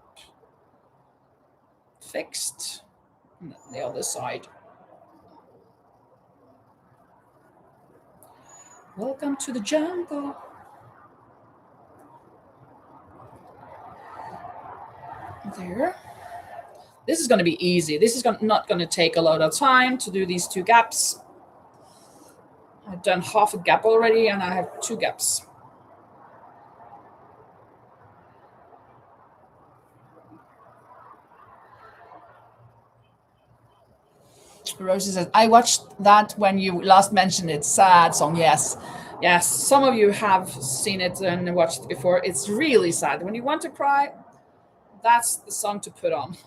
fixed, and then the other side. Welcome to the jungle. There. This is going to be easy. This is not going to take a lot of time to do these two gaps. I've done half a gap already, and I have two gaps. Rosie says, I watched that when you last mentioned it. Sad song, yes. Yes, some of you have seen it and watched it before. It's really sad. When you want to cry, that's the song to put on.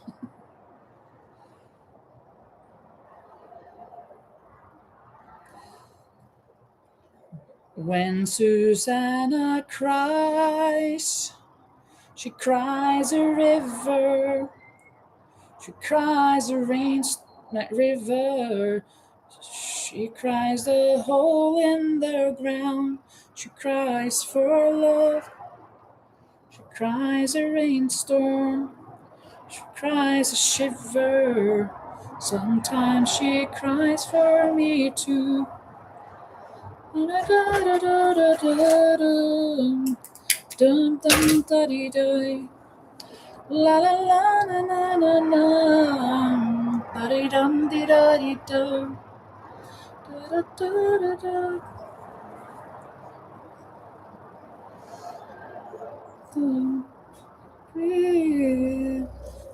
When Susanna cries, she cries a river. She cries a river. She cries the hole in the ground. She cries for love. She cries a rainstorm. She cries a shiver. Sometimes she cries for me too. Dum dum da dee dee. La la la na na na na. Da dee dum dee da dee do. Da da da da da.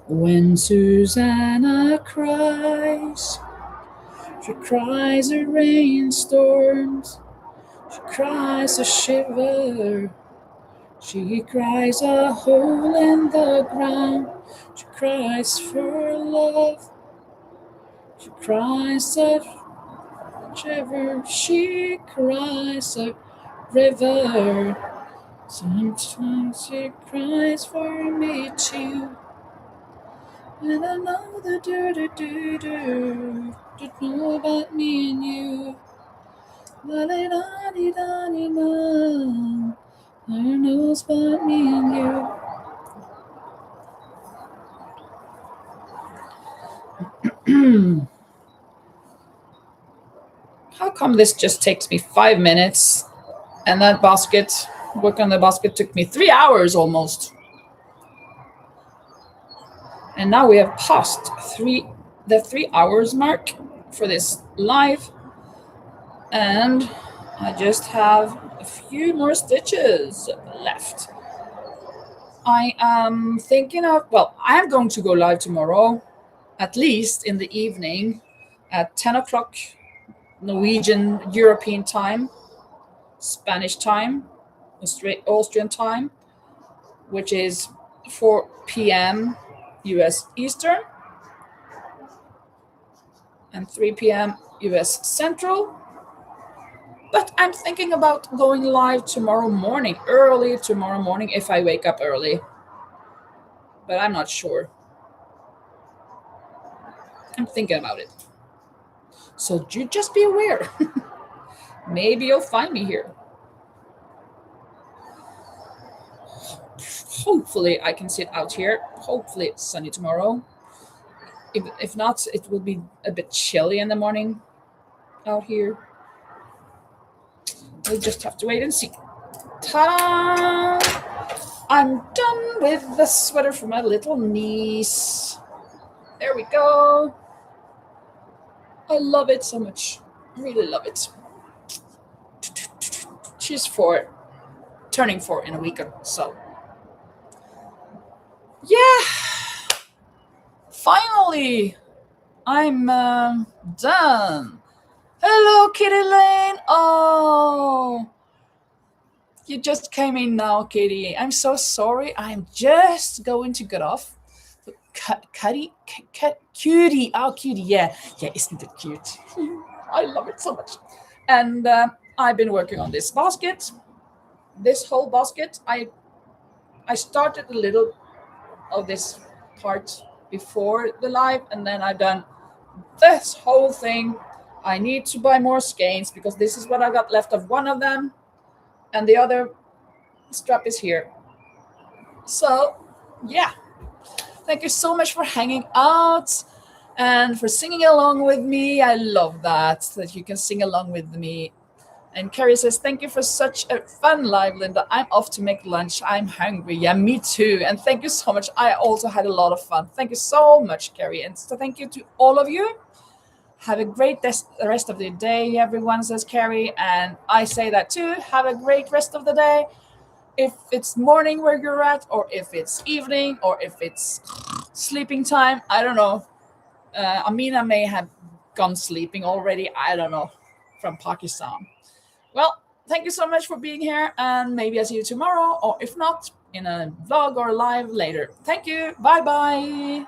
When Susanna cries, she cries a rainstorms, she cries a shiver, she cries a hole in the ground, she cries for love, she cries a shiver, she cries a river. Sometimes she cries for me too. And I know the do don't know about me and you. La da da dee da dee da. I know it's about me and you. How come this just takes me 5 minutes and that work on the basket took me 3 hours almost? And now we have passed the 3 hours mark for this live. And I just have a few more stitches left. I am thinking of, well, I'm going to go live tomorrow, at least in the evening at 10 o'clock Norwegian European time, Spanish time, Austrian time, which is 4 p.m. US Eastern and 3 p.m. US Central. But I'm thinking about going live tomorrow morning, early tomorrow morning, if I wake up early. But I'm not sure. I'm thinking about it. So you just be aware. Maybe you'll find me here. Hopefully I can sit out here. Hopefully it's sunny tomorrow. If not, it will be a bit chilly in the morning out here. We'll just have to wait and see. Ta-da! I'm done with the sweater for my little niece. There we go. I love it so much. Really love it. She's 4, turning 4 in a week or so. Yeah. Finally, I'm done. Hello, Kitty Lane. Oh, you just came in now, Kitty. I'm so sorry. I'm just going to get off. Cutie. Oh, cutie. Yeah, isn't it cute? I love it so much. And I've been working on this basket. This whole basket. I started a little of this part before the live, and then I've done this whole thing. I need to buy more skeins because this is what I got left of one of them, and the other strap is here. So yeah, thank you so much for hanging out and for singing along with me. I love that you can sing along with me. And Carrie says, thank you for such a fun live, Linda. I'm off to make lunch. I'm hungry. Yeah, me too. And thank you so much. I also had a lot of fun. Thank you so much, Carrie. And so thank you to all of you. Have a great rest of the day, everyone, says Carrie. And I say that too. Have a great rest of the day. If it's morning where you're at, or if it's evening, or if it's sleeping time, I don't know. Amina may have gone sleeping already. I don't know, from Pakistan. Well, thank you so much for being here, and maybe I see you tomorrow, or if not, in a vlog or live later. Thank you. Bye bye.